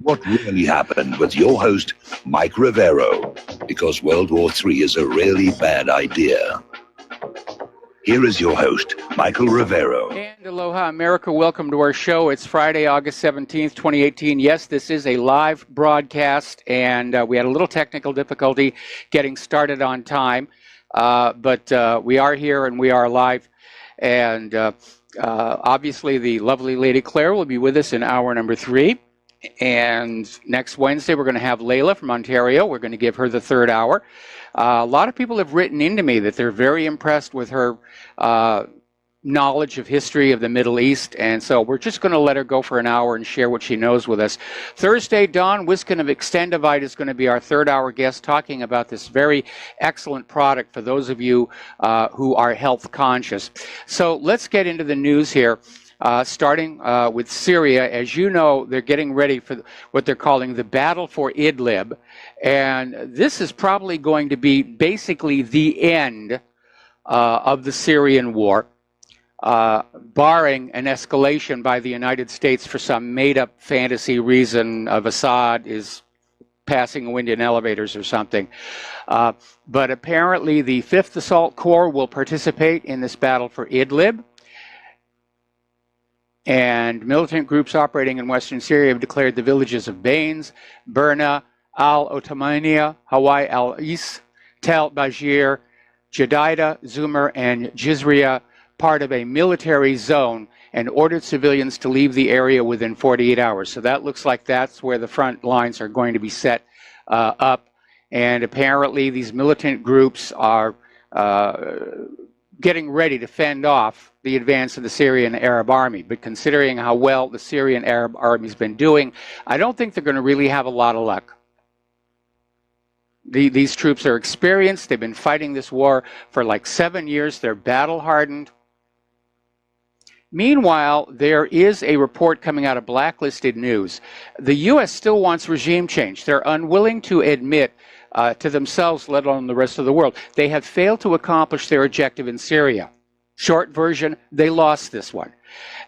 What really happened with your host, Mike Rivero, because World War III is a really bad idea. Here is your host, Michael Rivero. And aloha, America. Welcome to our show. It's Friday, August 17th, 2018. Yes, this is a live broadcast, and we had a little technical difficulty getting started on time, but we are here and we are live. And obviously, the lovely Lady Claire will be with us in hour number 3. And next Wednesday, we're going to have Layla from Ontario. We're going to give her the third hour. A lot of people have written into me that they're very impressed with her knowledge of history of the Middle East, and so we're just going to let her go for an hour and share what she knows with us. Thursday, Don Wiskin of Extendivite is going to be our third hour guest, talking about this very excellent product for those of you who are health conscious. So let's get into the news here. Starting with Syria. As you know, they're getting ready for what they're calling the battle for Idlib, and this is probably going to be basically the end of the Syrian war, barring an escalation by the United States for some made-up fantasy reason of Assad is passing wind in elevators or something. But apparently the 5th Assault Corps will participate in this battle for Idlib. And militant groups operating in western Syria have declared the villages of Bains, Berna, Al-Otamania, Hawaii al-Is, Tel Bajir, Jadida, Zumar, and Jizriya part of a military zone and ordered civilians to leave the area within 48 hours. So that looks like that's where the front lines are going to be set up. And apparently these militant groups are getting ready to fend off the advance of the Syrian Arab army. But considering how well the Syrian Arab army's been doing, I don't think they're going to really have a lot of luck. These troops are experienced. They've been fighting this war for like 7 years. They're battle hardened. Meanwhile, there is a report coming out of Blacklisted News. The U.S. still wants regime change. They're unwilling to admit to themselves, let alone the rest of the world, they have failed to accomplish their objective in Syria. Short version, they lost this one.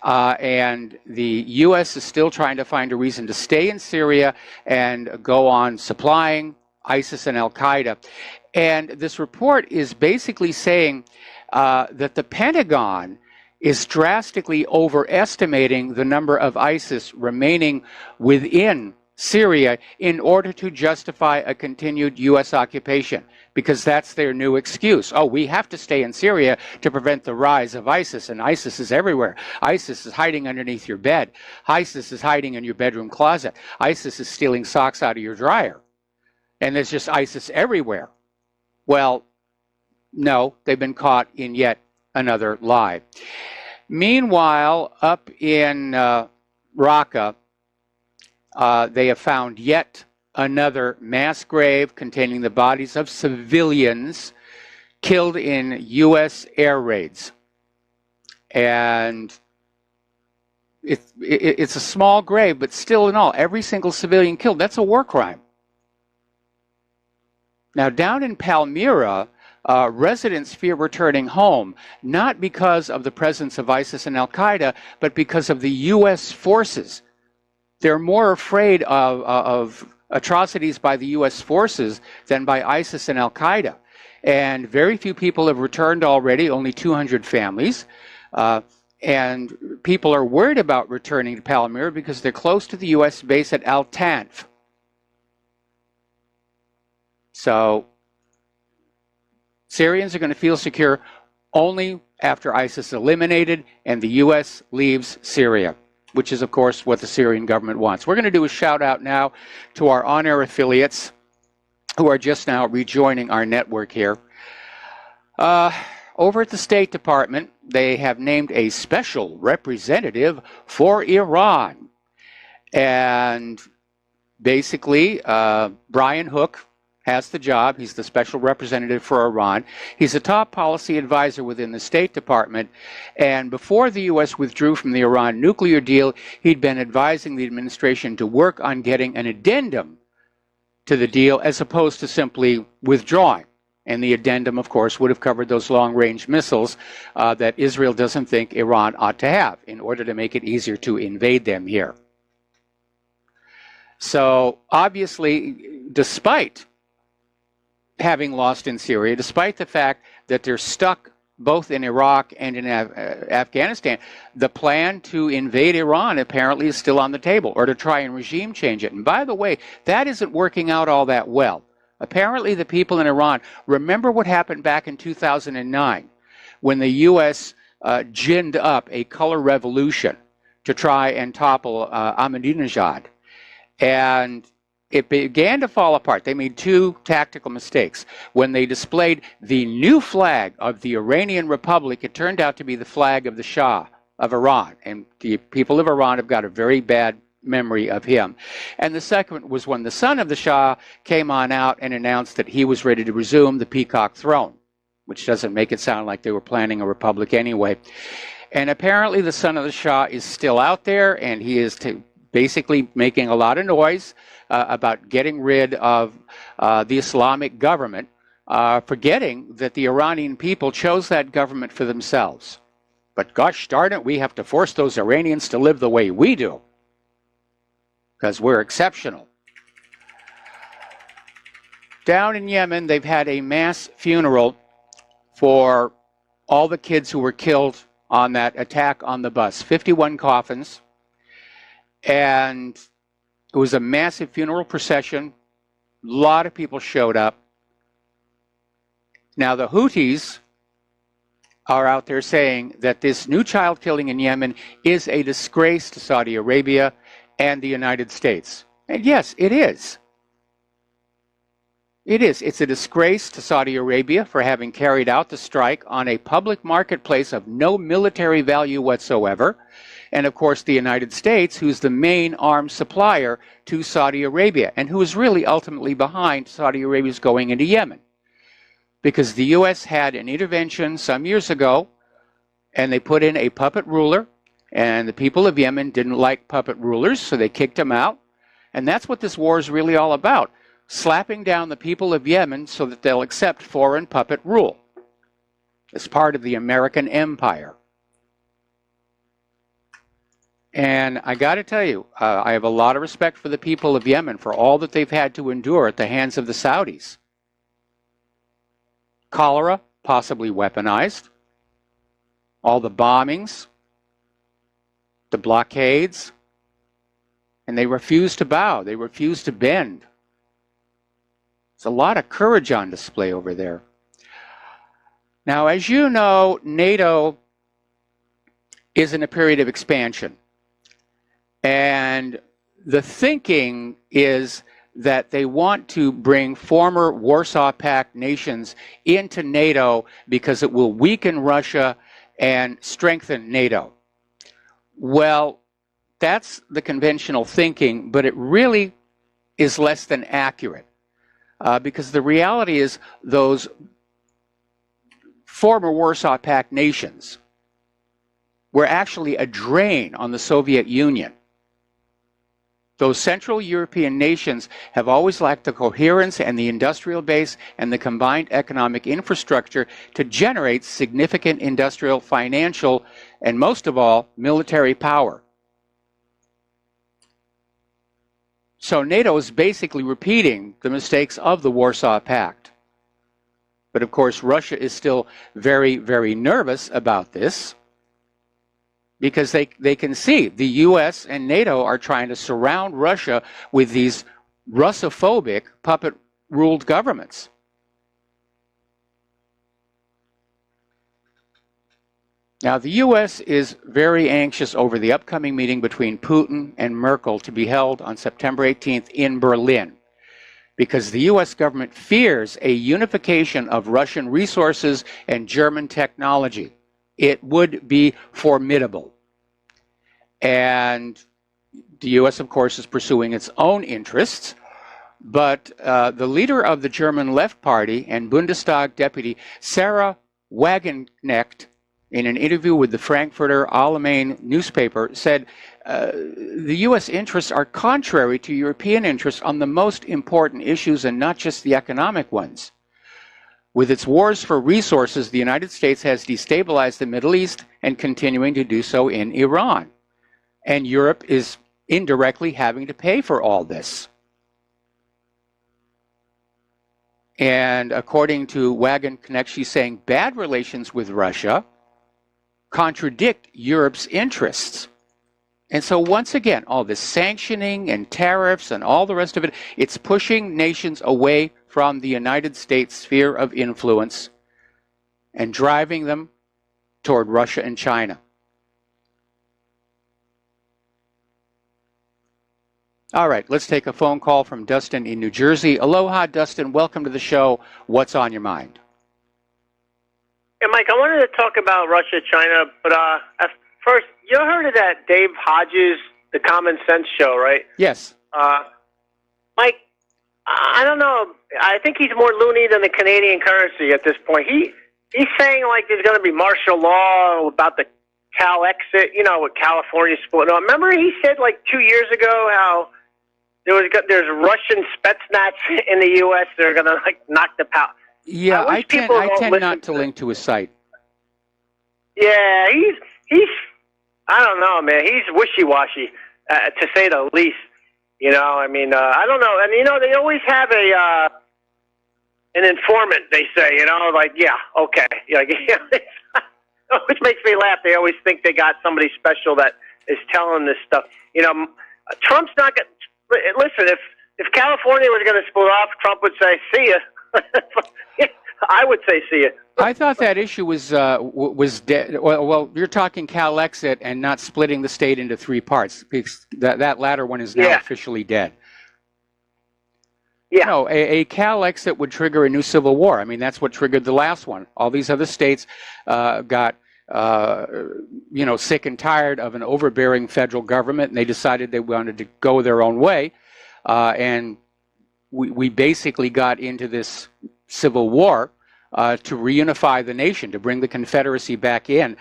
And the U.S. is still trying to find a reason to stay in Syria and go on supplying ISIS and Al-Qaeda. And this report is basically saying that the Pentagon is drastically overestimating the number of ISIS remaining within Syria in order to justify a continued U.S. occupation, because that's their new excuse. Oh, we have to stay in Syria to prevent the rise of ISIS, and ISIS is everywhere. ISIS is hiding underneath your bed. ISIS is hiding in your bedroom closet. ISIS is stealing socks out of your dryer. And there's just ISIS everywhere. Well, no, they've been caught in yet another lie. Meanwhile, up in Raqqa, they have found yet another mass grave containing the bodies of civilians killed in U.S. air raids. And it's a small grave, but still in all, every single civilian killed, that's a war crime. Now, down in Palmyra, residents fear returning home, not because of the presence of ISIS and Al-Qaeda, but because of the U.S. forces. They're more afraid of atrocities by the U.S. forces than by ISIS and Al-Qaeda. And very few people have returned already, only 200 families. And people are worried about returning to Palmyra because they're close to the U.S. base at Al-Tanf. So Syrians are going to feel secure only after ISIS is eliminated and the U.S. leaves Syria, which is, of course, what the Syrian government wants. We're going to do a shout-out now to our on-air affiliates who are just now rejoining our network here. Over at the State Department, they have named a special representative for Iran. And basically, Brian Hook has the job. He's the special representative for Iran. He's a top policy advisor within the State Department. And before the U.S. withdrew from the Iran nuclear deal, he'd been advising the administration to work on getting an addendum to the deal as opposed to simply withdrawing. And the addendum, of course, would have covered those long-range missiles that Israel doesn't think Iran ought to have in order to make it easier to invade them here. So obviously, despite having lost in Syria, despite the fact that they're stuck both in Iraq and in Afghanistan, the plan to invade Iran apparently is still on the table, or to try and regime change it. And by the way, that isn't working out all that well. Apparently the people in Iran remember what happened back in 2009 when the U.S. ginned up a color revolution to try and topple Ahmadinejad. And it began to fall apart. They made two tactical mistakes. When they displayed the new flag of the Iranian Republic, it turned out to be the flag of the Shah of Iran. And the people of Iran have got a very bad memory of him. And the second was when the son of the Shah came on out and announced that he was ready to resume the peacock throne, which doesn't make it sound like they were planning a republic anyway. And apparently the son of the Shah is still out there, and he is basically making a lot of noise about getting rid of the Islamic government, forgetting that the Iranian people chose that government for themselves. But gosh darn it, we have to force those Iranians to live the way we do, because we're exceptional. Down in Yemen, they've had a mass funeral for all the kids who were killed on that attack on the bus. 51 coffins. And it was a massive funeral procession. A lot of people showed up. Now the Houthis are out there saying that this new child killing in Yemen is a disgrace to Saudi Arabia and the United States. And yes, it is. It is. It's a disgrace to Saudi Arabia for having carried out the strike on a public marketplace of no military value whatsoever. And of course the United States, who's the main arms supplier to Saudi Arabia, and who is really ultimately behind Saudi Arabia's going into Yemen. Because the U.S. had an intervention some years ago, and they put in a puppet ruler, and the people of Yemen didn't like puppet rulers, so they kicked him out. And that's what this war is really all about, slapping down the people of Yemen so that they'll accept foreign puppet rule as part of the American empire. And I got to tell you, I have a lot of respect for the people of Yemen for all that they've had to endure at the hands of the Saudis. Cholera, possibly weaponized. All the bombings, the blockades. And they refuse to bow. They refuse to bend. There's a lot of courage on display over there. Now, as you know, NATO is in a period of expansion. And the thinking is that they want to bring former Warsaw Pact nations into NATO because it will weaken Russia and strengthen NATO. Well, that's the conventional thinking, but it really is less than accurate. Because the reality is those former Warsaw Pact nations were actually a drain on the Soviet Union. Those Central European nations have always lacked the coherence and the industrial base and the combined economic infrastructure to generate significant industrial, financial, and most of all, military power. So NATO is basically repeating the mistakes of the Warsaw Pact. But of course, Russia is still very, very nervous about this, because they can see the U.S. and NATO are trying to surround Russia with these Russophobic, puppet-ruled governments. Now, the U.S. is very anxious over the upcoming meeting between Putin and Merkel to be held on September 18th in Berlin, because the U.S. government fears a unification of Russian resources and German technology. It would be formidable. And the U.S., of course, is pursuing its own interests. But the leader of the German Left Party and Bundestag deputy, Sarah Wagenknecht, in an interview with the Frankfurter Allgemeine newspaper, said the U.S. interests are contrary to European interests on the most important issues and not just the economic ones. With its wars for resources, the United States has destabilized the Middle East and continuing to do so in Iran. And Europe is indirectly having to pay for all this. And according to Wagon Connect, she's saying bad relations with Russia contradict Europe's interests. And so once again, all this sanctioning and tariffs and all the rest of it, it's pushing nations away from the United States sphere of influence and driving them toward Russia and China. All right, let's take a phone call from Dustin in New Jersey. Aloha, Dustin. Welcome to the show. What's on your mind? Yeah, Mike, I wanted to talk about Russia, China, but at first, you heard of that Dave Hodges, the Common Sense show, right? Yes. Mike, I don't know. I think he's more loony than the Canadian currency at this point. He's saying like there's going to be martial law about the Cal exit, with California split. No, remember he said like 2 years ago how there's Russian Spetsnaz in the U.S. that are going to like knock the power. Yeah, I tend not to link to his site. Yeah, he's I don't know, man. He's wishy-washy, to say the least. I mean, I don't know. And, they always have an informant, they say, like, yeah, okay. Which makes me laugh. They always think they got somebody special that is telling this stuff. Trump's not going to... Listen, if California was going to split off, Trump would say, see ya. I would say see ya. I thought that issue was dead. Well, you're talking Cal exit and not splitting the state into three parts. Because that latter one is now officially dead. Yeah. No, a Cal exit would trigger a new civil war. I mean, that's what triggered the last one. All these other states got sick and tired of an overbearing federal government, and they decided they wanted to go their own way. And we basically got into this civil war to reunify the nation, to bring the Confederacy back in,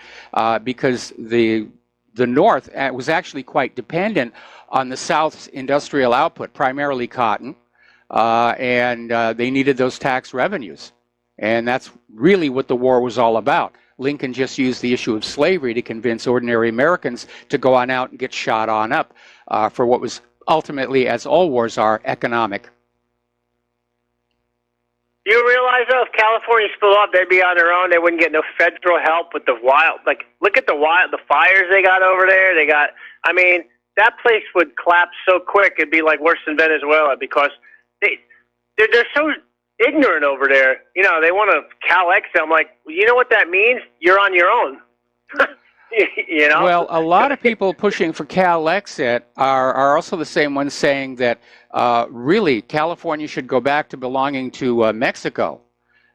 because the North was actually quite dependent on the South's industrial output, primarily cotton, and they needed those tax revenues. And that's really what the war was all about. Lincoln just used the issue of slavery to convince ordinary Americans to go on out and get shot on up for what was ultimately, as all wars are, economic. Do you realize, though, if California split off, they'd be on their own. They wouldn't get no federal help with the wild. Like, look at the fires they got over there. That place would collapse so quick. It'd be like worse than Venezuela because they're so ignorant over there. They want to Cal exit. I'm like, well, you know what that means? You're on your own. Well, a lot of people pushing for Cal exit are also the same ones saying that really California should go back to belonging to Mexico.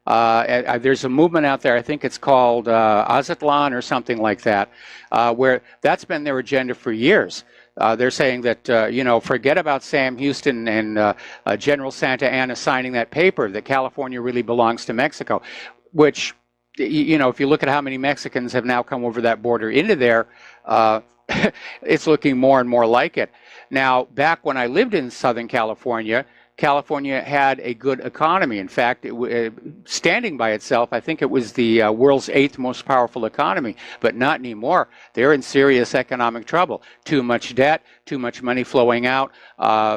There's a movement out there, I think it's called Azatlan or something like that, where that's been their agenda for years. They're saying that, forget about Sam Houston and General Santa Anna signing that paper that California really belongs to Mexico, which... if you look at how many Mexicans have now come over that border into there, it's looking more and more like it. Now, back when I lived in Southern California, California had a good economy. In fact, standing by itself, I think it was the world's 8th most powerful economy, but not anymore. They're in serious economic trouble. Too much debt, too much money flowing out,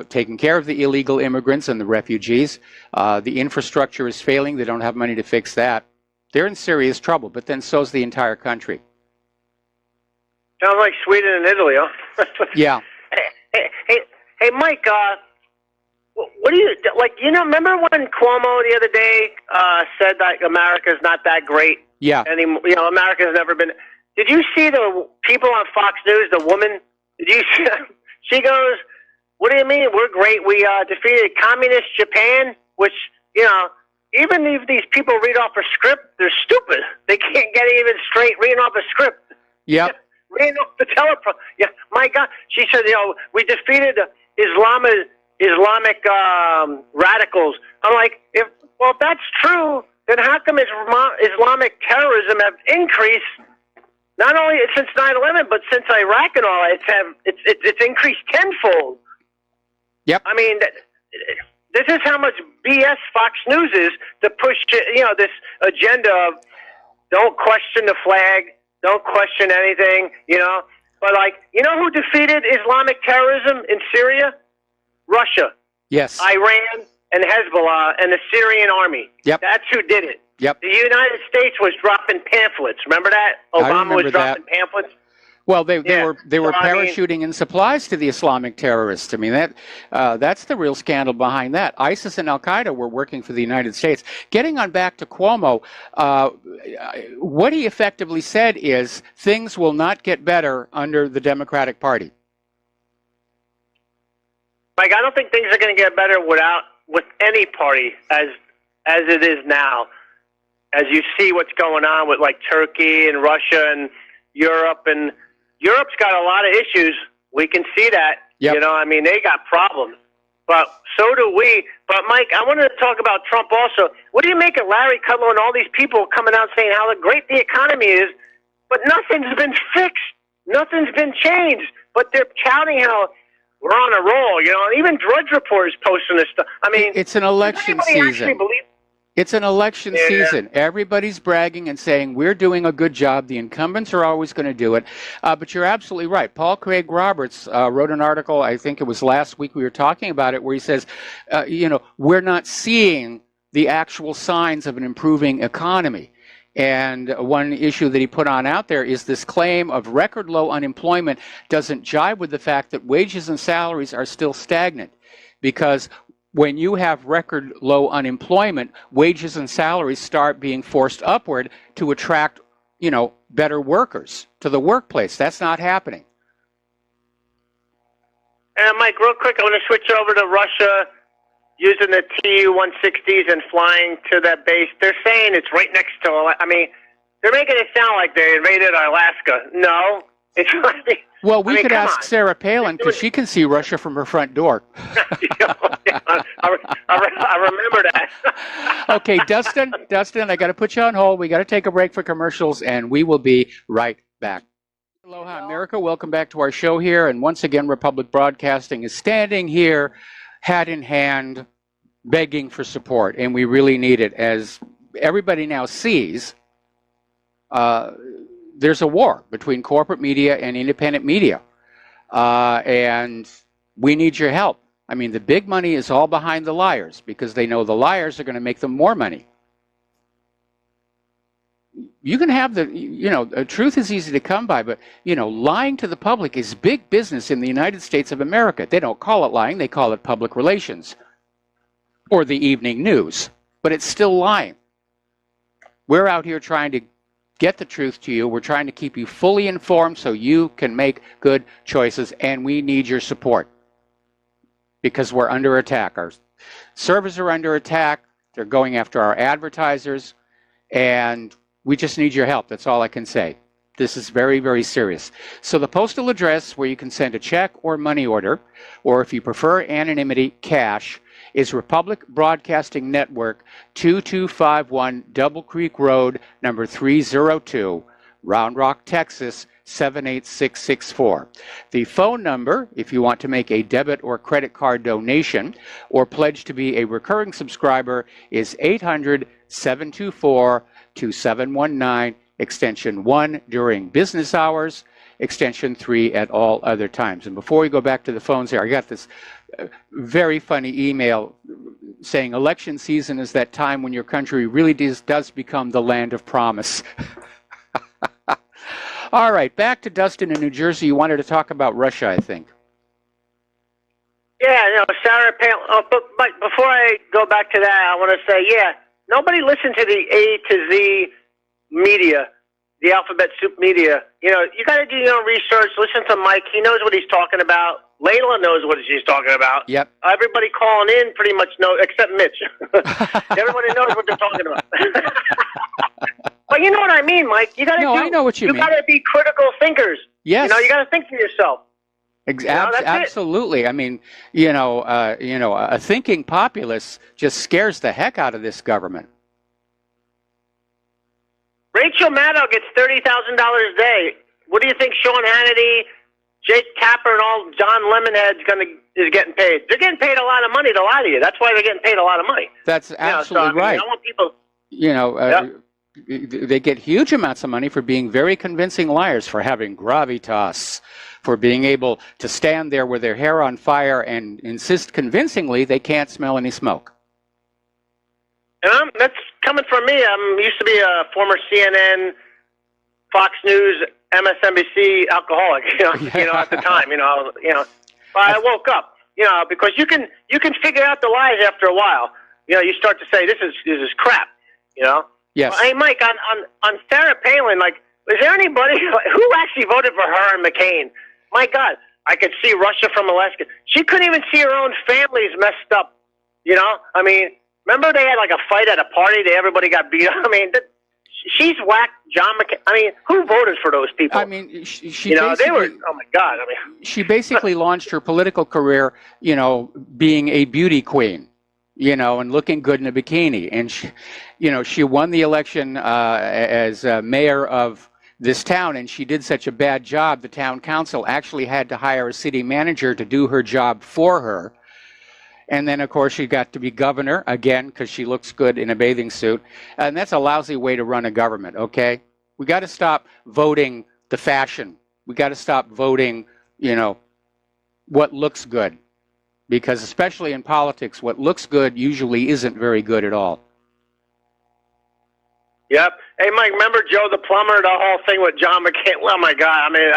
taking care of the illegal immigrants and the refugees. The infrastructure is failing. They don't have money to fix that. They're in serious trouble, but then so's the entire country. Sounds like Sweden and Italy, huh? Yeah. Hey, Mike, what do you, remember when Cuomo the other day said that America's not that great? Yeah. America's never been. Did you see the people on Fox News, the woman? Did you see, she goes, what do you mean? We're great. We defeated communist Japan, which, even if these people read off a script, they're stupid. They can't get even straight reading off a script. Yeah. Reading off the teleprompter. Yeah, my God. She said, we defeated the Islamic radicals. I'm like, if that's true, then how come Islamic terrorism have increased, not only since 9/11, but since Iraq and all, it's increased tenfold. Yep. I mean, this is how much BS Fox News is to push, this agenda of don't question the flag, don't question anything, But, like, you know who defeated Islamic terrorism in Syria? Russia. Yes. Iran and Hezbollah and the Syrian army. Yep. That's who did it. Yep. The United States was dropping pamphlets. Remember that? Obama was dropping pamphlets. Well, they Yeah. were So, I mean- parachuting in supplies to the Islamic terrorists. I mean, that's the real scandal behind that. ISIS and Al Qaeda were working for the United States. Getting on back to Cuomo, what he effectively said is things will not get better under the Democratic Party. Like, I don't think things are going to get better with any party as it is now. As you see what's going on with, like, Turkey and Russia and Europe, and Europe's got a lot of issues. We can see that. Yep. You know, I mean, they got problems. But so do we. But, Mike, I wanted to talk about Trump also. What do you make of Larry Kudlow and all these people coming out saying how great the economy is, but nothing's been fixed? Nothing's been changed. But they're touting how we're on a roll, you know, and even Drudge Report is posting this stuff. I mean, It's an election does anybody season. actually believe? It's an election season. Everybody's bragging and saying, we're doing a good job. The incumbents are always going to do it. But you're absolutely right. Paul Craig Roberts wrote an article, I think it was last week we were talking about it, where he says, we're not seeing the actual signs of an improving economy. And one issue that he put on out there is this claim of record low unemployment doesn't jive with the fact that wages and salaries are still stagnant. Because when you have record low unemployment, wages and salaries start being forced upward to attract, better workers to the workplace. That's not happening. And Mike, real quick, I want to switch over to Russia using the Tu-160s and flying to that base. They're saying it's right next to, I mean, they're making it sound like they invaded Alaska. No. It's like, well, we could ask on. Sarah Palin because she can see Russia from her front door. I remember that. Okay, Dustin, I got to put you on hold. We got to take a break for commercials, and we will be right back. Aloha, America. Welcome back to our show here. And once again, Republic Broadcasting is standing here, hat in hand, begging for support. And we really need it. As everybody now sees, there's a war between corporate media and independent media. And we need your help. I mean, the big money is all behind the liars because they know the liars are going to make them more money. You can have truth is easy to come by, but, lying to the public is big business in the United States of America. They don't call it lying, they call it public relations or the evening news, but it's still lying. We're out here trying to get the truth to you. We're trying to keep you fully informed so you can make good choices, and we need your support because we're under attack. Our servers are under attack. They're going after our advertisers, and we just need your help. That's all I can say. This is very, very serious. So the postal address where you can send a check or money order, or if you prefer anonymity, cash, is Republic Broadcasting Network, 2251 Double Creek Road, number 302, Round Rock, Texas, 78664. The phone number, if you want to make a debit or credit card donation or pledge to be a recurring subscriber, is 800-724-2719, extension 1 during business hours, extension 3 at all other times. And before we go back to the phones here, I got this very funny email saying election season is that time when your country really does become the land of promise. All right, back to Dustin in New Jersey. You wanted to talk about Russia, I think. Yeah, Sarah Palin. But before I go back to that, I want to say, nobody listened to the A to Z media, the alphabet soup media. You got to do your own research. Listen to Mike. He knows what he's talking about. Layla knows what she's talking about. Yep. Everybody calling in pretty much knows, except Mitch. Everybody knows what they're talking about. But you know what I mean, Mike. You got to. No, I know what you mean. You got to be critical thinkers. Yes. You got to think for yourself. Absolutely. I mean, a thinking populace just scares the heck out of this government. Rachel Maddow gets $30,000 a day. What do you think Sean Hannity, Jake Tapper, and all John Lemonhead's is getting paid? They're getting paid a lot of money to lie to you. That's why they're getting paid a lot of money. That's absolutely right. I want people. they get huge amounts of money for being very convincing liars, for having gravitas, for being able to stand there with their hair on fire and insist convincingly they can't smell any smoke. And that's coming from me. I used to be a former CNN, Fox News, MSNBC alcoholic. At the time, But I woke up, because you can figure out the lies after a while. You start to say this is crap. Yes. Well, hey, Mike, on Sarah Palin, is there anybody who actually voted for her and McCain? My God, I could see Russia from Alaska. She couldn't even see her own family's messed up. I mean, remember they had a fight at a party that everybody got beat up? I mean, she's whacked John McCain. I mean, who voted for those people? I mean, she they were, oh my God. I mean, she basically launched her political career, being a beauty queen, and looking good in a bikini. And she won the election as mayor of this town, and she did such a bad job, the town council actually had to hire a city manager to do her job for her. And then, of course, she got to be governor again because she looks good in a bathing suit. And that's a lousy way to run a government, okay? We got to stop voting the fashion. We got to stop voting, what looks good. Because especially in politics, what looks good usually isn't very good at all. Yep. Hey, Mike, remember Joe the plumber, the whole thing with John McCain? Oh, my God. I mean,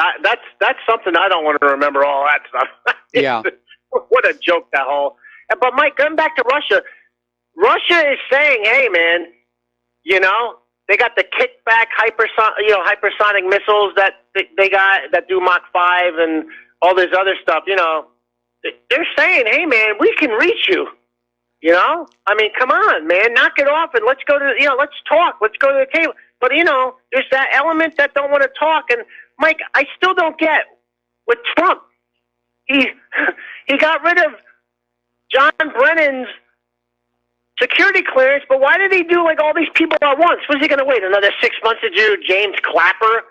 that's something I don't want to remember, all that stuff. Yeah. What a joke, that whole... But, Mike, going back to Russia, Russia is saying, hey, man, they got the kickback hypersonic missiles that they got that do Mach 5 and all this other stuff, They're saying, hey, man, we can reach you. I mean, come on, man, knock it off and let's go to, let's talk. Let's go to the table. But, there's that element that don't want to talk. And, Mike, I still don't get with Trump. He got rid of John Brennan's security clearance, but why did he do all these people at once? Was he going to wait another 6 months to do James Clapper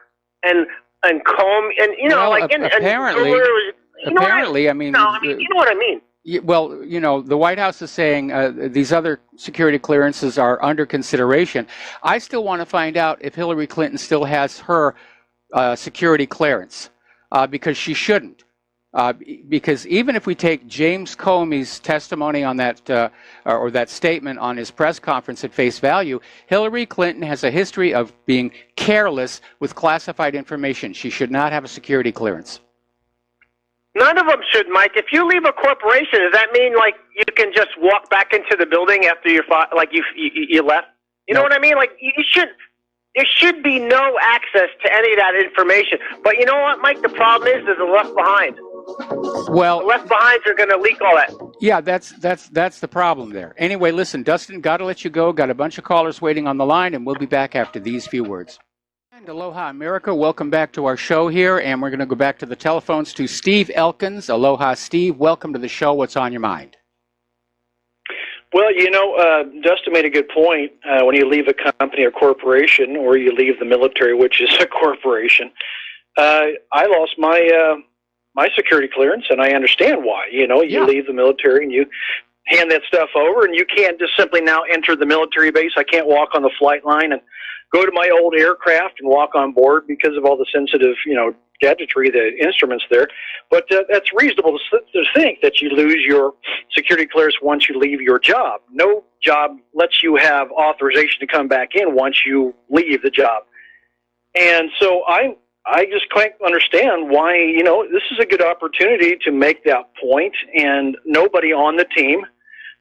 and Comey and apparently, I mean, you know what I mean. Well, the White House is saying these other security clearances are under consideration. I still want to find out if Hillary Clinton still has her security clearance because she shouldn't. Because even if we take James Comey's testimony on that, or that statement on his press conference at face value, Hillary Clinton has a history of being careless with classified information. She should not have a security clearance. None of them should, Mike. If you leave a corporation, does that mean you can just walk back into the building after you left? You know what I mean? There should be no access to any of that information. But you know what, Mike? The problem is there's a left behind. Well, the left behinds are going to leak all that. Yeah, that's the problem there. Anyway, listen, Dustin, got to let you go. Got a bunch of callers waiting on the line, and we'll be back after these few words. And aloha, America. Welcome back to our show here, and we're going to go back to the telephones to Steve Elkins. Aloha, Steve. Welcome to the show. What's on your mind? Well, Dustin made a good point. When you leave a company or corporation, or you leave the military, which is a corporation, I lost my security clearance, and I understand why. You leave the military and you hand that stuff over, and you can't just simply now enter the military base. I can't walk on the flight line and go to my old aircraft and walk on board because of all the sensitive, gadgetry, the instruments there. But that's reasonable to think that you lose your security clearance once you leave your job. No job lets you have authorization to come back in once you leave the job. And so I just can't understand why, this is a good opportunity to make that point, and nobody on the team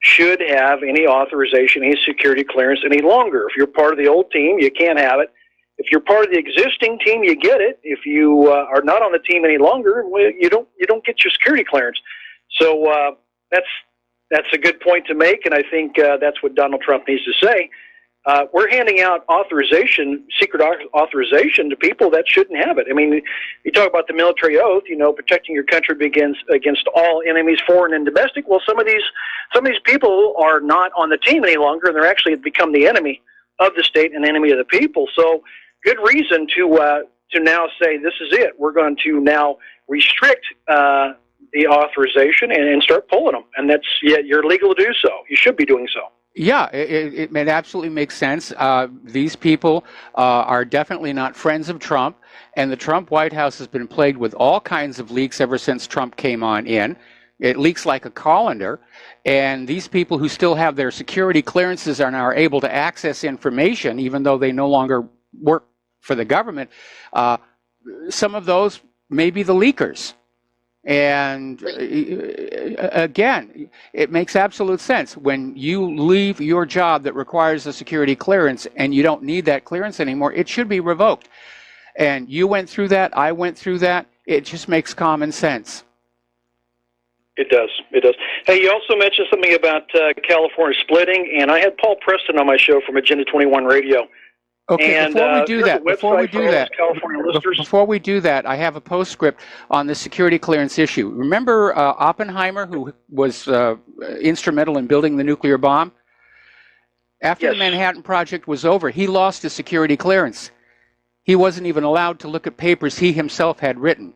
should have any authorization, any security clearance any longer. If you're part of the old team, you can't have it. If you're part of the existing team, you get it. If you are not on the team any longer, you don't get your security clearance. So that's a good point to make, and I think that's what Donald Trump needs to say. We're handing out secret authorization to people that shouldn't have it. I mean, you talk about the military oath, protecting your country against all enemies, foreign and domestic. Well, some of these people are not on the team any longer, and they're actually become the enemy of the state and enemy of the people. So good reason to now say this is it. We're going to now restrict the authorization and start pulling them. And you're legal to do so. You should be doing so. Yeah, it absolutely makes sense. These people are definitely not friends of Trump, and the Trump White House has been plagued with all kinds of leaks ever since Trump came on in. It leaks like a colander, and these people who still have their security clearances and are able to access information, even though they no longer work for the government, some of those may be the leakers. And again, it makes absolute sense. When you leave your job that requires a security clearance and you don't need that clearance anymore, it should be revoked. And you went through that, I went through that. It just makes common sense. It does. It does. Hey, you also mentioned something about California splitting, and I had Paul Preston on my show from Agenda 21 Radio. Okay, and, before we do that, I have a postscript on the security clearance issue. Remember Oppenheimer, who was instrumental in building the nuclear bomb? After the Manhattan Project was over, he lost his security clearance. He wasn't even allowed to look at papers he himself had written.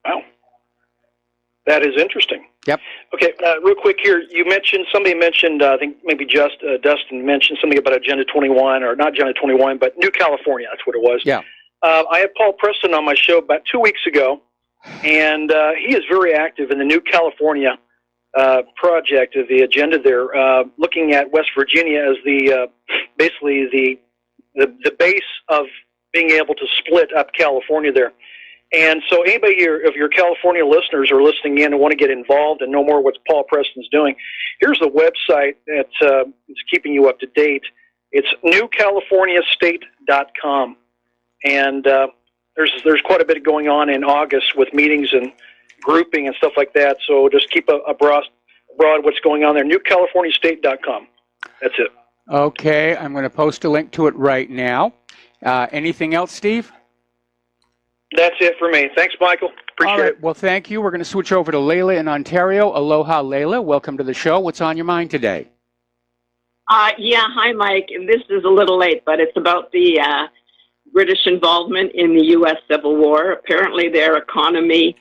Wow. That is interesting. Yep. Okay, real quick here, somebody mentioned, I think maybe Dustin mentioned something about Agenda 21, or not Agenda 21, but New California, that's what it was. Yeah. I had Paul Preston on my show about 2 weeks ago, and he is very active in the New California project of the agenda there, looking at West Virginia as basically the base of being able to split up California there. And so anybody here, if your California listeners are listening in and want to get involved and know more what Paul Preston's doing, here's the website that is keeping you up to date. It's newcaliforniastate.com. And there's quite a bit going on in August with meetings and grouping and stuff like that. So just keep abroad what's going on there. newcaliforniastate.com. That's it. Okay, I'm going to post a link to it right now. Anything else, Steve? That's it for me. Thanks, Michael. Appreciate it. Well, thank you. We're going to switch over to Layla in Ontario. Aloha, Layla. Welcome to the show. What's on your mind today? Hi, Mike. This is a little late, but it's about the British involvement in the U.S. Civil War. Apparently, their economy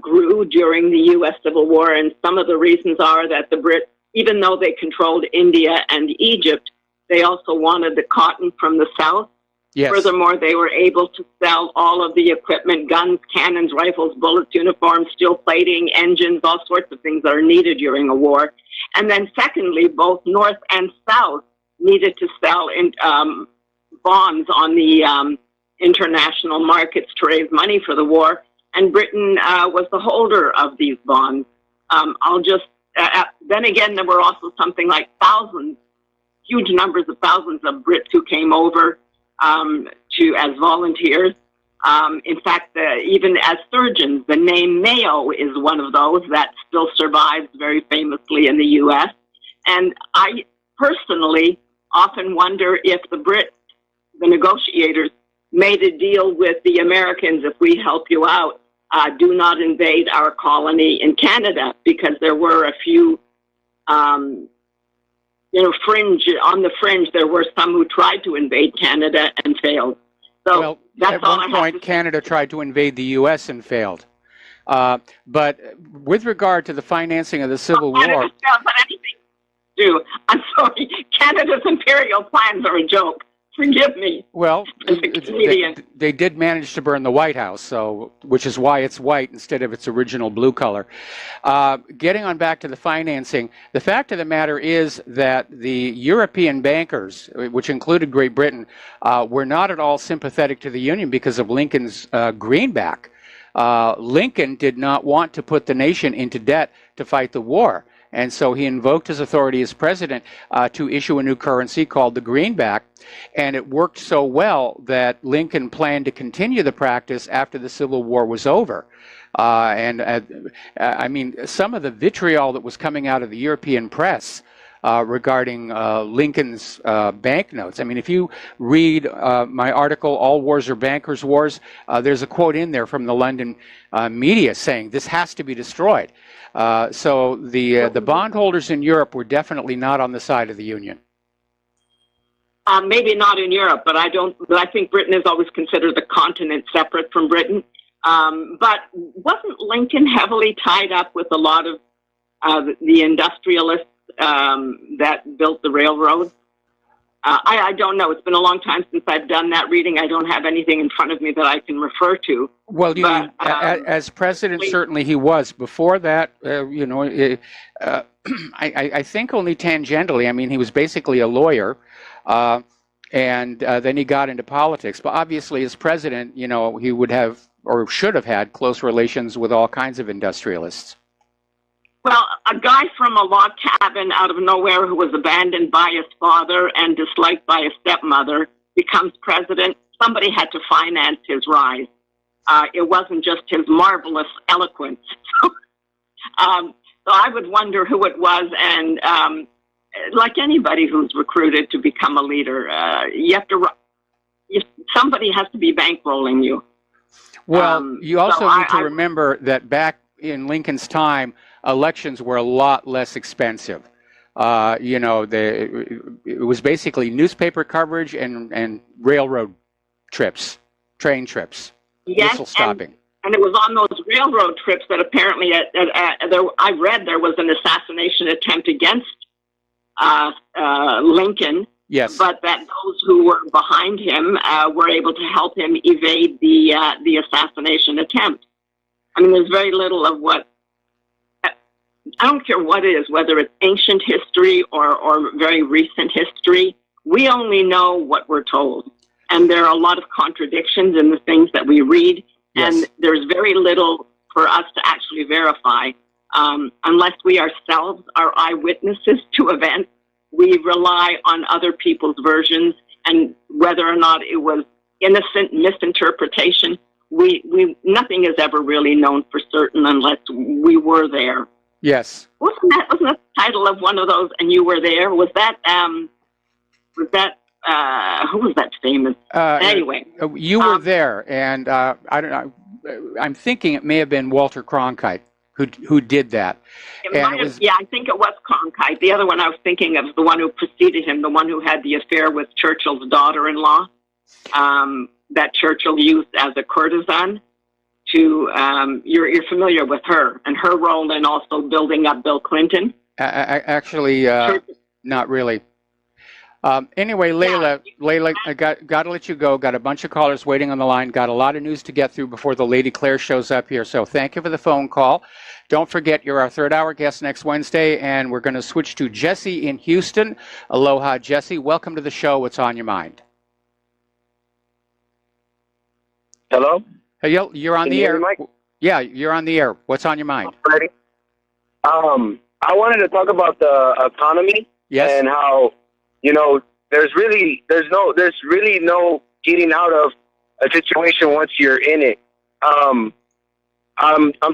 grew during the U.S. Civil War, and some of the reasons are that the Brits, even though they controlled India and Egypt, they also wanted the cotton from the South. Yes. Furthermore, they were able to sell all of the equipment, guns, cannons, rifles, bullets, uniforms, steel plating, engines, all sorts of things that are needed during a war. And then secondly, both North and South needed to sell bonds on the international markets to raise money for the war. And Britain was the holder of these bonds. Then again, there were also something like huge numbers of thousands of Brits who came over as volunteers. In fact, even as surgeons, the name Mayo is one of those that still survives very famously in the U.S. And I personally often wonder if the negotiators, made a deal with the Americans: if we help you out, do not invade our colony in Canada, because there were a few on the fringe, there were some who tried to invade Canada and failed. So well, that's at all one point, Canada tried to invade the U.S. and failed. But with regard to the financing of the Civil War... Canada failed, but anything to do. I'm sorry, Canada's imperial plans are a joke. Forgive me. Well, they did manage to burn the White House, which is why it's white instead of its original blue color. Getting on back to the financing, the fact of the matter is that the European bankers, which included Great Britain, were not at all sympathetic to the Union because of Lincoln's greenback. Lincoln did not want to put the nation into debt to fight the war. And so he invoked his authority as president to issue a new currency called the greenback. And it worked so well that Lincoln planned to continue the practice after the Civil War was over. I mean, some of the vitriol that was coming out of the European press regarding Lincoln's banknotes. I mean, if you read my article, All Wars Are Bankers' Wars, there's a quote in there from the London media saying this has to be destroyed. So the bondholders in Europe were definitely not on the side of the Union. Maybe not in Europe, but I think Britain is always considered a continent separate from Britain. But wasn't Lincoln heavily tied up with a lot of the industrialists that built the railroad. I don't know. It's been a long time since I've done that reading. I don't have anything in front of me that I can refer to. Well, as president, certainly he was. Before that, I think only tangentially. I mean, he was basically a lawyer, and then he got into politics. But obviously, as president, he would have or should have had close relations with all kinds of industrialists. Well, a guy from a log cabin out of nowhere who was abandoned by his father and disliked by his stepmother becomes president. Somebody had to finance his rise. It wasn't just his marvelous eloquence. So I would wonder who it was. And like anybody who's recruited to become a leader, somebody has to be bankrolling you. Well, you also need to remember that back in Lincoln's time, elections were a lot less expensive. It was basically newspaper coverage and railroad trips, train trips, whistle stopping. And it was on those railroad trips that apparently I read there was an assassination attempt against Lincoln. Yes. But that those who were behind him were able to help him evade the assassination attempt. I mean, there's very little of what, I don't care what it is, whether it's ancient history or very recent history. We only know what we're told. And there are a lot of contradictions in the things that we read. Yes. And there's very little for us to actually verify. Unless we ourselves are eyewitnesses to events, we rely on other people's versions. And whether or not it was innocent misinterpretation, nothing is ever really known for certain unless we were there. Yes. Wasn't that the title of one of those? And you were there. Was that who was that famous? Anyway, you were there, and I don't know. I'm thinking it may have been Walter Cronkite who did that. I think it was Cronkite. The other one I was thinking of is the one who preceded him, the one who had the affair with Churchill's daughter-in-law. That Churchill used as a courtesan. You're familiar with her and her role in also building up Bill Clinton? Actually, not really. Anyway, Layla, I got to let you go. Got a bunch of callers waiting on the line. Got a lot of news to get through before the Lady Claire shows up here. So thank you for the phone call. Don't forget, you're our third hour guest next Wednesday, and we're going to switch to Jesse in Houston. Aloha, Jesse. Welcome to the show. What's on your mind? Hello? Hey, you're on the air. Mike? Yeah, you're on the air. What's on your mind? Ready? I wanted to talk about the economy. Yes. And how, there's really no getting out of a situation once you're in it. I'm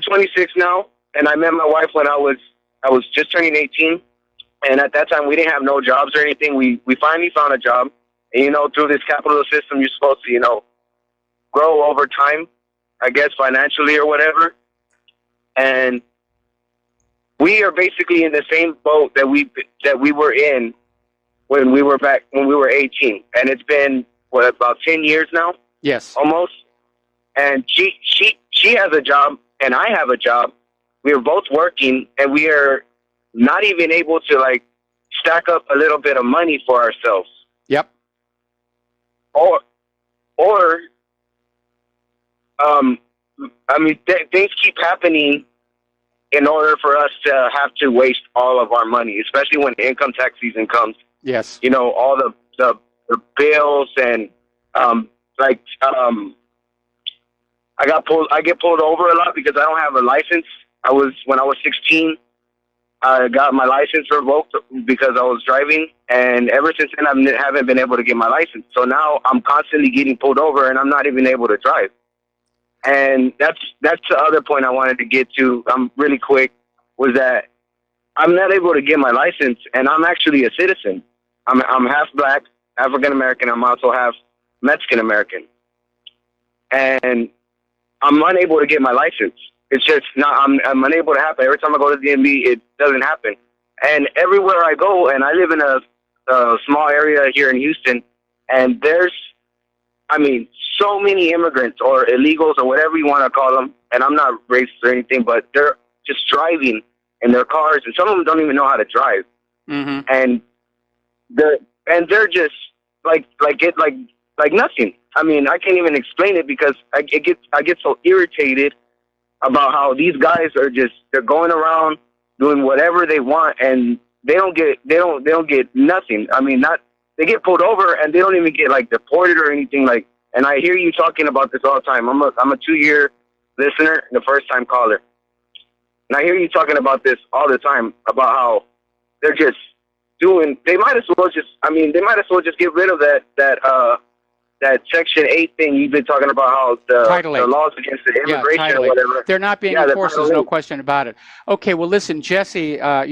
26 now, and I met my wife when I was just turning 18, and at that time we didn't have no jobs or anything. We finally found a job, and through this capitalist system, you're supposed to grow over time, I guess financially or whatever. And we are basically in the same boat that we were in when we were 18, and it's been about 10 years now. Yes, almost. And she has a job and I have a job. We are both working, and we are not even able to stack up a little bit of money for ourselves. Yep. Things keep happening in order for us to have to waste all of our money, especially when income tax season comes. Yes. All the bills and I get pulled over a lot because I don't have a license. When I was 16, I got my license revoked because I was driving, and ever since then I haven't been able to get my license. So now I'm constantly getting pulled over, and I'm not even able to drive. And that's the other point I wanted to get to really quick, was that I'm not able to get my license, and I'm actually a citizen. I'm half black, African American. I'm also half Mexican American, and I'm unable to get my license. It's just not. I'm unable to happen. Every time I go to the DMV, it doesn't happen. And everywhere I go, and I live in a small area here in Houston, and there's, so many immigrants or illegals or whatever you want to call them. And I'm not racist or anything, but they're just driving in their cars, and some of them don't even know how to drive. and they're just like nothing. I mean, I can't even explain it because I get so irritated about how these guys they're going around doing whatever they want, and they don't get nothing. I mean, they get pulled over and they don't even get like deported or anything like. And I hear you talking about this all the time. I'm a 2-year listener and a first-time caller, and I hear you talking about this all the time about how they're just doing. They might as well just get rid of that Section 8 thing you've been talking about, how the laws against the immigration or whatever. They're not being enforced, there's no question about it. Okay, well, listen, Jesse, I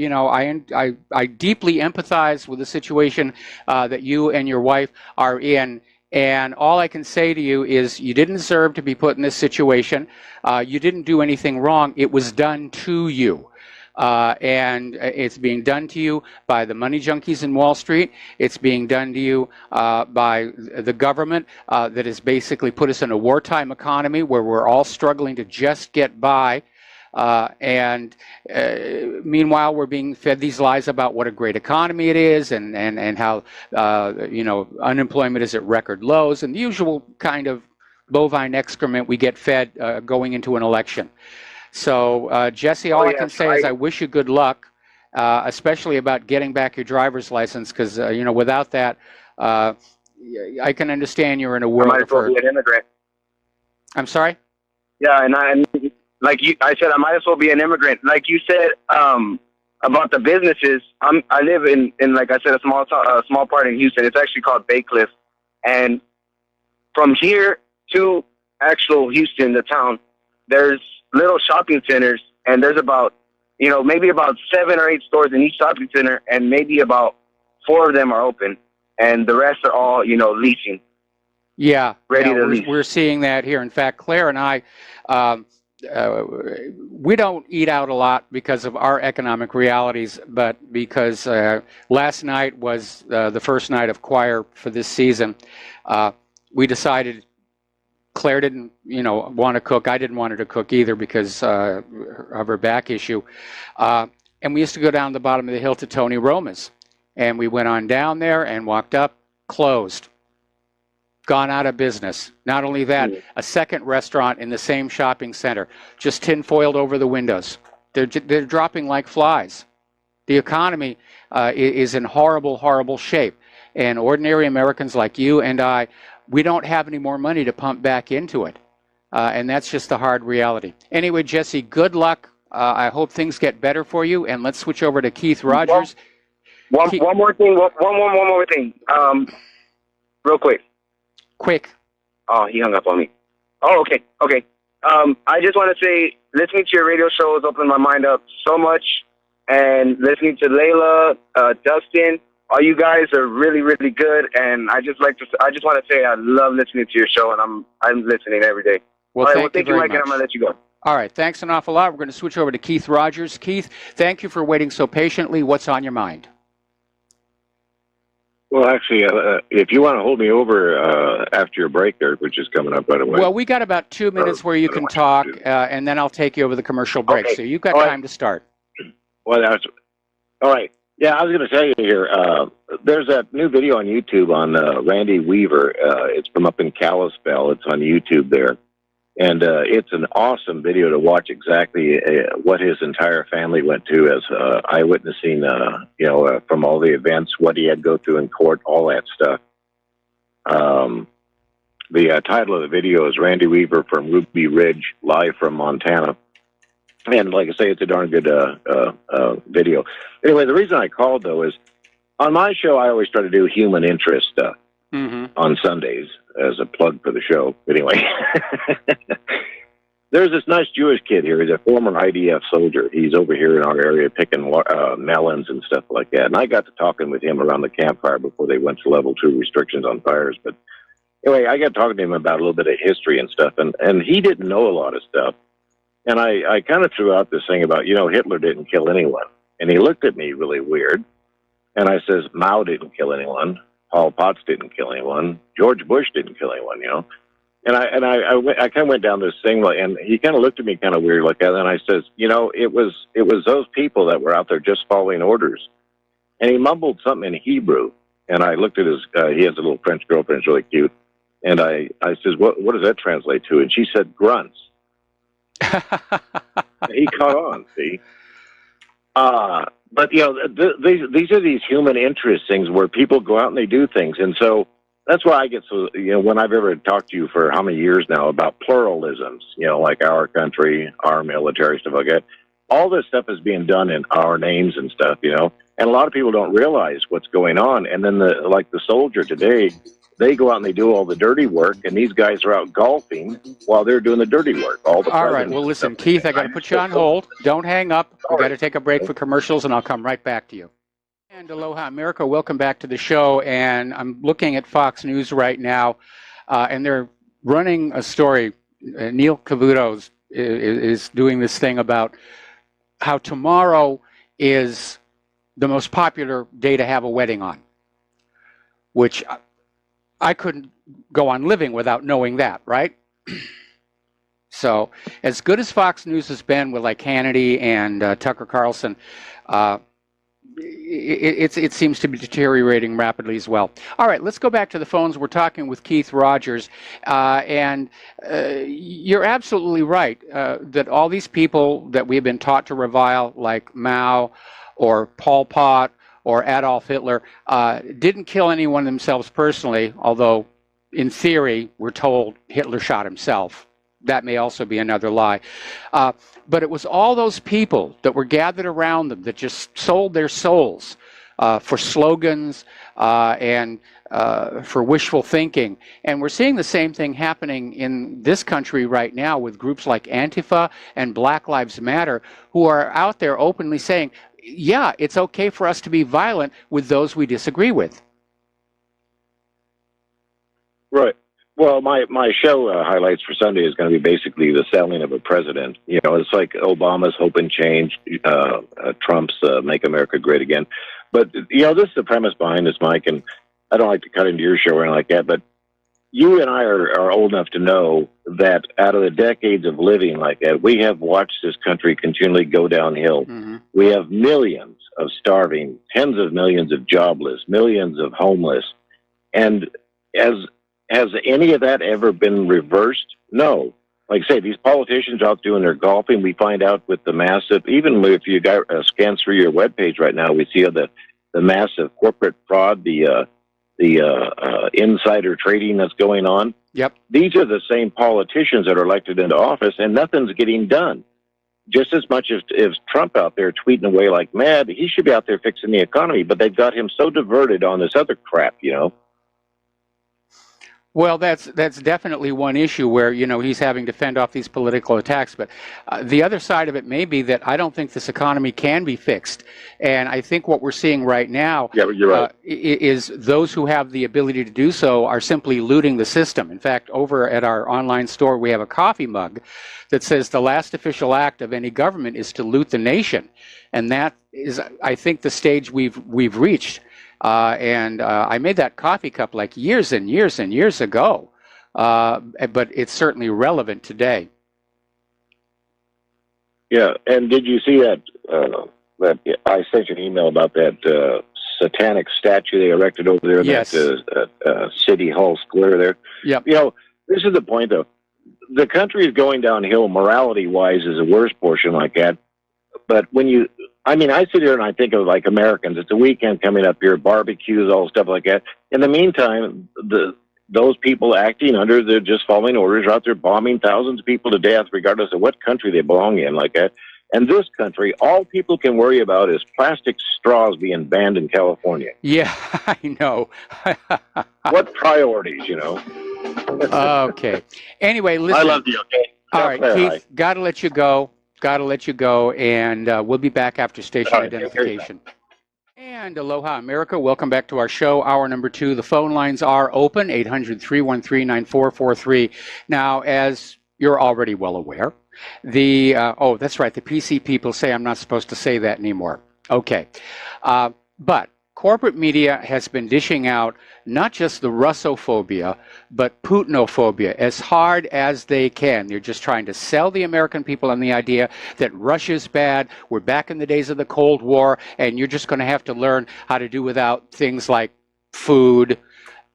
deeply empathize with the situation that you and your wife are in. And all I can say to you is you didn't deserve to be put in this situation. You didn't do anything wrong. It was done to you. And it's being done to you by the money junkies in Wall Street. It's being done to you by the government that has basically put us in a wartime economy where we're all struggling to just get by. Meanwhile, we're being fed these lies about what a great economy it is and how, unemployment is at record lows and the usual kind of bovine excrement we get fed going into an election. So, Jesse, all I can say is I wish you good luck, especially about getting back your driver's license, because, without that, I can understand you're in a world of hurt. I might as well be an immigrant. I'm sorry? Yeah, I said I might as well be an immigrant. Like you said about the businesses, I live in like I said, a small part in Houston. It's actually called Bay Cliff. And from here to actual Houston, the town, there's little shopping centers, and there's about, maybe about 7 or 8 stores in each shopping center, and maybe about 4 of them are open, and the rest are all, leasing. Yeah, ready to lease. We're seeing that here. In fact, Claire and I, we don't eat out a lot because of our economic realities, but because last night was the first night of choir for this season, we decided. Claire didn't, want to cook. I didn't want her to cook either because of her back issue. And we used to go down the bottom of the hill to Tony Roma's. And we went on down there and walked up, closed, gone out of business. Not only that, a second restaurant in the same shopping center, just tin-foiled over the windows. They're dropping like flies. The economy is in horrible, horrible shape. And ordinary Americans like you and I, we don't have any more money to pump back into it. And that's just the hard reality. Anyway, Jesse, good luck. I hope things get better for you. And let's switch over to Keith Rogers. One more thing. One more thing. Real quick. Quick. Oh, he hung up on me. Oh, okay. I just want to say, listening to your radio show has opened my mind up so much. And listening to Layla, Dustin, all you guys are really, really good, and I just want to say I love listening to your show, and I'm listening every day. Well, thank you, Mike, and I'm going to let you go. All right, thanks an awful lot. We're going to switch over to Keith Rogers. Keith, thank you for waiting so patiently. What's on your mind? Well, actually, if you want to hold me over after your break there, which is coming up right away. Well, we got about 2 minutes where you can talk, and then I'll take you over the commercial break. Okay. So you've got time to start. Well, that's all right. Yeah, I was going to tell you here, there's a new video on YouTube on Randy Weaver. It's from up in Kalispell. It's on YouTube there. And it's an awesome video to watch exactly what his entire family went to as eyewitnessing, from all the events, what he had to go through in court, all that stuff. The title of the video is Randy Weaver from Ruby Ridge, live from Montana. And like I say, it's a darn good video. Anyway, the reason I called, though, is on my show, I always try to do human interest stuff on Sundays as a plug for the show. Anyway, there's this nice Jewish kid here. He's a former IDF soldier. He's over here in our area picking melons and stuff like that. And I got to talking with him around the campfire before they went to level 2 restrictions on fires. But anyway, I got talking to him about a little bit of history and stuff. And he didn't know a lot of stuff. And I kind of threw out this thing about, Hitler didn't kill anyone. And he looked at me really weird. And I says, Mao didn't kill anyone. Pol Pot didn't kill anyone. George Bush didn't kill anyone, And I kind of went down this thing, and he kind of looked at me kind of weird like that. And I says, it was those people that were out there just following orders. and he mumbled something in Hebrew. And I looked at his, he has a little French girlfriend, it's really cute. And I says, what does that translate to? And she said, grunts. He caught on, see? But, you know, these are these human interest things where people go out and they do things. And so that's why I get so, you know, when I've ever talked to you for how many years now about pluralisms, you know, like our country, our military, stuff like that, all this stuff is being done in our names and stuff, you know, and a lot of people don't realize what's going on. And then like the soldier today, they go out and they do all the dirty work, and these guys are out golfing while they're doing the dirty work. All right. Well, listen, Keith, I got to put you on hold. Don't hang up. We got to take a break for commercials, and I'll come right back to you. And aloha, America. Welcome back to the show. And I'm looking at Fox News right now, and they're running a story. Neil Cavuto is doing this thing about how tomorrow is the most popular day to have a wedding on, which I couldn't go on living without knowing that, right? So as good as Fox News has been with like Hannity and Tucker Carlson, it seems to be deteriorating rapidly as well. All right, let's go back to the phones. We're talking with Keith Rogers, and you're absolutely right that all these people that we've been taught to revile, like Mao or Pol Pot or Adolf Hitler, didn't kill anyone themselves personally, although in theory we're told Hitler shot himself. That may also be another lie. But it was all those people that were gathered around them that just sold their souls for slogans and for wishful thinking. And we're seeing the same thing happening in this country right now with groups like Antifa and Black Lives Matter, who are out there openly saying, yeah, it's okay for us to be violent with those we disagree with. Right. Well, my show highlights for Sunday is going to be basically the selling of a president. You know, it's like Obama's Hope and Change, Trump's Make America Great Again. But, you know, this is the premise behind this, Mike, and I don't like to cut into your show or anything like that, but you and I are old enough to know that out of the decades of living like that, we have watched this country continually go downhill. Mm-hmm. We have millions of starving, tens of millions of jobless, millions of homeless. And has any of that ever been reversed? No. Like I say, these politicians out doing their golfing, we find out with the massive, even if you got scan through your webpage right now, we see the massive corporate fraud, the insider trading that's going on. Yep. These are the same politicians that are elected into office, and nothing's getting done. Just as much as Trump out there tweeting away like mad, he should be out there fixing the economy, but they've got him so diverted on this other crap, you know. Well, that's definitely one issue where, you know, he's having to fend off these political attacks. But the other side of it may be that I don't think this economy can be fixed. And I think what we're seeing right now you're right. Is those who have the ability to do so are simply looting the system. In fact, over at our online store, we have a coffee mug that says the last official act of any government is to loot the nation. And that is, I think, the stage we've reached. And I made that coffee cup like years and years and years ago, but it's certainly relevant today. Yeah, and did you see that I sent you an email about that satanic statue they erected over there in that City Hall Square there? Yep. You know, this is the point, though. The country is going downhill morality-wise is the worst portion like that. But when I sit here and I think of like Americans. It's a weekend coming up here, barbecues, all stuff like that. In the meantime, those people acting under the just following orders are out there bombing thousands of people to death, regardless of what country they belong in, like that. And this country, all people can worry about is plastic straws being banned in California. Yeah, I know. What priorities, you know? Okay. Anyway, listen. I love you. Okay. All right, Keith. Got to let you go. And we'll be back after station identification. And aloha, America. Welcome back to our show, hour number 2. The phone lines are open, 800-313-9443. Now, as you're already well aware, that's right, the PC people say I'm not supposed to say that anymore. Okay. But corporate media has been dishing out not just the Russophobia, but Putinophobia as hard as they can. They're just trying to sell the American people on the idea that Russia's bad, we're back in the days of the Cold War, and you're just going to have to learn how to do without things like food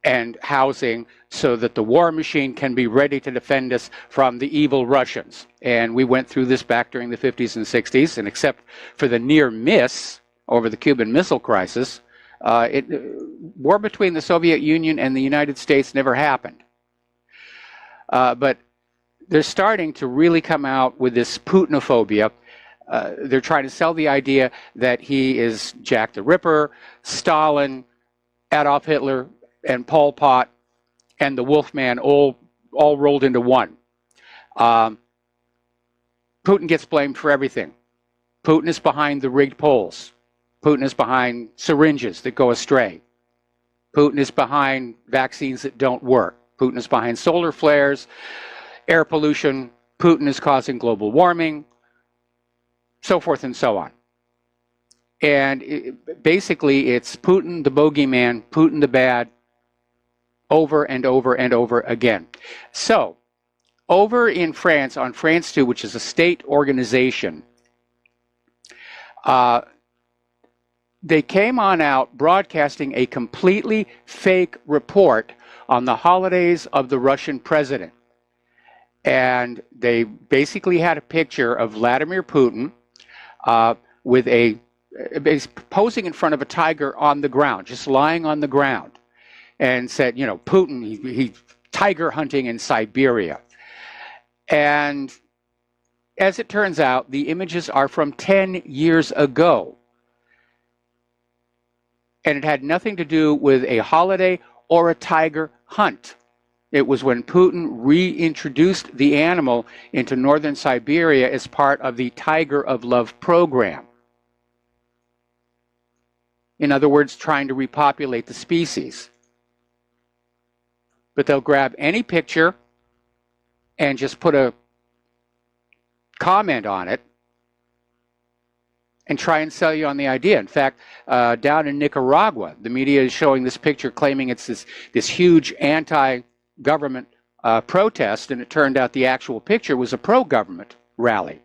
and housing so that the war machine can be ready to defend us from the evil Russians. And we went through this back during the 50s and 60s, and except for the near miss over the Cuban Missile Crisis, war between the Soviet Union and the United States never happened. But they're starting to really come out with this Putinophobia. They're trying to sell the idea that he is Jack the Ripper, Stalin, Adolf Hitler, and Pol Pot, and the Wolfman all rolled into one. Putin gets blamed for everything. Putin is behind the rigged polls. Putin is behind syringes that go astray. Putin is behind vaccines that don't work. Putin is behind solar flares, air pollution. Putin is causing global warming, so forth and so on. And basically, it's Putin the bogeyman, Putin the bad, over and over and over again. So, over in France, on France 2, which is a state organization, they came on out broadcasting a completely fake report on the holidays of the Russian president. And they basically had a picture of Vladimir Putin with posing in front of a tiger on the ground, just lying on the ground, and said, you know, Putin, he's tiger hunting in Siberia. And as it turns out, the images are from 10 years ago. And it had nothing to do with a holiday or a tiger hunt. It was when Putin reintroduced the animal into northern Siberia as part of the Tiger of Love program. In other words, trying to repopulate the species. But they'll grab any picture and just put a comment on it and try and sell you on the idea. In fact, down in Nicaragua, the media is showing this picture claiming it's this huge anti-government protest, and it turned out the actual picture was a pro-government rally.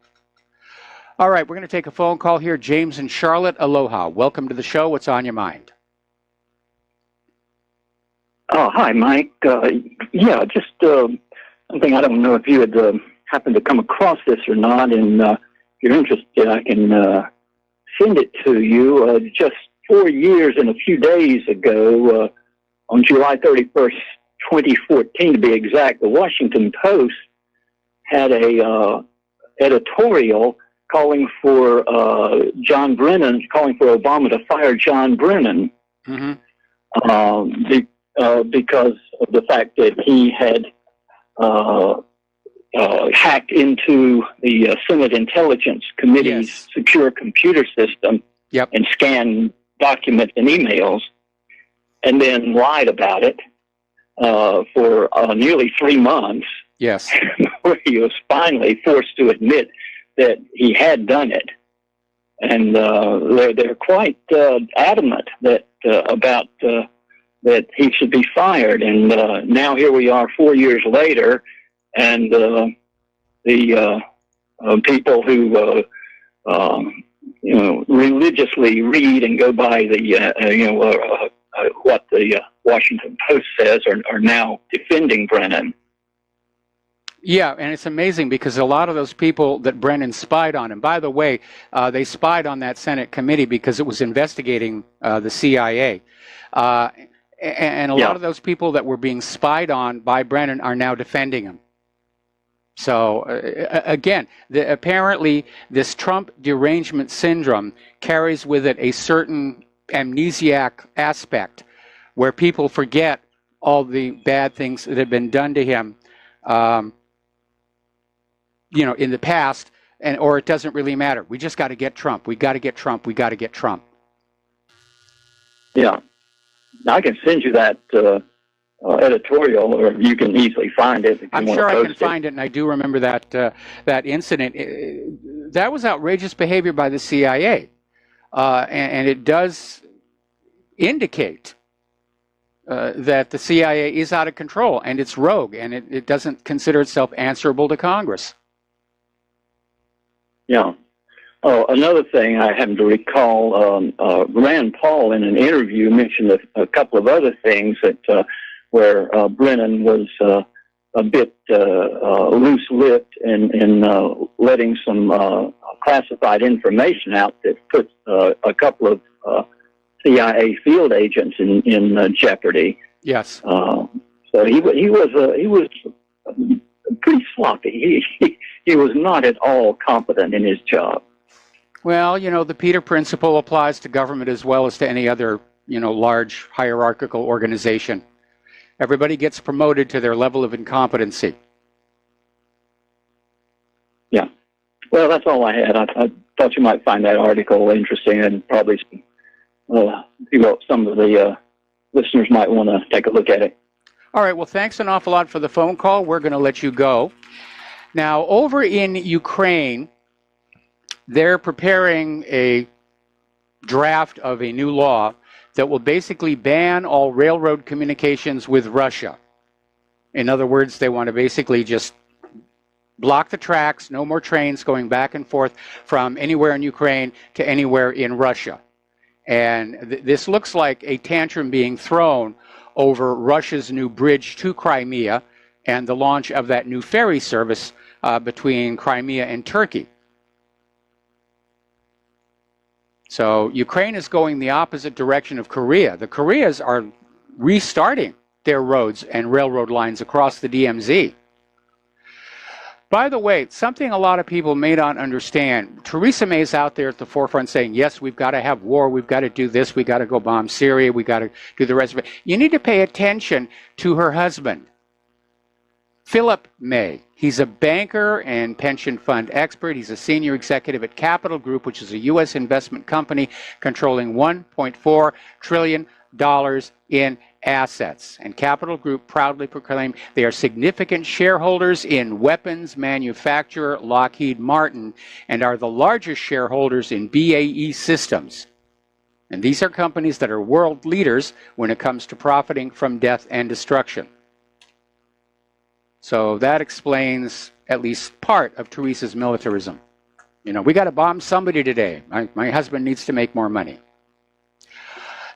All right, we're going to take a phone call here. James in Charlotte, aloha. Welcome to the show. What's on your mind? Oh, hi, Mike. Yeah, just something I don't know if you had happened to come across this or not, and if you're interested, I can send it to you. Just 4 years and a few days ago, on July 31st, 2014 to be exact, the Washington Post had a editorial calling for John Brennan, calling for Obama to fire John Brennan. Mm-hmm. Because of the fact that he had hacked into the Senate Intelligence Committee's secure computer system and scanned documents and emails, and then lied about it for nearly 3 months. Yes, where he was finally forced to admit that he had done it, and they're quite adamant that about that he should be fired. And now here we are 4 years later, and the people who religiously read and go by the what the Washington Post says are now defending Brennan. Yeah, and it's amazing because a lot of those people that Brennan spied on, and by the way, they spied on that Senate committee because it was investigating the CIA. And a lot of those people that were being spied on by Brennan are now defending him. So, again, apparently this Trump derangement syndrome carries with it a certain amnesiac aspect where people forget all the bad things that have been done to him, in the past, or it doesn't really matter. We just got to get Trump. We got to get Trump. We got to get Trump. Yeah. I can send you that editorial, or you can easily find it. I'm sure I can find it, and I do remember that incident. That was outrageous behavior by the CIA, and it does indicate that the CIA is out of control and it's rogue and it doesn't consider itself answerable to Congress. Yeah. Oh, another thing I happen to recall, Rand Paul in an interview mentioned a couple of other things that where Brennan was a bit loose-lipped in letting some classified information out that put a couple of CIA field agents in jeopardy. Yes. So he was pretty sloppy. He was not at all competent in his job. Well, you know, the Peter Principle applies to government as well as to any other, you know, large hierarchical organization. Everybody gets promoted to their level of incompetency. Yeah. Well, that's all I had. I thought you might find that article interesting and probably some of the listeners might want to take a look at it. All right. Well, thanks an awful lot for the phone call. We're going to let you go. Now, over in Ukraine, they're preparing a draft of a new law that will basically ban all railroad communications with Russia. In other words, they want to basically just block the tracks, no more trains going back and forth from anywhere in Ukraine to anywhere in Russia. And this looks like a tantrum being thrown over Russia's new bridge to Crimea and the launch of that new ferry service between Crimea and Turkey. So Ukraine is going the opposite direction of Korea. The Koreas are restarting their roads and railroad lines across the DMZ. By the way, something a lot of people may not understand, Theresa May is out there at the forefront saying, yes, we've got to have war, we've got to do this, we've got to go bomb Syria, we've got to do the rest of it. You need to pay attention to her husband, Philip May. He's a banker and pension fund expert. He's a senior executive at Capital Group, which is a U.S. investment company controlling $1.4 trillion in assets. And Capital Group proudly proclaim they are significant shareholders in weapons manufacturer Lockheed Martin and are the largest shareholders in BAE Systems. And these are companies that are world leaders when it comes to profiting from death and destruction. So that explains at least part of Teresa's militarism. You know, we got to bomb somebody today. My husband needs to make more money.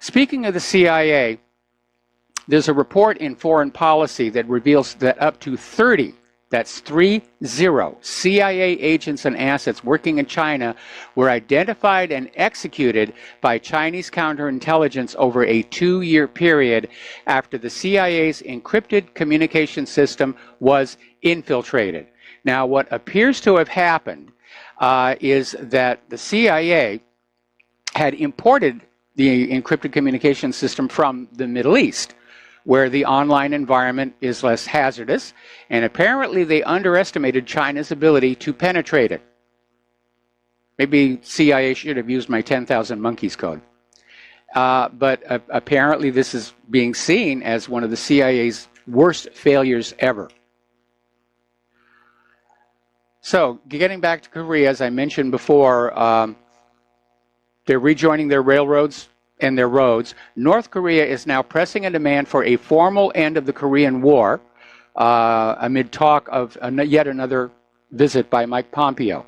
Speaking of the CIA, there's a report in Foreign Policy that reveals that up to 30, that's 30, CIA agents and assets working in China were identified and executed by Chinese counterintelligence over a 2-year period after the CIA's encrypted communication system was infiltrated. Now, what appears to have happened is that the CIA had imported the encrypted communication system from the Middle East, where the online environment is less hazardous, and apparently they underestimated China's ability to penetrate it. Maybe CIA should have used my 10,000 monkeys code. But apparently this is being seen as one of the CIA's worst failures ever. So, getting back to Korea, as I mentioned before, they're rejoining their railroads and their roads. North Korea is now pressing a demand for a formal end of the Korean War amid talk of yet another visit by Mike Pompeo.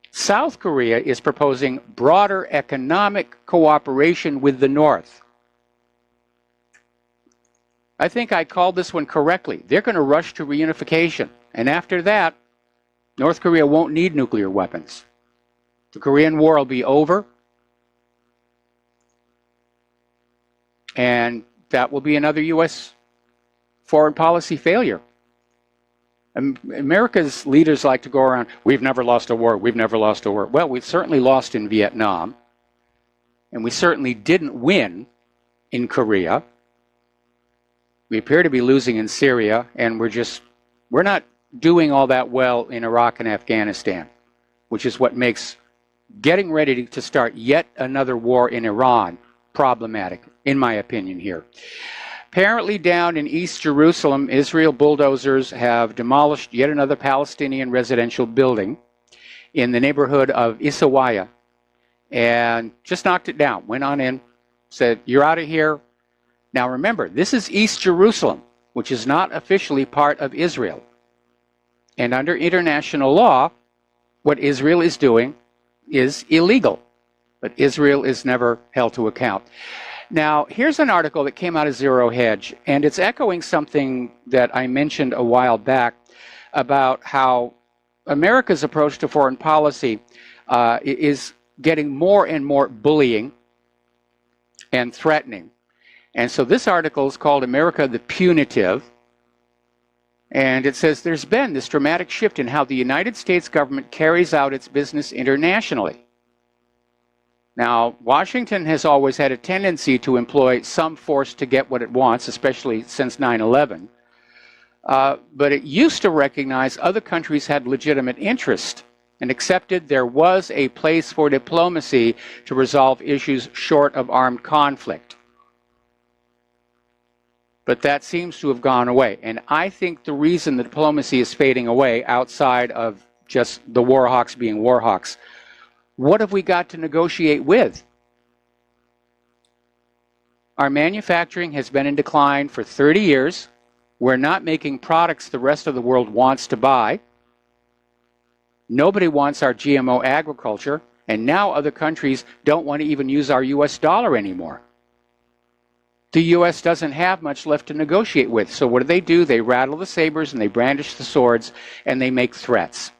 South Korea is proposing broader economic cooperation with the North. I think I called this one correctly. They're going to rush to reunification. And after that, North Korea won't need nuclear weapons. The Korean War will be over. And that will be another U.S. foreign policy failure. America's leaders like to go around, we've never lost a war, we've never lost a war. Well, we've certainly lost in Vietnam. And we certainly didn't win in Korea. We appear to be losing in Syria, and we're not doing all that well in Iraq and Afghanistan, which is what makes getting ready to start yet another war in Iran problematic, in my opinion here. Apparently down in East Jerusalem, Israel bulldozers have demolished yet another Palestinian residential building in the neighborhood of Issawiah and just knocked it down, went on in, said, you're out of here. Now remember, this is East Jerusalem, which is not officially part of Israel. And under international law, what Israel is doing is illegal. But Israel is never held to account. Now, here's an article that came out of Zero Hedge, and it's echoing something that I mentioned a while back about how America's approach to foreign policy is getting more and more bullying and threatening. And so this article is called America the Punitive. And it says there's been this dramatic shift in how the United States government carries out its business internationally. Now, Washington has always had a tendency to employ some force to get what it wants, especially since 9/11. But it used to recognize other countries had legitimate interest and accepted there was a place for diplomacy to resolve issues short of armed conflict. But that seems to have gone away. And I think the reason the diplomacy is fading away, outside of just the war hawks being war hawks, what have we got to negotiate with? Our manufacturing has been in decline for 30 years. We're not making products the rest of the world wants to buy. Nobody wants our GMO agriculture. And now other countries don't want to even use our US dollar anymore. The U.S. doesn't have much left to negotiate with. So what do? They rattle the sabers and they brandish the swords and they make threats.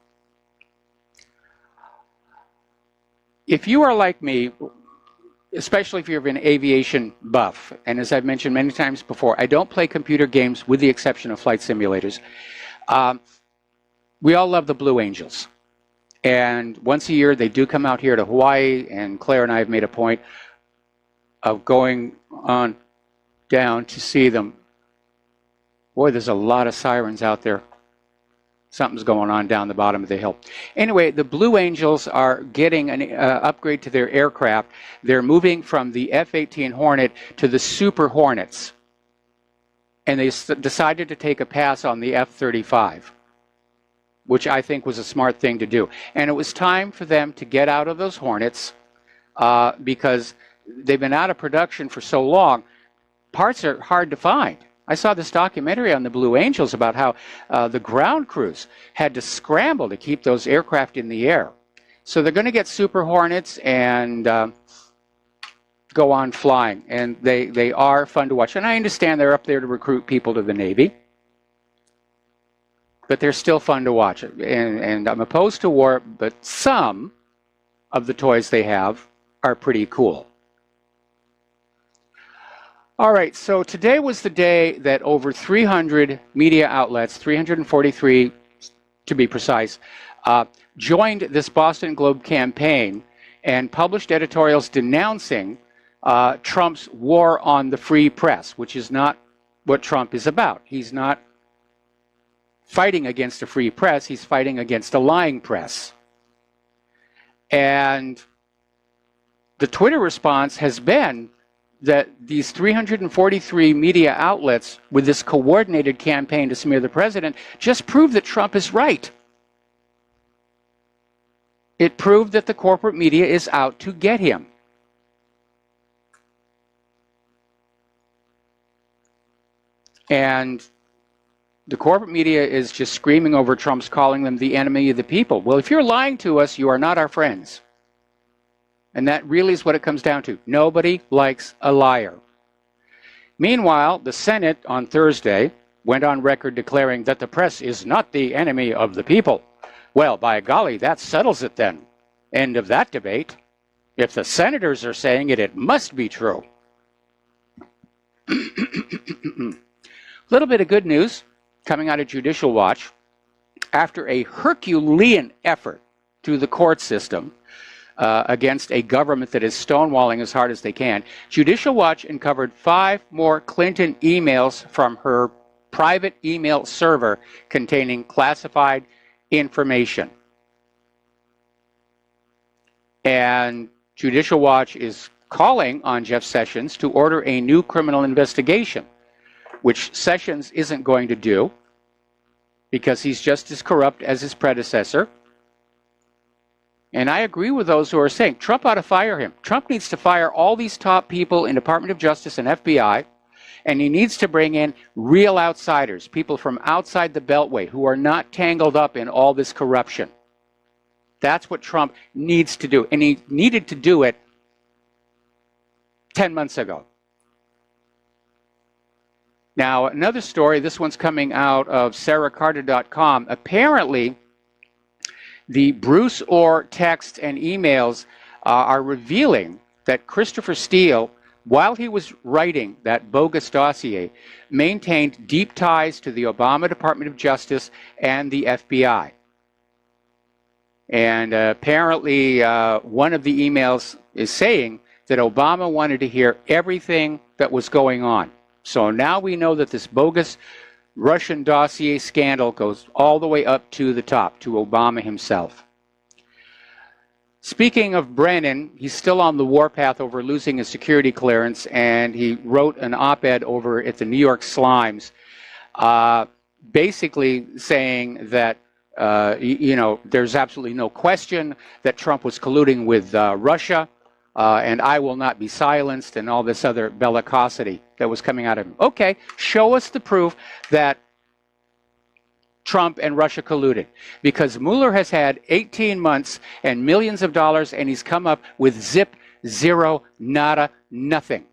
If you are like me, especially if you're an aviation buff, and as I've mentioned many times before, I don't play computer games with the exception of flight simulators. We all love the Blue Angels. And once a year they do come out here to Hawaii, and Claire and I have made a point of going on down to see them. Boy, there's a lot of sirens out there. Something's going on down the bottom of the hill. Anyway, the Blue Angels are getting an upgrade to their aircraft. They're moving from the F-18 Hornet to the Super Hornets. And they decided to take a pass on the F-35, which I think was a smart thing to do. And it was time for them to get out of those Hornets because they've been out of production for so long. Parts are hard to find. I saw this documentary on the Blue Angels about how the ground crews had to scramble to keep those aircraft in the air. So they're going to get Super Hornets and go on flying. And they are fun to watch. And I understand they're up there to recruit people to the Navy. But they're still fun to watch. And I'm opposed to war, but some of the toys they have are pretty cool. All right, so today was the day that over 300 media outlets, 343 to be precise, joined this Boston Globe campaign and published editorials denouncing Trump's war on the free press, which is not what Trump is about. He's not fighting against a free press, he's fighting against a lying press. And the Twitter response has been that these 343 media outlets with this coordinated campaign to smear the president just proved that Trump is right. It proved that the corporate media is out to get him. And the corporate media is just screaming over Trump's calling them the enemy of the people. Well, if you're lying to us, you are not our friends. And that really is what it comes down to. Nobody likes a liar. Meanwhile, the Senate on Thursday went on record declaring that the press is not the enemy of the people. Well, by golly, that settles it then. End of that debate. If the senators are saying it, it must be true. A little bit of good news coming out of Judicial Watch. After a Herculean effort through the court system, against a government that is stonewalling as hard as they can, Judicial Watch uncovered 5 more Clinton emails from her private email server containing classified information. And Judicial Watch is calling on Jeff Sessions to order a new criminal investigation, which Sessions isn't going to do because he's just as corrupt as his predecessor. And I agree with those who are saying Trump ought to fire him. Trump needs to fire all these top people in Department of Justice and FBI, and he needs to bring in real outsiders, people from outside the Beltway who are not tangled up in all this corruption. That's what Trump needs to do, and he needed to do it 10 months ago. Now, another story, this one's coming out of sarahcarter.com. Apparently, the Bruce Orr texts and emails are revealing that Christopher Steele, while he was writing that bogus dossier, maintained deep ties to the Obama Department of Justice and the FBI. And apparently, one of the emails is saying that Obama wanted to hear everything that was going on. So now we know that this bogus Russian dossier scandal goes all the way up to the top, to Obama himself. Speaking of Brennan, he's still on the warpath over losing his security clearance, and he wrote an op-ed over at the New York Slimes, basically saying that there's absolutely no question that Trump was colluding with Russia, and I will not be silenced, and all this other bellicosity that was coming out of him. Okay, show us the proof that Trump and Russia colluded, because Mueller has had 18 months and millions of dollars, and he's come up with zip, zero, nada, nothing.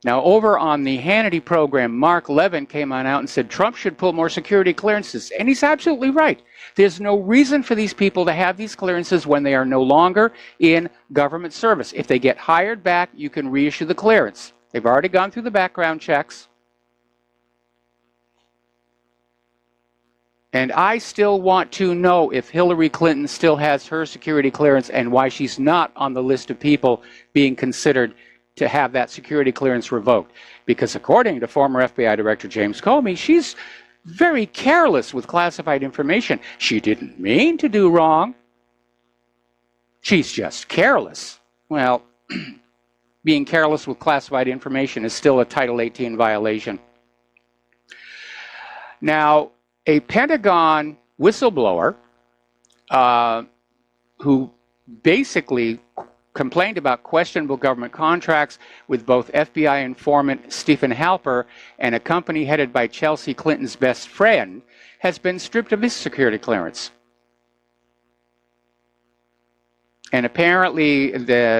Now, over on the Hannity program, Mark Levin came on out and said Trump should pull more security clearances, and he's absolutely right. There's no reason for these people to have these clearances when they are no longer in government service. If they get hired back, you can reissue the clearance. They've already gone through the background checks. And I still want to know if Hillary Clinton still has her security clearance and why she's not on the list of people being considered to have that security clearance revoked. Because according to former FBI Director James Comey, she's very careless with classified information. She didn't mean to do wrong. She's just careless. Well, being careless with classified information is still a Title 18 violation. Now, a Pentagon whistleblower who basically complained about questionable government contracts with both FBI informant Stephen Halper and a company headed by Chelsea Clinton's best friend has been stripped of his security clearance. And apparently,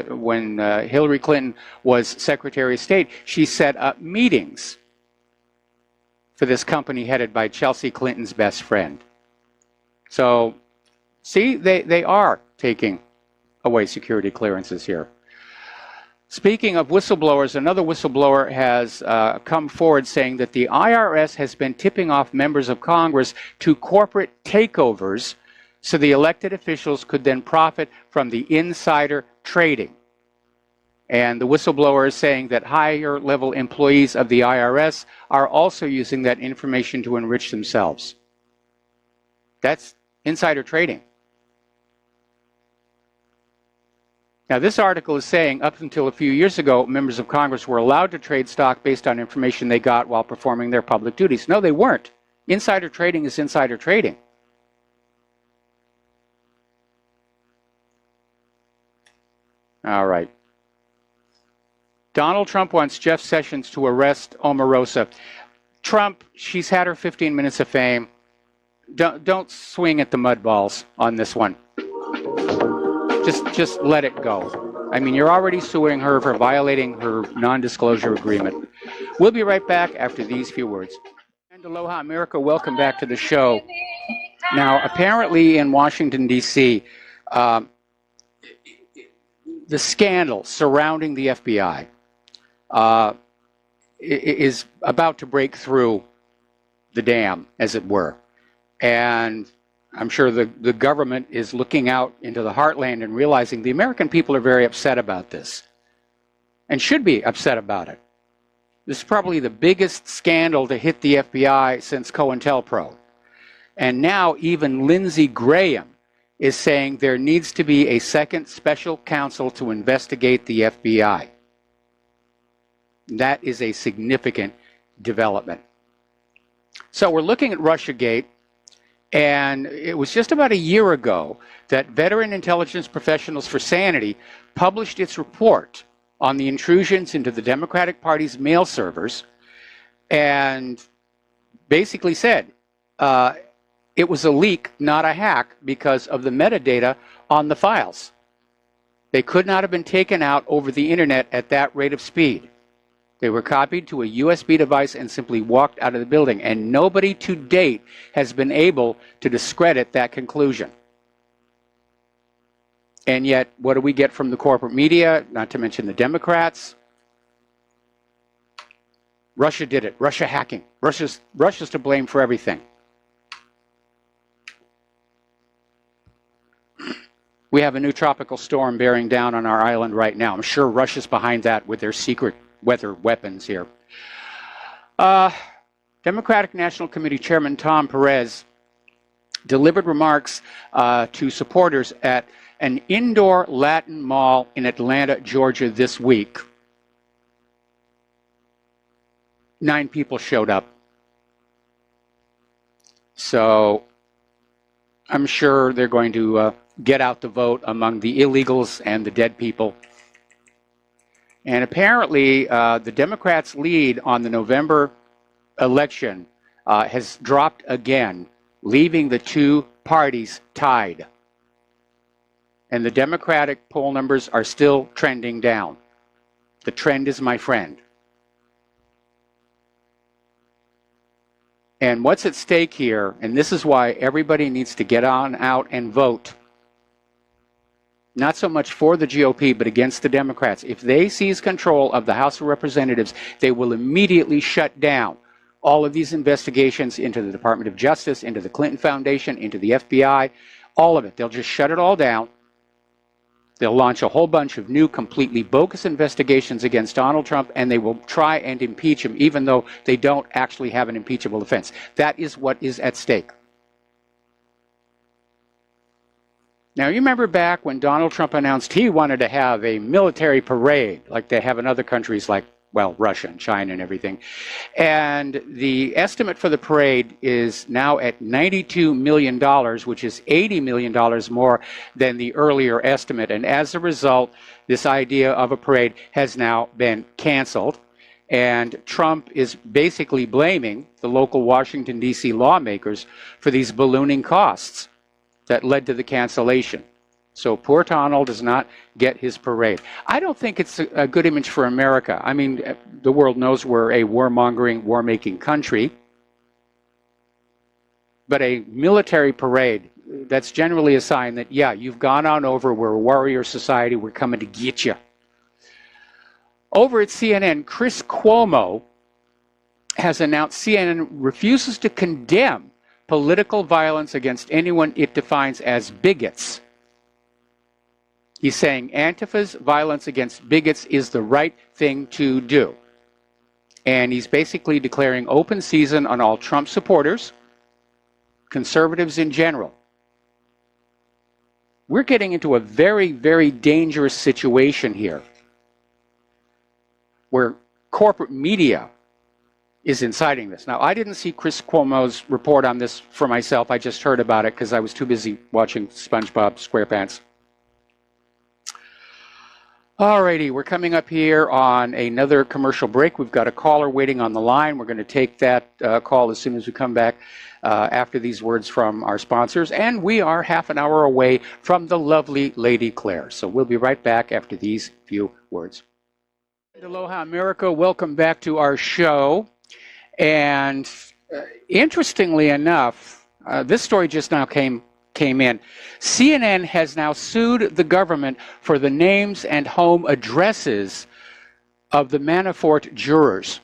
when Hillary Clinton was Secretary of State, she set up meetings for this company headed by Chelsea Clinton's best friend. So, see, they are taking away security clearances here. Speaking of whistleblowers, another whistleblower has come forward saying that the IRS has been tipping off members of Congress to corporate takeovers so the elected officials could then profit from the insider trading. And the whistleblower is saying that higher level employees of the IRS are also using that information to enrich themselves. That's insider trading. Now, this article is saying up until a few years ago, members of Congress were allowed to trade stock based on information they got while performing their public duties. No, they weren't. Insider trading is insider trading. All right. Donald Trump wants Jeff Sessions to arrest Omarosa. Trump, she's had her 15 minutes of fame. Don't swing at the mud balls on this one. Just let it go. I mean, you're already suing her for violating her non-disclosure agreement. We'll be right back after these few words. And aloha, America. Welcome back to the show. Now, apparently in Washington, D.C., the scandal surrounding the FBI is about to break through the dam, as it were. And I'm sure the government is looking out into the heartland and realizing the American people are very upset about this and should be upset about it. This is probably the biggest scandal to hit the FBI since COINTELPRO. And now even Lindsey Graham is saying there needs to be a second special counsel to investigate the FBI. That is a significant development. So we're looking at Russiagate, And it was just about a year ago that Veteran Intelligence Professionals for Sanity published its report on the intrusions into the Democratic Party's mail servers and basically said it was a leak, not a hack, because of the metadata on the files. They could not have been taken out over the internet at that rate of speed. They were copied to a USB device and simply walked out of the building. And nobody to date has been able to discredit that conclusion. And yet, what do we get from the corporate media, not to mention the Democrats? Russia did it. Russia hacking. Russia's to blame for everything. We have a new tropical storm bearing down on our island right now. I'm sure Russia's behind that with their secret weather weapons here. Democratic National Committee Chairman Tom Perez delivered remarks to supporters at an indoor Latin mall in Atlanta, Georgia this week. 9 people showed up. So I'm sure they're going to get out the vote among the illegals and the dead people. And apparently, the Democrats' lead on the November election has dropped again, leaving the two parties tied. And the Democratic poll numbers are still trending down. The trend is my friend. And what's at stake here, and this is why everybody needs to get on out and vote, not so much for the GOP, but against the Democrats. If they seize control of the House of Representatives, they will immediately shut down all of these investigations into the Department of Justice, into the Clinton Foundation, into the FBI, all of it. They'll just shut it all down. They'll launch a whole bunch of new, completely bogus investigations against Donald Trump, and they will try and impeach him, even though they don't actually have an impeachable offense. That is what is at stake. Now, you remember back when Donald Trump announced he wanted to have a military parade, like they have in other countries like, well, Russia and China and everything. And the estimate for the parade is now at $92 million, which is $80 million more than the earlier estimate. And as a result, this idea of a parade has now been canceled. And Trump is basically blaming the local Washington, D.C. lawmakers for these ballooning costs that led to the cancellation. So poor Donald does not get his parade. I don't think it's a good image for America. I mean, the world knows we're a warmongering, war-making country. But a military parade, that's generally a sign that, yeah, you've gone on over, we're a warrior society, we're coming to get you. Over at CNN, Chris Cuomo has announced CNN refuses to condemn political violence against anyone it defines as bigots. He's saying Antifa's violence against bigots is the right thing to do. And he's basically declaring open season on all Trump supporters, conservatives in general. We're getting into a very, very dangerous situation here, where corporate media is inciting this. Now, I didn't see Chris Cuomo's report on this for myself. I just heard about it because I was too busy watching SpongeBob SquarePants. Alrighty, we're coming up here on another commercial break. We've got a caller waiting on the line. We're going to take that call as soon as we come back after these words from our sponsors. And we are half an hour away from the lovely Lady Claire. So we'll be right back after these few words. Aloha, America. Welcome back to our show. And interestingly enough, this story just now came in. CNN has now sued the government for the names and home addresses of the Manafort jurors.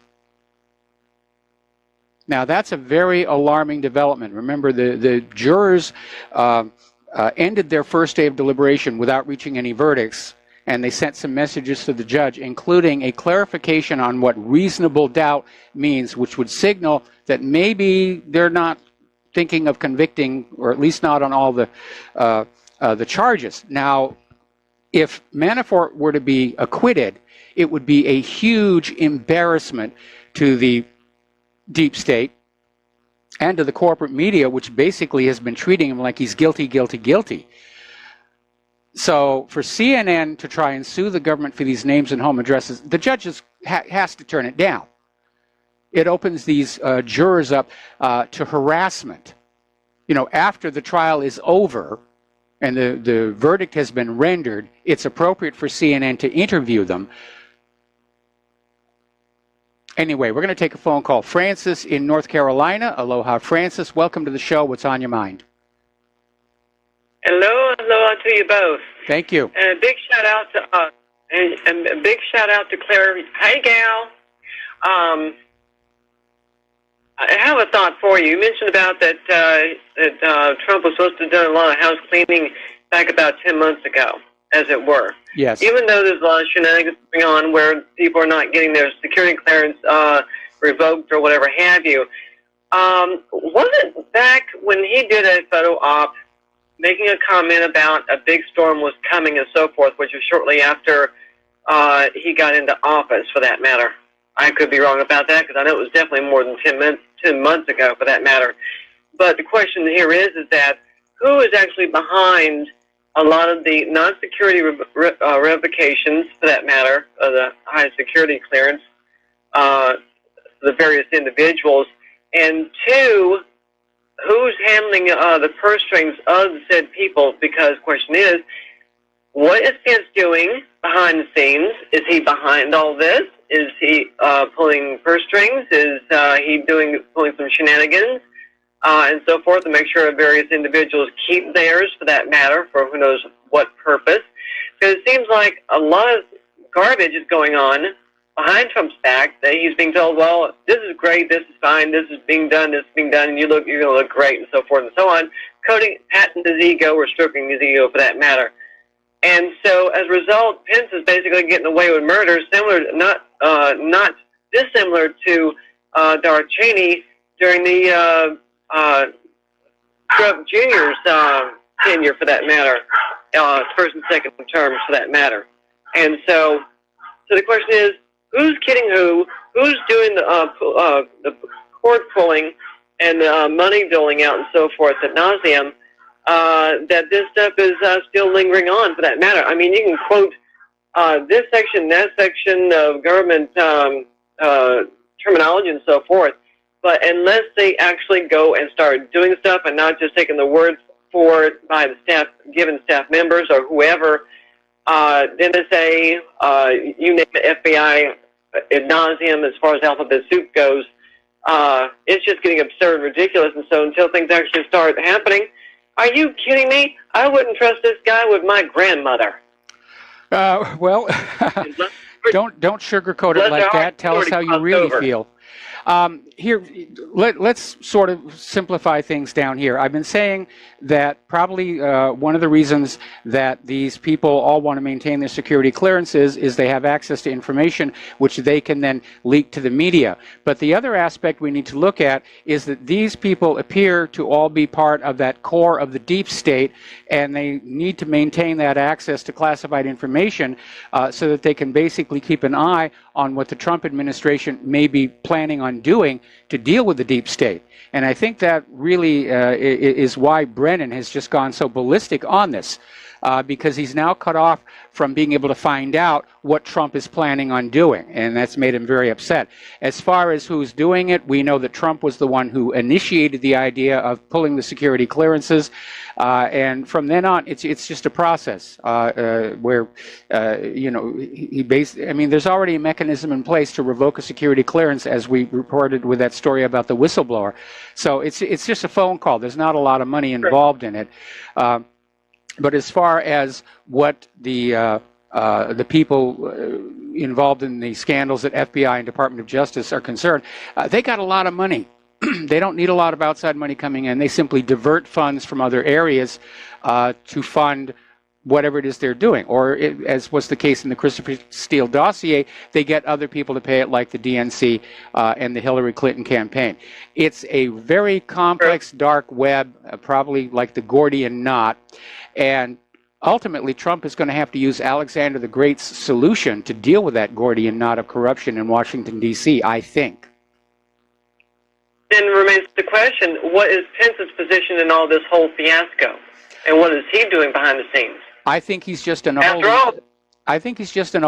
Now, that's a very alarming development. Remember, the jurors ended their first day of deliberation without reaching any verdicts, and they sent some messages to the judge, including a clarification on what reasonable doubt means, which would signal that maybe they're not thinking of convicting, or at least not on all the charges. Now, if Manafort were to be acquitted, it would be a huge embarrassment to the deep state and to the corporate media, which basically has been treating him like he's guilty, guilty, guilty. So for CNN to try and sue the government for these names and home addresses, the judge has to turn it down. It opens these jurors up to harassment. You know, after the trial is over and the verdict has been rendered, it's appropriate for CNN to interview them. Anyway, we're going to take a phone call. Francis in North Carolina. Aloha, Francis. Welcome to the show. What's on your mind? Aloha to you both. Thank you. And a big shout out to and a big shout out to Claire. Hey, gal. I have a thought for you. You mentioned about that Trump was supposed to have done a lot of house cleaning back about 10 months ago, as it were. Yes. Even though there's a lot of shenanigans going on where people are not getting their security clearance revoked or whatever have you, wasn't back when he did a photo op making a comment about a big storm was coming and so forth, which was shortly after he got into office, for that matter. I could be wrong about that because I know it was definitely more than 10 months ago, for that matter. But the question here is that who is actually behind a lot of the non-security revocations, for that matter, of the high security clearance, the various individuals, and two, who's handling the purse strings of the said people? Because the question is, what is Pence doing behind the scenes? Is he behind all this? Is he pulling purse strings? Is he pulling some shenanigans and so forth to make sure various individuals keep theirs, for that matter, for who knows what purpose? Because it seems like a lot of garbage is going on behind Trump's back, that he's being told, well, this is great, this is fine, this is being done, and you're going to look great, and so forth and so on, patting his ego or stroking his ego, for that matter. And so, as a result, Pence is basically getting away with murder, not dissimilar to Darth Cheney during the Trump Jr.'s tenure, for that matter, first and second terms, for that matter. And so the question is, who's kidding who? Who's doing the cord pulling and money doling out and so forth ad nauseum? That this stuff is still lingering on, for that matter. I mean, you can quote this section, that section of government terminology and so forth, but unless they actually go and start doing stuff and not just taking the words for it by the staff, given staff members or whoever, NSA, you name it, FBI, ad nauseum, as far as alphabet soup goes, it's just getting absurd and ridiculous. And so until things actually start happening, are you kidding me? I wouldn't trust this guy with my grandmother. Well, don't sugarcoat it like that. Tell us how you really feel. Here, let's sort of simplify things down here. I've been saying that probably one of the reasons that these people all want to maintain their security clearances is they have access to information which they can then leak to the media. But the other aspect we need to look at is that these people appear to all be part of that core of the deep state, and they need to maintain that access to classified information so that they can basically keep an eye on what the Trump administration may be planning on doing to deal with the deep state. And I think that really is why Brennan has just gone so ballistic on this, because he's now cut off from being able to find out what Trump is planning on doing, and that's made him very upset. As far as who's doing it, we know that Trump was the one who initiated the idea of pulling the security clearances, and from then on, it's just a process where, you know, I mean, there's already a mechanism in place to revoke a security clearance, as we reported with that story about the whistleblower. So it's just a phone call. There's not a lot of money involved in it. But as far as what the people involved in the scandals at FBI and Department of Justice are concerned, they got a lot of money. They don't need a lot of outside money coming in. They simply divert funds from other areas to fund whatever it is they're doing. Or, as was the case in the Christopher Steele dossier, they get other people to pay it, like the DNC and the Hillary Clinton campaign. It's a very complex, dark web, probably like the Gordian knot. And ultimately, Trump is going to have to use Alexander the Great's solution to deal with that Gordian knot of corruption in Washington, D.C., I think. then remains the question, what is Pence's position in all this whole fiasco? And what is he doing behind the scenes? I think he's just in a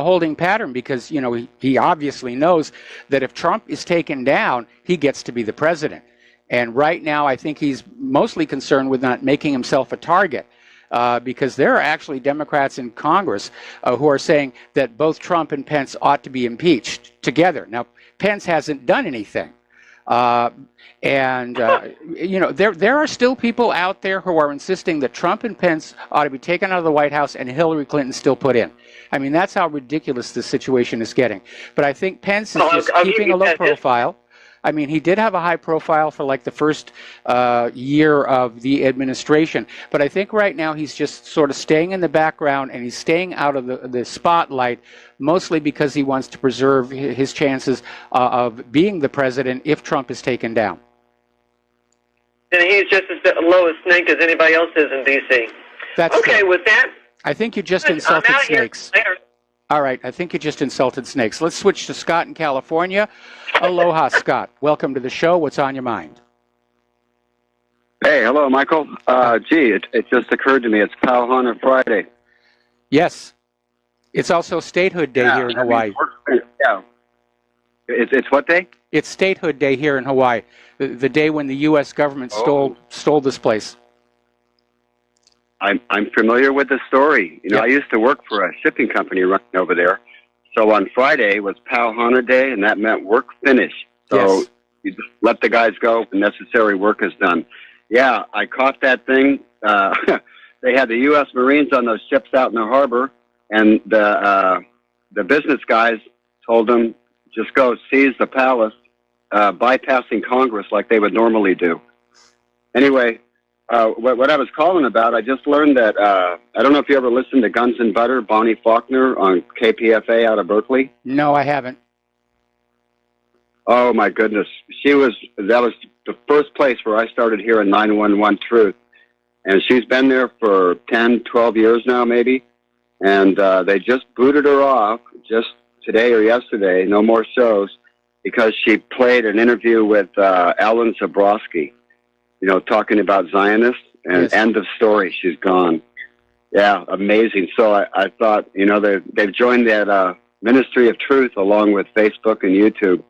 holding pattern because, you know, he obviously knows that if Trump is taken down, he gets to be the president. And right now, I think he's mostly concerned with not making himself a target. Because there are actually Democrats in Congress who are saying that both Trump and Pence ought to be impeached together. Now, Pence hasn't done anything. You know, there are still people out there who are insisting that Trump and Pence ought to be taken out of the White House and Hillary Clinton still put in. I mean, that's how ridiculous this situation is getting. But I think Pence is just keeping a low profile. I mean, he did have a high profile for like the first year of the administration. But I think right now he's just sort of staying in the background and he's staying out of the spotlight, mostly because he wants to preserve his chances of being the president if Trump is taken down. And he's just as low a snake as anybody else is in D.C. That's okay, true. With that, I think you just insulted snakes. All right, I think you just insulted snakes. Let's switch to Scott in California. Aloha, Scott. Welcome to the show. What's on your mind? Hey, hello, Michael. Gee, it just occurred to me it's Kaonohi Friday. Yes. It's also Statehood Day here in Hawaii. Yeah. It's what day? It's Statehood Day here in Hawaii, the day when the U.S. government stole this place. I'm familiar with the story. You know, I used to work for a shipping company running over there. So on Friday was Kaonohi Day, and that meant work finished. So you just let the guys go. The necessary work is done. Yeah, I caught that thing. They had the U.S. Marines on those ships out in the harbor, and the business guys told them, just go seize the palace, bypassing Congress like they would normally do. Anyway, what I was calling about, I just learned that, I don't know if you ever listened to Guns and Butter, Bonnie Faulkner on KPFA out of Berkeley. No, I haven't. Oh, my goodness. That was the first place where I started hearing 911 Truth. And she's been there for 10, 12 years now, maybe. And they just booted her off just today or yesterday, no more shows, because she played an interview with Alan Zabrowski, you know, talking about Zionists, and end of story, she's gone. Yeah, amazing. So I thought, you know, they've joined that Ministry of Truth along with Facebook and YouTube.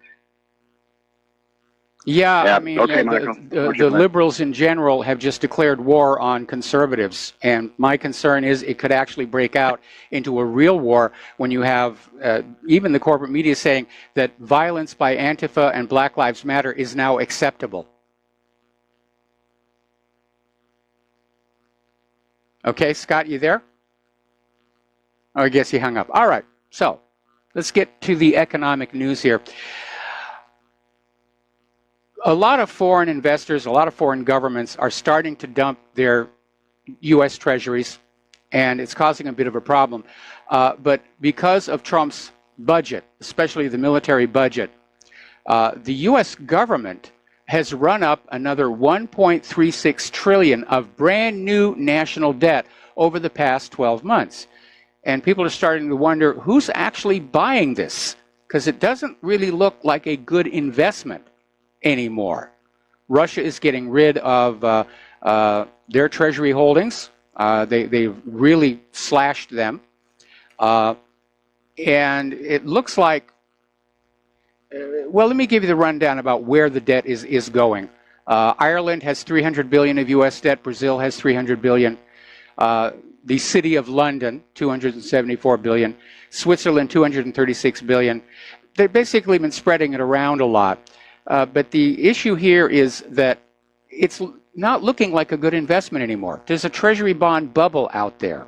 Yeah, I mean, the liberals in general have just declared war on conservatives, and my concern is it could actually break out into a real war when you have even the corporate media saying that violence by Antifa and Black Lives Matter is now acceptable. Okay, Scott, you there? Oh, I guess he hung up. All right, so let's get to the economic news here. A lot of foreign investors, a lot of foreign governments are starting to dump their U.S. treasuries, and it's causing a bit of a problem. But because of Trump's budget, especially the military budget, the U.S. government has run up another $1.36 trillion of brand new national debt over the past 12 months. And people are starting to wonder who's actually buying this, because it doesn't really look like a good investment anymore. Russia is getting rid of their treasury holdings. They've really slashed them. And it looks like, well, let me give you the rundown about where the debt is going. Ireland has $300 billion of U.S. debt. Brazil has $300 billion. The City of London, $274 billion. Switzerland, $236 billion. They've basically been spreading it around a lot. But the issue here is that it's not looking like a good investment anymore. There's a treasury bond bubble out there.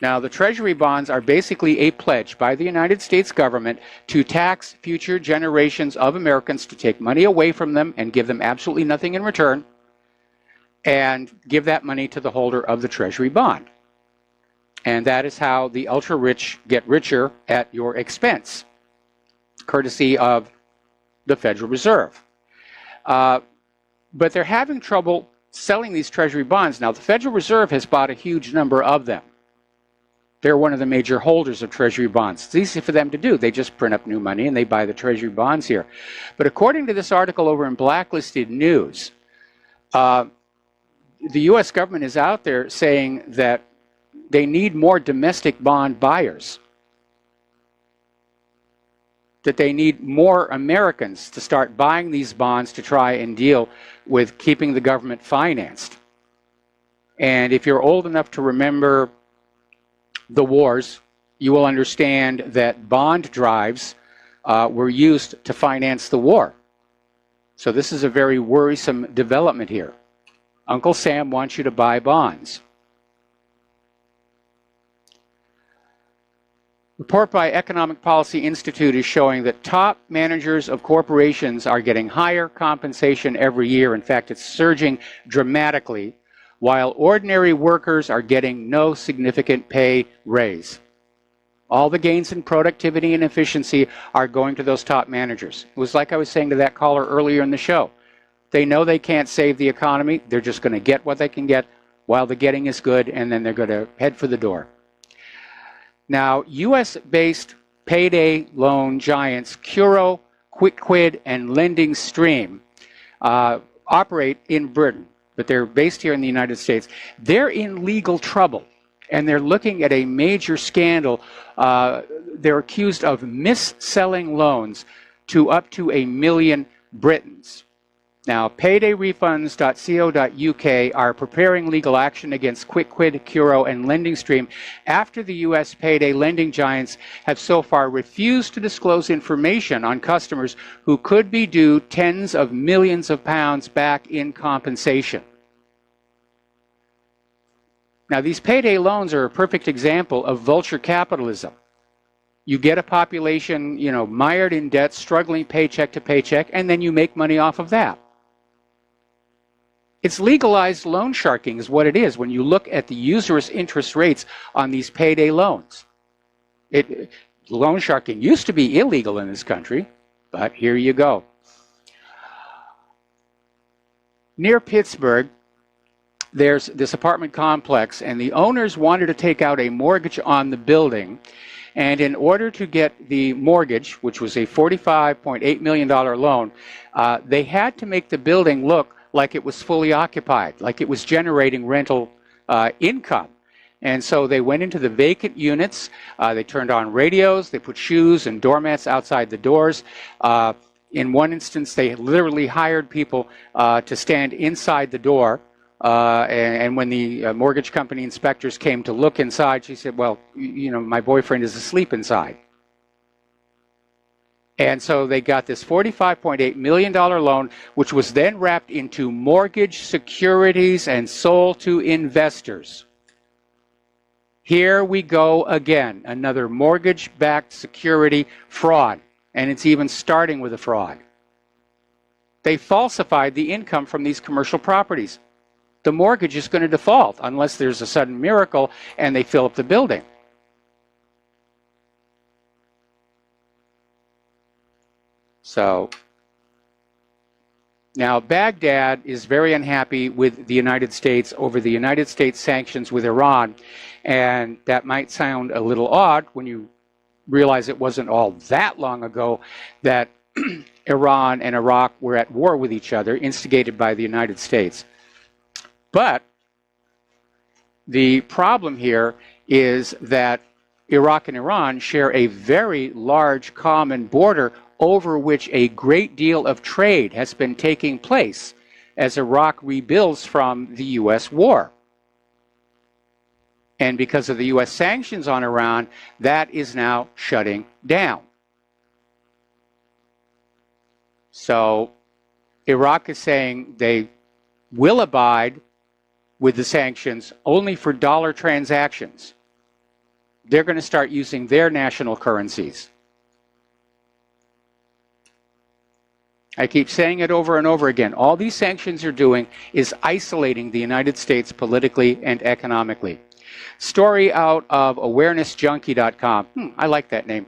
Now, the treasury bonds are basically a pledge by the United States government to tax future generations of Americans, to take money away from them and give them absolutely nothing in return, and give that money to the holder of the treasury bond. And that is how the ultra-rich get richer at your expense, courtesy of the Federal Reserve. But they're having trouble selling these treasury bonds. Now, the Federal Reserve has bought a huge number of them. They're one of the major holders of Treasury bonds. It's easy for them to do. They just print up new money and they buy the Treasury bonds here. But according to this article over in Blacklisted News, the U.S. government is out there saying that they need more domestic bond buyers, that they need more Americans to start buying these bonds to try and deal with keeping the government financed. And if you're old enough to remember the wars, you will understand that bond drives were used to finance the war. So this is a very worrisome development here. Uncle Sam wants you to buy bonds. Report by Economic Policy Institute is showing that top managers of corporations are getting higher compensation every year. In fact, it's surging dramatically, while ordinary workers are getting no significant pay raise. All the gains in productivity and efficiency are going to those top managers. It was like I was saying to that caller earlier in the show. They know they can't save the economy. They're just going to get what they can get while the getting is good, and then they're going to head for the door. Now, U.S.-based payday loan giants Curo, QuickQuid, and Lending Stream operate in Britain, but they're based here in the United States. They're in legal trouble, and they're looking at a major scandal. They're accused of mis-selling loans to up to 1 million Britons. Now, paydayrefunds.co.uk are preparing legal action against QuickQuid, Curo, and Lending Stream after the U.S. payday lending giants have so far refused to disclose information on customers who could be due tens of millions of pounds back in compensation. Now, these payday loans are a perfect example of vulture capitalism. You get a population, mired in debt, struggling paycheck to paycheck, and then you make money off of that. It's legalized loan sharking is what it is when you look at the usurious interest rates on these payday loans. Loan sharking used to be illegal in this country, but here you go. Near Pittsburgh, there's this apartment complex, and the owners wanted to take out a mortgage on the building. And in order to get the mortgage, which was a $45.8 million loan, they had to make the building look like it was fully occupied, like it was generating rental income. And so they went into the vacant units, they turned on radios, they put shoes and doormats outside the doors. In one instance, they literally hired people to stand inside the door. And when the mortgage company inspectors came to look inside, she said, well, my boyfriend is asleep inside. And so they got this $45.8 million loan, which was then wrapped into mortgage securities and sold to investors. Here we go again, another mortgage-backed security fraud. And it's even starting with a fraud. They falsified the income from these commercial properties. The mortgage is going to default unless there's a sudden miracle and they fill up the building. So now Baghdad is very unhappy with the United States over the United States sanctions with Iran, and that might sound a little odd when you realize it wasn't all that long ago that Iran and Iraq were at war with each other, instigated by the United States. But the problem here is that Iraq and Iran share a very large common border over which a great deal of trade has been taking place as Iraq rebuilds from the U.S. war. And because of the U.S. sanctions on Iran, that is now shutting down. So Iraq is saying they will abide with the sanctions only for dollar transactions. They're going to start using their national currencies. I keep saying it over and over again. All these sanctions are doing is isolating the United States politically and economically. Story out of awarenessjunkie.com. I like that name.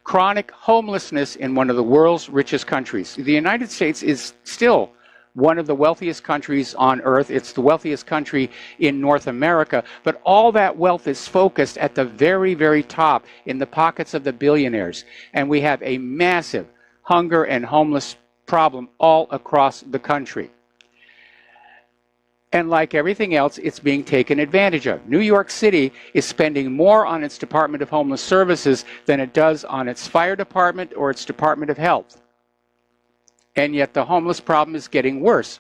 Chronic homelessness in one of the world's richest countries. The United States is still one of the wealthiest countries on earth. It's the wealthiest country in North America, but all that wealth is focused at the very, very top in the pockets of the billionaires. And we have a massive hunger and homeless problem all across the country. And like everything else, it's being taken advantage of. New York City is spending more on its Department of Homeless Services than it does on its fire department or its Department of Health. And yet the homeless problem is getting worse.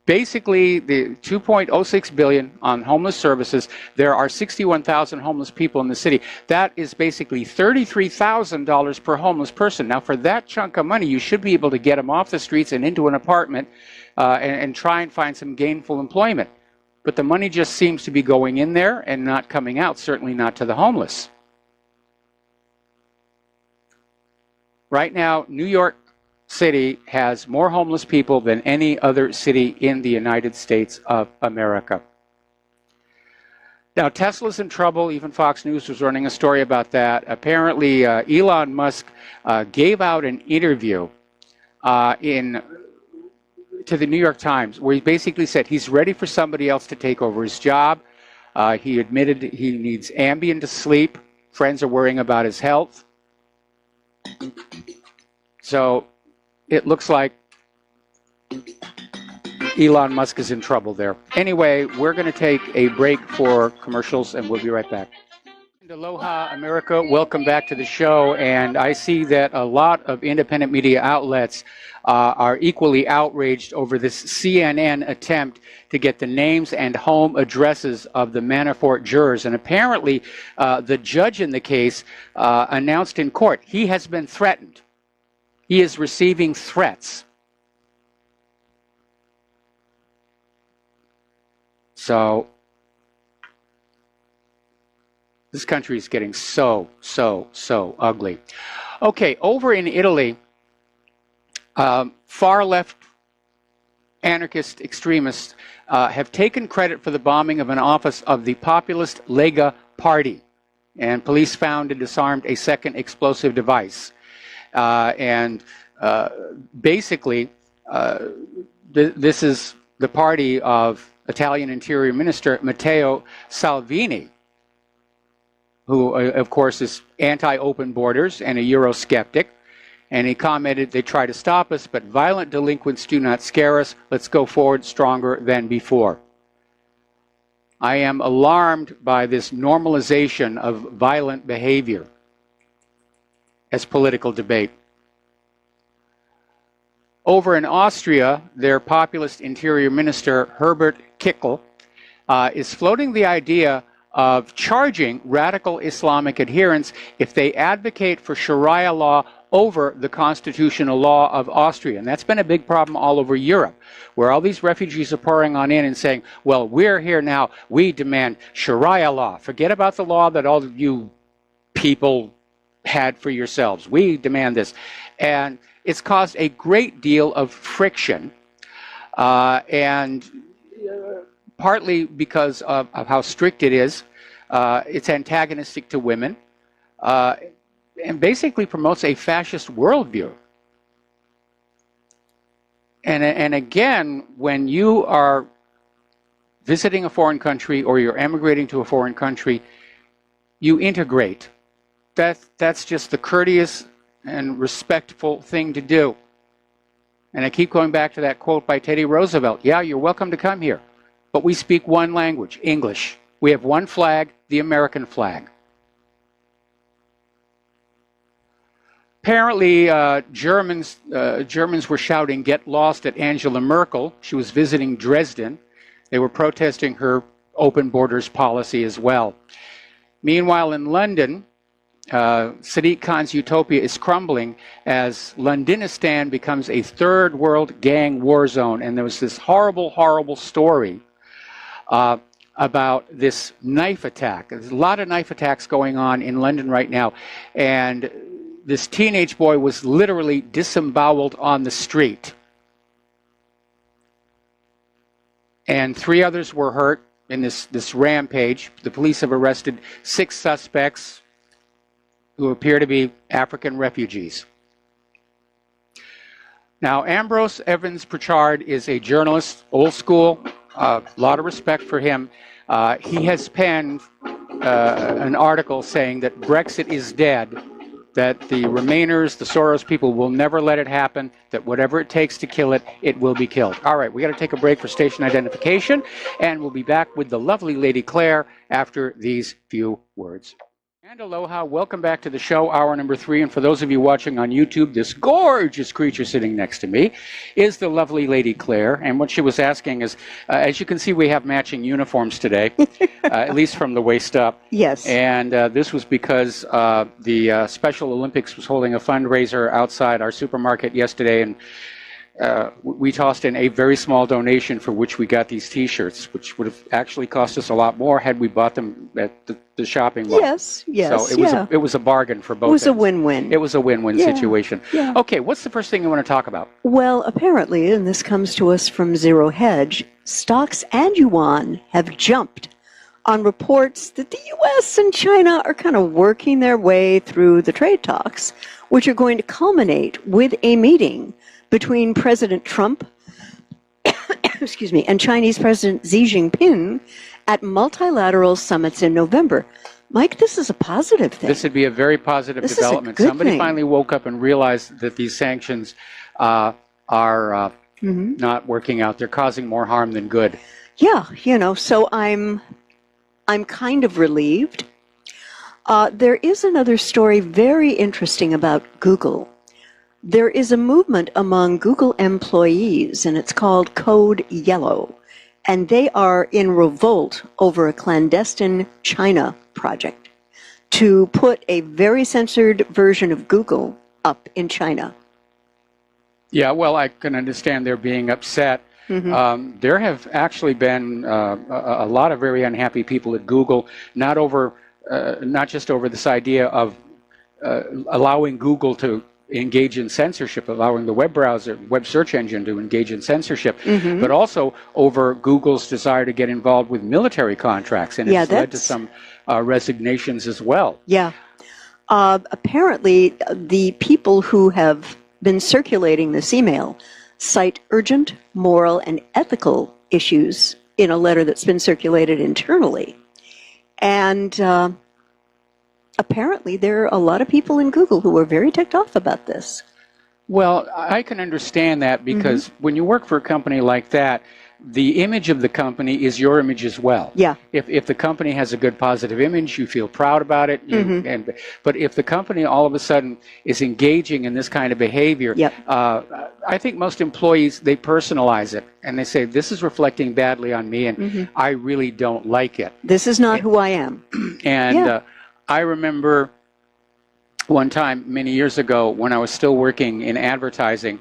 Basically, the $2.06 billion on homeless services, there are 61,000 homeless people in the city. That is basically $33,000 per homeless person. Now, for that chunk of money, you should be able to get them off the streets and into an apartment and try and find some gainful employment. But the money just seems to be going in there and not coming out, certainly not to the homeless. Right now, New York City has more homeless people than any other city in the United States of America. Now, Tesla's in trouble. Even Fox News was running a story about that. Apparently, Elon Musk gave out an interview to the New York Times where he basically said he's ready for somebody else to take over his job. He admitted he needs Ambien to sleep. Friends are worrying about his health. So it looks like Elon Musk is in trouble there. Anyway, we're going to take a break for commercials, and we'll be right back. Aloha, America. Welcome back to the show. And I see that a lot of independent media outlets are equally outraged over this CNN attempt to get the names and home addresses of the Manafort jurors. And apparently, the judge in the case announced in court he has been threatened. He is receiving threats. So this country is getting so ugly. Okay, over in Italy, far left anarchist extremists have taken credit for the bombing of an office of the populist Lega party. And police found and disarmed a second explosive device. Basically, this is the party of Italian Interior Minister Matteo Salvini, who, of course, is anti-open borders and a Eurosceptic. And he commented, "They try to stop us, but violent delinquents do not scare us. Let's go forward stronger than before." I am alarmed by this normalization of violent behavior as political debate. Over in Austria, their populist interior minister, Herbert Kickl, is floating the idea of charging radical Islamic adherents if they advocate for Sharia law over the constitutional law of Austria. And that's been a big problem all over Europe, where all these refugees are pouring on in and saying, well, we're here now, we demand Sharia law. Forget about the law that all of you people had for yourselves. We demand this. And it's caused a great deal of friction, and partly because of how strict it is. It's antagonistic to women, and basically promotes a fascist worldview. And again, when you are visiting a foreign country or you're emigrating to a foreign country, you integrate. That's just the courteous and respectful thing to do. And I keep going back to that quote by Teddy Roosevelt. Yeah, you're welcome to come here, but we speak one language, English. We have one flag, the American flag. Apparently, Germans were shouting, "Get lost" at Angela Merkel. She was visiting Dresden. They were protesting her open borders policy as well. Meanwhile, in London, Sadiq Khan's utopia is crumbling as Londonistan becomes a third world gang war zone. And there was this horrible, horrible story about this knife attack. There's a lot of knife attacks going on in London right now. And this teenage boy was literally disemboweled on the street. And 3 others were hurt in this rampage. The police have arrested 6 suspects who appear to be African refugees. Now, Ambrose Evans Pritchard is a journalist, old school, a lot of respect for him. He has penned an article saying that Brexit is dead, that the Remainers, the Soros people will never let it happen, that whatever it takes to kill it, it will be killed. All right, we got to take a break for station identification, and we'll be back with the lovely Lady Claire after these few words. And aloha, welcome back to the show, hour number 3. And for those of you watching on YouTube, this gorgeous creature sitting next to me is the lovely Lady Claire. And what she was asking is, as you can see, we have matching uniforms today, at least from the waist up. Yes. And this was because the Special Olympics was holding a fundraiser outside our supermarket yesterday, and we tossed in a very small donation for which we got these T-shirts, which would have actually cost us a lot more had we bought them at the shopping mall. Yes, So it was a bargain for both. It was ends. a win-win. It was a win-win situation. Yeah. Okay, what's the first thing you want to talk about? Well, apparently, and this comes to us from Zero Hedge, stocks and yuan have jumped on reports that the U.S. and China are kind of working their way through the trade talks, which are going to culminate with a meeting between President Trump excuse me, and Chinese President Xi Jinping at multilateral summits in November. Mike, this is a positive thing. This would be a very positive development. Somebody finally woke up and realized that these sanctions are not working out. They're causing more harm than good. Yeah, so I'm kind of relieved. There is another story very interesting about Google. There is a movement among Google employees, and it's called Code Yellow, and they are in revolt over a clandestine China project to put a very censored version of Google up in China. Yeah, well, I can understand they're being upset. There have actually been a lot of very unhappy people at Google, not just over this idea of allowing Google to engage in censorship, allowing the web search engine to engage in censorship, but also over Google's desire to get involved with military contracts, and it's led to some resignations as well. Yeah. Apparently, the people who have been circulating this email cite urgent moral and ethical issues in a letter that's been circulated internally. And apparently there are a lot of people in Google who are very ticked off about this. Well, I can understand that because when you work for a company like that, the image of the company is your image as well. Yeah. If the company has a good positive image, you feel proud about it. But if the company all of a sudden is engaging in this kind of behavior, I think most employees, they personalize it and they say, this is reflecting badly on me and I really don't like it. This is not who I am. And I remember one time many years ago when I was still working in advertising,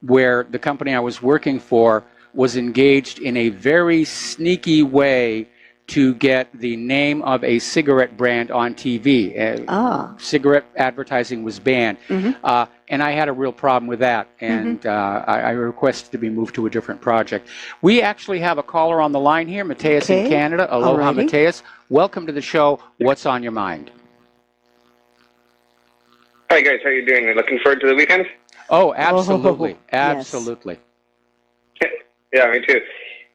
where the company I was working for was engaged in a very sneaky way to get the name of a cigarette brand on TV. Cigarette advertising was banned. And I had a real problem with that. And I requested to be moved to a different project. We actually have a caller on the line here, Mateus in Canada. Aloha, Mateus. Welcome to the show. What's on your mind? Hi, guys. How are you doing? Looking forward to the weekend? Oh, absolutely. Absolutely. Yeah, me too.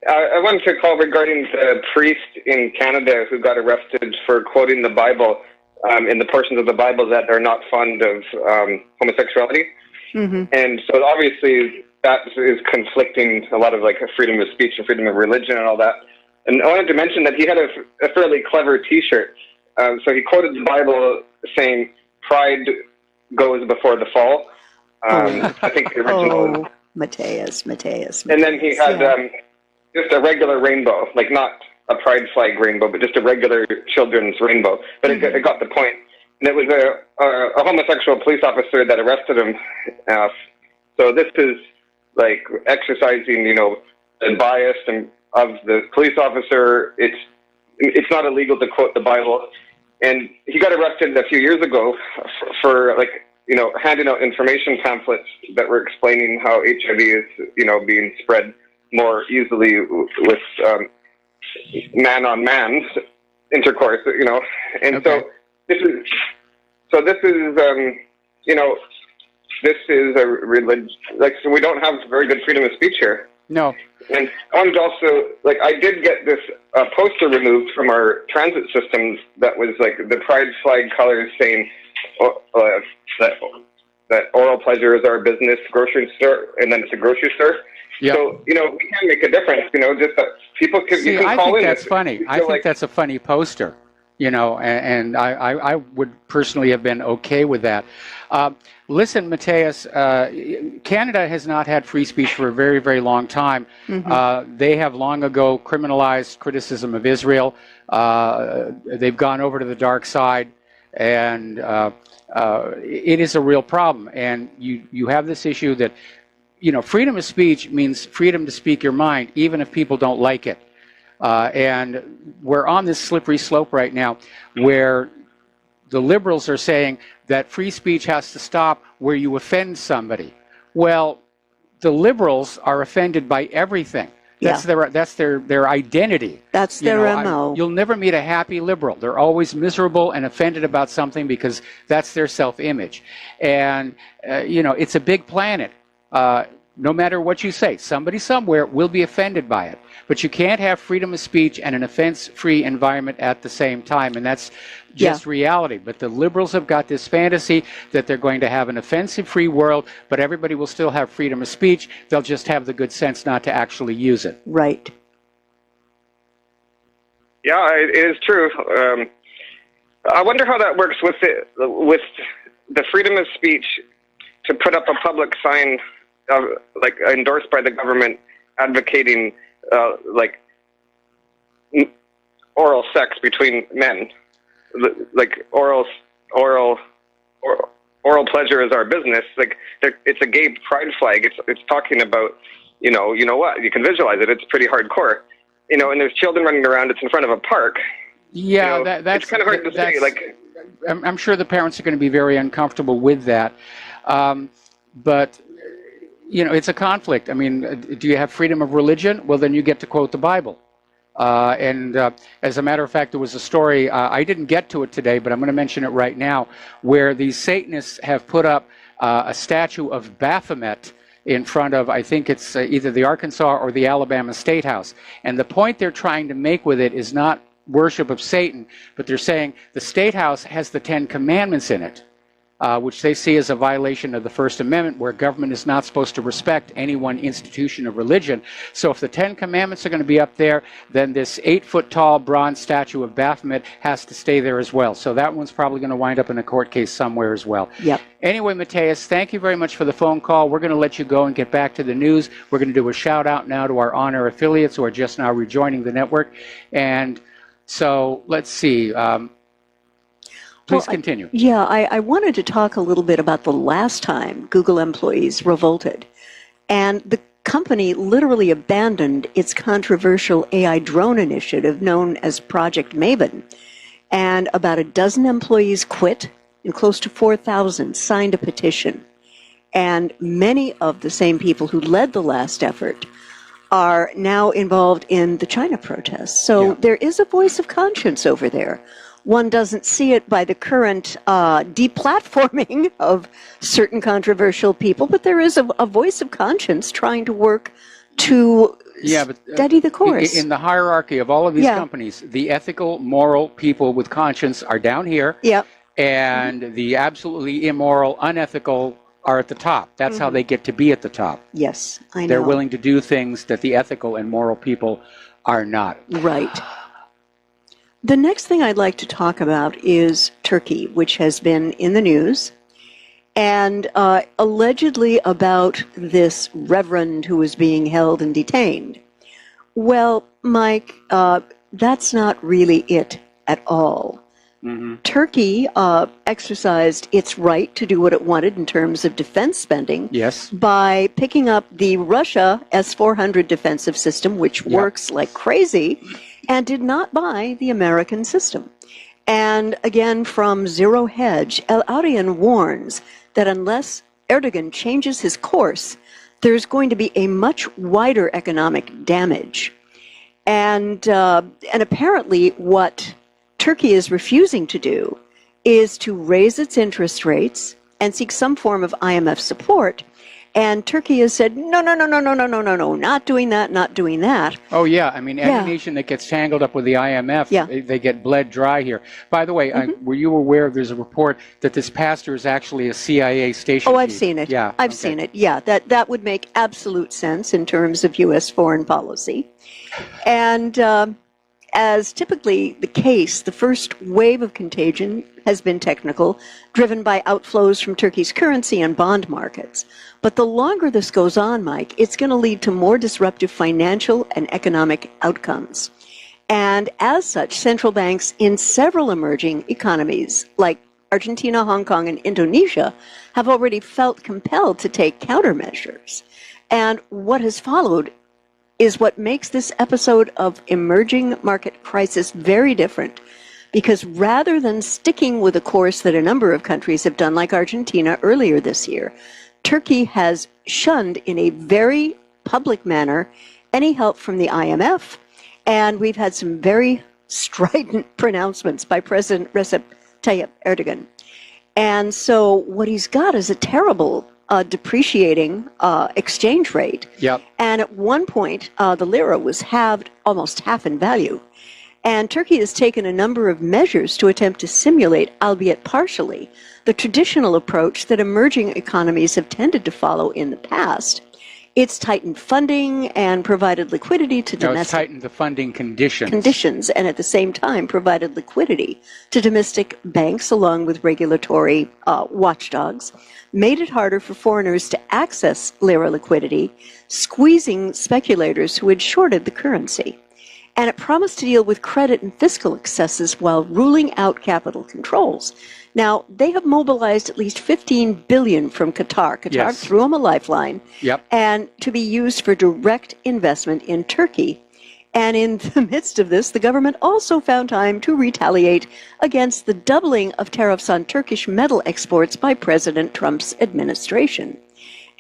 I wanted to call regarding the priest in Canada who got arrested for quoting the Bible in the portions of the Bible that are not fond of homosexuality. And so obviously that is conflicting a lot of like freedom of speech and freedom of religion and all that. And I wanted to mention that he had a fairly clever T-shirt. So he quoted the Bible saying, "Pride goes before the fall." I think the original. Mateus. And then he had just a regular rainbow, like not a pride flag rainbow, but just a regular children's rainbow. But it got the point. And it was a homosexual police officer that arrested him. So this is like exercising, the bias of the police officer. It's not illegal to quote the Bible. And he got arrested a few years ago for handing out information pamphlets that were explaining how HIV is, being spread more easily with man-on-man intercourse, And so this is, this is a religion, like, so we don't have very good freedom of speech here. No. And I wanted to also, like, I did get this poster removed from our transit systems that was like the pride flag colors saying that oral pleasure is our business, grocery store, and then it's a grocery store. Yep. So, we can make a difference, just that people can, See, you can I call think in. that's funny. I think that's a funny poster, and I would personally have been okay with that. Listen, Mateus, Canada has not had free speech for a very, very long time. Mm-hmm. They have long ago criminalized criticism of Israel. They've gone over to the dark side, and it is a real problem. And you have this issue that, freedom of speech means freedom to speak your mind, even if people don't like it. And we're on this slippery slope right now where the liberals are saying that free speech has to stop where you offend somebody. Well, the liberals are offended by everything. That's their identity. That's their MO. You'll never meet a happy liberal. They're always miserable and offended about something because that's their self-image. And, it's a big planet. No matter what you say, somebody somewhere will be offended by it. But you can't have freedom of speech and an offense-free environment at the same time, and that's just reality. But the liberals have got this fantasy that they're going to have an offensive-free world, but everybody will still have freedom of speech. They'll just have the good sense not to actually use it. Right. Yeah, it is true. I wonder how that works with the freedom of speech to put up a public sign, endorsed by the government, advocating oral sex between men, like oral pleasure is our business. Like, it's a gay pride flag. It's talking about, you know what? You can visualize it. It's pretty hardcore. And there's children running around. It's in front of a park. Yeah, that's it's kind of hard to say. Like, I'm sure the parents are going to be very uncomfortable with that, but. It's a conflict. I mean, do you have freedom of religion? Well, then you get to quote the Bible. And as a matter of fact, there was a story, I didn't get to it today, but I'm going to mention it right now, where these Satanists have put up a statue of Baphomet in front of, I think it's either the Arkansas or the Alabama State House. And the point they're trying to make with it is not worship of Satan, but they're saying the State House has the 10 Commandments in it. Which they see as a violation of the First Amendment, where government is not supposed to respect any one institution of religion. So if the 10 Commandments are going to be up there, then this 8-foot-tall bronze statue of Baphomet has to stay there as well. So that one's probably going to wind up in a court case somewhere as well. Yep. Anyway, Mateus, thank you very much for the phone call. We're going to let you go and get back to the news. We're going to do a shout-out now to our on-air affiliates who are just now rejoining the network. And so let's see. Please continue. I wanted to talk a little bit about the last time Google employees revolted. And the company literally abandoned its controversial AI drone initiative known as Project Maven. And about a dozen employees quit, and close to 4,000 signed a petition. And many of the same people who led the last effort are now involved in the China protests. So there is a voice of conscience over there. One doesn't see it by the current deplatforming of certain controversial people, but there is a voice of conscience trying to work to steady the course. In the hierarchy of all of these companies, the ethical, moral people with conscience are down here, and the absolutely immoral, unethical are at the top. That's how they get to be at the top. Yes, I know. They're willing to do things that the ethical and moral people are not. Right. The next thing I'd like to talk about is Turkey, which has been in the news, and allegedly about this reverend who is being held and detained. Well, Mike, that's not really it at all. Mm-hmm. Turkey exercised its right to do what it wanted in terms of defense spending by picking up the Russia S-400 defensive system, which works like crazy, and did not buy the American system. And again, from Zero Hedge, El Arian warns that unless Erdogan changes his course, there's going to be a much wider economic damage. And apparently what Turkey is refusing to do is to raise its interest rates and seek some form of IMF support. And Turkey has said, no, not doing that, not doing that. Oh, yeah. I mean, any nation that gets tangled up with the IMF, they get bled dry here. By the way, were you aware there's a report that this pastor is actually a CIA station chief? I've seen it. Yeah. I've seen it. Yeah, that would make absolute sense in terms of U.S. foreign policy. And as typically the case, the first wave of contagion has been technical, driven by outflows from Turkey's currency and bond markets. But the longer this goes on, Mike, it's going to lead to more disruptive financial and economic outcomes. And as such, central banks in several emerging economies, like Argentina, Hong Kong, and Indonesia, have already felt compelled to take countermeasures. And what has followed is what makes this episode of emerging market crisis very different. Because rather than sticking with a course that a number of countries have done, like Argentina earlier this year, Turkey has shunned in a very public manner any help from the IMF. And we've had some very strident pronouncements by President Recep Tayyip Erdogan. And so what he's got is a terrible depreciating exchange rate. Yep. And at one point, the lira was halved, almost half in value. And Turkey has taken a number of measures to attempt to simulate, albeit partially, the traditional approach that emerging economies have tended to follow in the past. It's tightened funding and provided liquidity to domestic... it's tightened the funding conditions. Conditions, and at the same time provided liquidity to domestic banks along with regulatory watchdogs, made it harder for foreigners to access lira liquidity, squeezing speculators who had shorted the currency. And it promised to deal with credit and fiscal excesses while ruling out capital controls. Now, they have mobilized at least $15 billion from Qatar. Qatar threw them a lifeline, and to be used for direct investment in Turkey. And in the midst of this, the government also found time to retaliate against the doubling of tariffs on Turkish metal exports by President Trump's administration.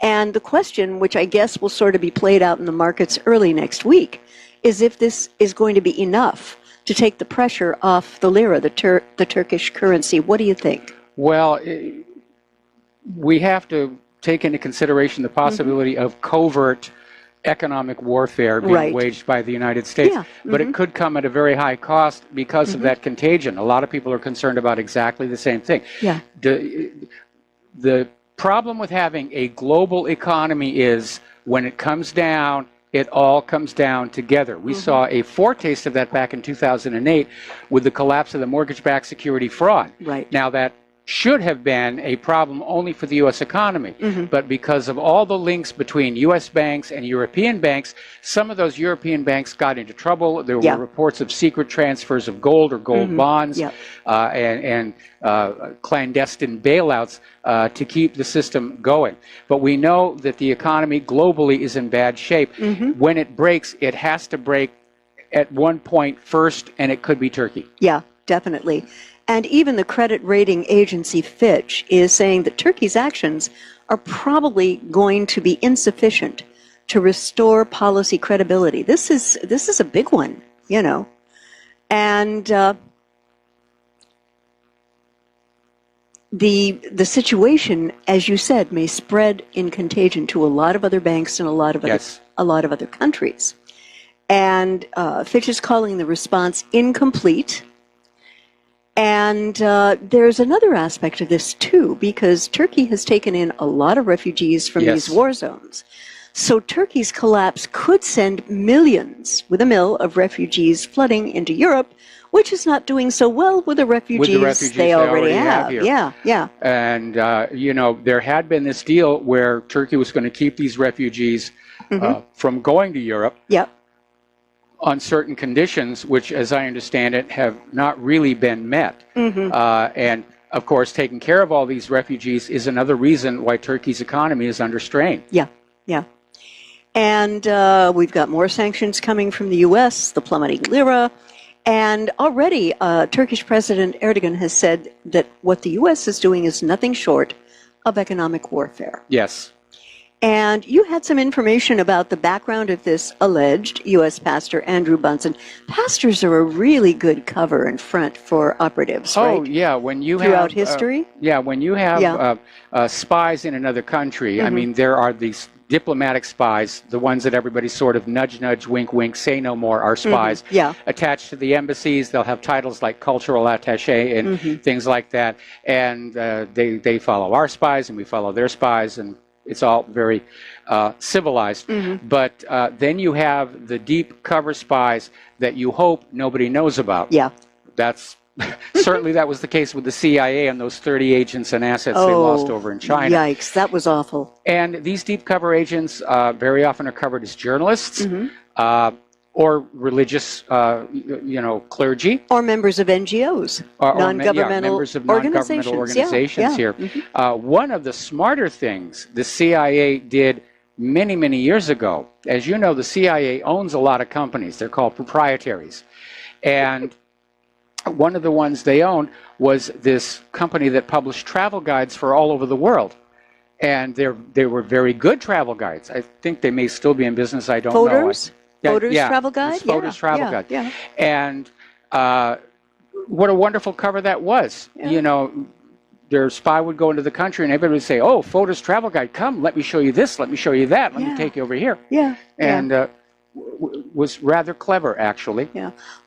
And the question, which I guess will sort of be played out in the markets early next week, is if this is going to be enough to take the pressure off the lira, the Turkish currency. What do you think? Well, we have to take into consideration the possibility of covert economic warfare being waged by the United States. But it could come at a very high cost because of that contagion. A lot of people are concerned about exactly the same thing. The problem with having a global economy is when it comes down, it all comes down together. We saw a foretaste of that back in 2008 with the collapse of the mortgage-backed security fraud. Now, that should have been a problem only for the U.S. economy. But because of all the links between U.S. banks and European banks, some of those European banks got into trouble. There were reports of secret transfers of gold or gold bonds and clandestine bailouts to keep the system going. But we know that the economy globally is in bad shape. When it breaks, it has to break at one point first, and it could be Turkey. Yeah, definitely. And even the credit rating agency Fitch is saying that Turkey's actions are probably going to be insufficient to restore policy credibility. This is a big one, you know. And the situation, as you said, may spread in contagion to a lot of other banks and a lot of other countries. And Fitch is calling the response incomplete. And there's another aspect of this, too, because Turkey has taken in a lot of refugees from these war zones. So Turkey's collapse could send millions, with a mill, of refugees flooding into Europe, which is not doing so well with the refugees, they already have here. And, you know, there had been this deal where Turkey was going to keep these refugees from going to Europe. On certain conditions, which, as I understand it, have not really been met. And, of course, taking care of all these refugees is another reason why Turkey's economy is under strain. And we've got more sanctions coming from the U.S., the plummeting lira. And already Turkish President Erdogan has said that what the U.S. is doing is nothing short of economic warfare. And you had some information about the background of this alleged U.S. pastor, Andrew Bunson. Pastors are a really good cover and front for operatives, right? Oh, yeah. When you Throughout have, history? when you have spies in another country, I mean, there are these diplomatic spies, the ones that everybody sort of nudge, nudge, wink, wink, say no more are spies. Attached to the embassies. They'll have titles like cultural attaché and things like that. And they follow our spies and we follow their spies, and it's all very civilized. But then you have the deep cover spies that you hope nobody knows about. That's certainly that was the case with the CIA and those 30 agents and assets they lost over in China. Yikes, that was awful. And these deep cover agents very often are covered as journalists or religious, clergy. Or members of NGOs, non-governmental members of non-governmental organizations here. One of the smarter things the CIA did many, many years ago, as you know, the CIA owns a lot of companies. They're called proprietaries. And one of the ones they owned was this company that published travel guides for all over the world. And they were very good travel guides. I think they may still be in business. I don't know. Voters Travel Guide? Voters Travel Guide. And what a wonderful cover that was. You know, their spy would go into the country and everybody would say, oh, Voters Travel Guide, come, let me show you this, let me show you that, let me take you over here. And was rather clever, actually.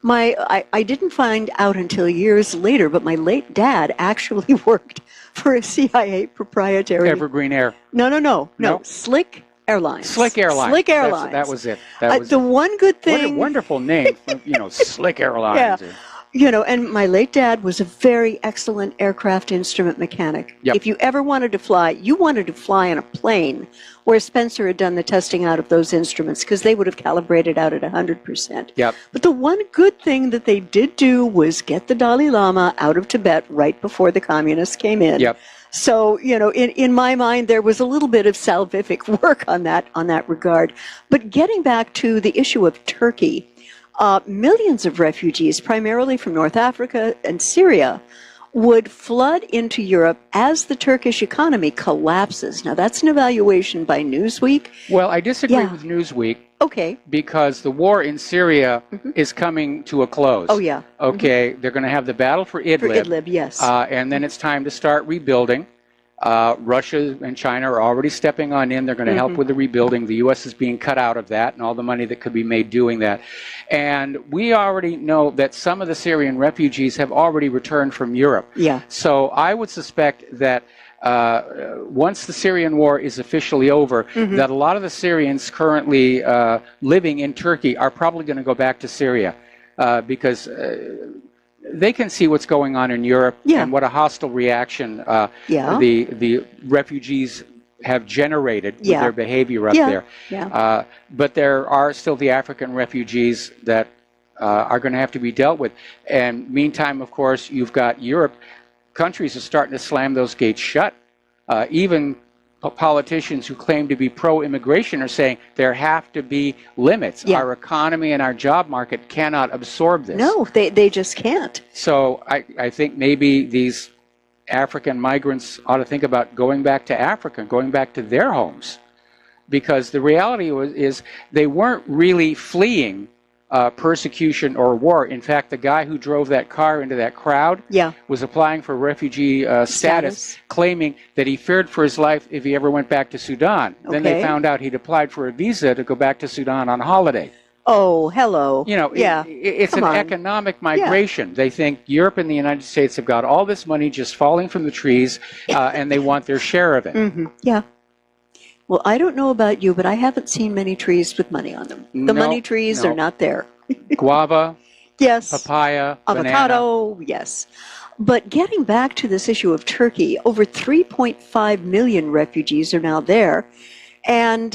I didn't find out until years later, but my late dad actually worked for a CIA proprietary. Evergreen Air. No. Slick Airlines. Slick Airlines. Slick Airlines. That was it. The one good thing. What a wonderful name. Slick Airlines. And my late dad was a very excellent aircraft instrument mechanic. If you ever wanted to fly, you wanted to fly on a plane where Spencer had done the testing out of those instruments, because they would have calibrated out at 100%. But the one good thing that they did do was get the Dalai Lama out of Tibet right before the communists came in. So, in my mind, there was a little bit of salvific work on that regard. But getting back to the issue of Turkey, millions of refugees, primarily from North Africa and Syria, would flood into Europe as the Turkish economy collapses. Now, that's an evaluation by Newsweek. Well, I disagree with Newsweek. Because the war in Syria is coming to a close. They're going to have the battle for Idlib. And then it's time to start rebuilding. Russia and China are already stepping on in. They're going to help with the rebuilding. The U.S. is being cut out of that and all the money that could be made doing that. And we already know that some of the Syrian refugees have already returned from Europe. So I would suspect that once the Syrian war is officially over, that a lot of the Syrians currently living in Turkey are probably going to go back to Syria because they can see what's going on in Europe and what a hostile reaction the refugees have generated with their behavior up there. But there are still the African refugees that are going to have to be dealt with. And meantime, of course, you've got Europe. Countries are starting to slam those gates shut. Even politicians who claim to be pro-immigration are saying there have to be limits. Our economy and our job market cannot absorb this. No, they just can't. So I think maybe these African migrants ought to think about going back to Africa, going back to their homes. Because the reality is they weren't really fleeing persecution or war. In fact, the guy who drove that car into that crowd was applying for refugee status, claiming that he feared for his life if he ever went back to Sudan. Then they found out he'd applied for a visa to go back to Sudan on holiday. Oh, hello. It's an economic migration. They think Europe and the United States have got all this money just falling from the trees, and they want their share of it. Well, I don't know about you, but I haven't seen many trees with money on them. The money trees are not there. Guava, papaya, avocado, banana. But getting back to this issue of Turkey, over 3.5 million refugees are now there. And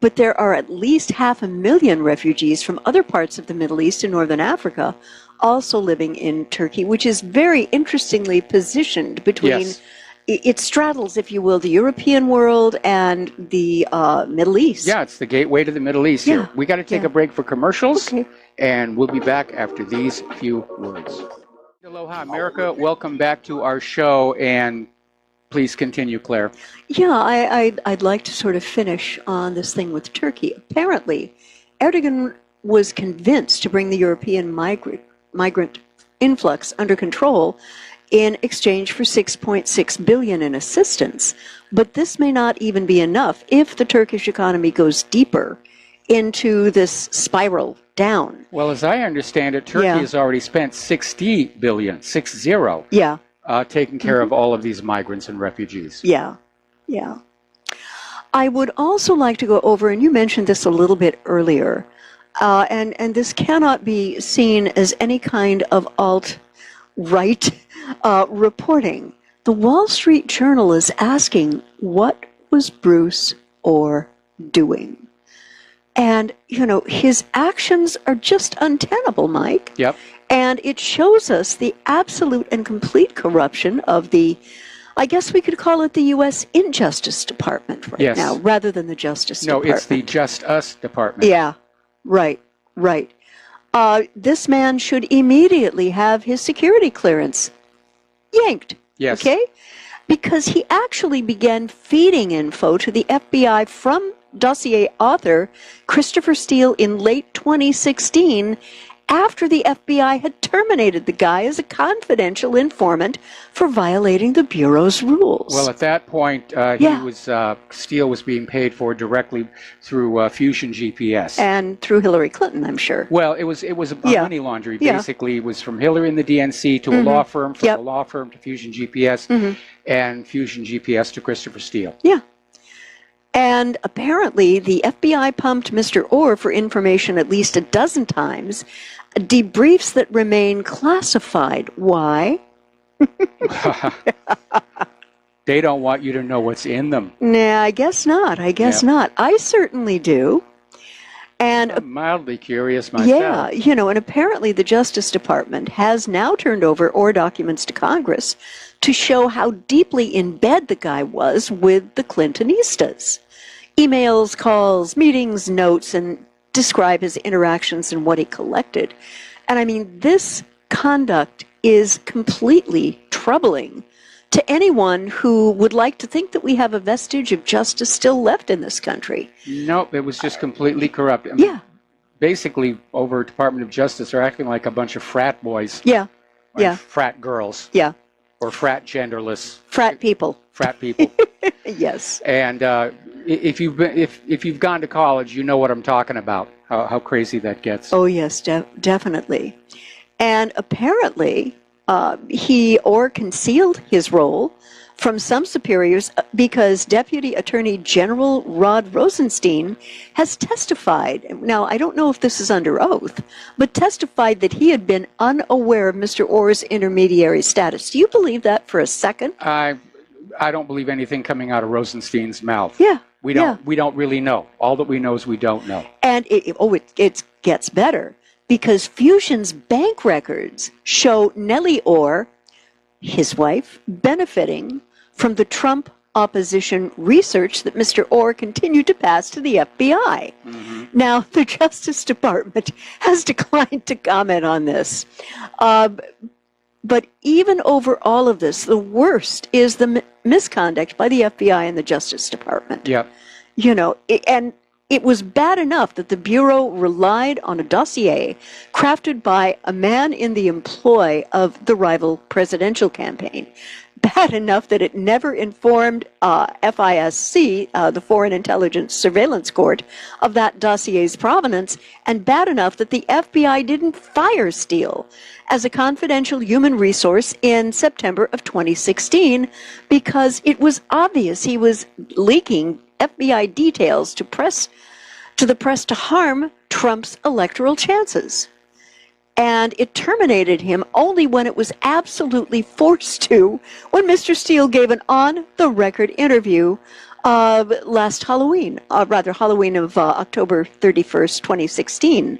but there are at least 500,000 refugees from other parts of the Middle East and Northern Africa also living in Turkey, which is very interestingly positioned between it straddles, if you will, the European world and the Middle East. It's the gateway to the Middle East here. We got to take a break for commercials, and we'll be back after these few words. Aloha, America. Welcome back to our show, and please continue, Claire. Yeah, I'd like to sort of finish on this thing with Turkey. Apparently, Erdogan was convinced to bring the European migrant influx under control in exchange for 6.6 billion in assistance. But this may not even be enough if the Turkish economy goes deeper into this spiral down. Well, as I understand it, Turkey has already spent 60 billion, 6-0, taking care of all of these migrants and refugees. Yeah. I would also like to go over, and you mentioned this a little bit earlier, and this cannot be seen as any kind of alt-right reporting. The Wall Street Journal is asking, what was Bruce Orr doing? And, you know, his actions are just untenable, Mike. Yep. And it shows us the absolute and complete corruption of the, I guess we could call it the U.S. Injustice Department right now, rather than the Justice Department. No, it's the Just Us Department. Yeah, right. This man should immediately have his security clearance yanked. Yes. Okay? Because he actually began feeding info to the FBI from dossier author Christopher Steele in late 2016 after the FBI had terminated the guy as a confidential informant for violating the Bureau's rules. Well, at that point, Steele was being paid for directly through Fusion GPS. And through Hillary Clinton, I'm sure. Well, it was a money laundry. Basically, it was from Hillary and the DNC to a law firm, from the law firm to Fusion GPS, and Fusion GPS to Christopher Steele. Yeah. And apparently, the FBI pumped Mr. Orr for information at least a dozen times, debriefs that remain classified. Why? They don't want you to know what's in them. Nah, I guess not. Not. I certainly do. And I'm mildly curious myself. Yeah, you know, and apparently the Justice Department has now turned over Orr documents to Congress to show how deeply in bed the guy was with the Clintonistas. Emails, calls, meetings, notes, and describe his interactions and what he collected. And I mean, this conduct is completely troubling to anyone who would like to think that we have a vestige of justice still left in this country. Nope, it was just completely corrupt. I mean, basically, over Department of Justice, they're acting like a bunch of frat boys. Frat girls. Or frat genderless. Frat people. Frat people. Yes. And if you've gone to college, you know what I'm talking about. How crazy that gets. Oh yes, definitely. And apparently, he concealed his role from some superiors because Deputy Attorney General Rod Rosenstein has testified. Now, I don't know if this is under oath, but testified that he had been unaware of Mr. Orr's intermediary status. Do you believe that for a second? I don't believe anything coming out of Rosenstein's mouth. Yeah. We don't really know. All that we know is we don't know. And it gets better, because Fusion's bank records show Nellie Orr, his wife, benefiting from the Trump opposition research that Mr. Orr continued to pass to the FBI. Now, the Justice Department has declined to comment on this. But even over all of this, the worst is the misconduct by the FBI and the Justice Department. Yep. You know, and it was bad enough that the Bureau relied on a dossier crafted by a man in the employ of the rival presidential campaign. Bad enough that it never informed FISC, the Foreign Intelligence Surveillance Court, of that dossier's provenance, and bad enough that the FBI didn't fire Steele as a confidential human resource in September of 2016 because it was obvious he was leaking FBI details to the press to harm Trump's electoral chances. And it terminated him only when it was absolutely forced to, when Mr. Steele gave an on-the-record interview last Halloween, Halloween of October 31st, 2016.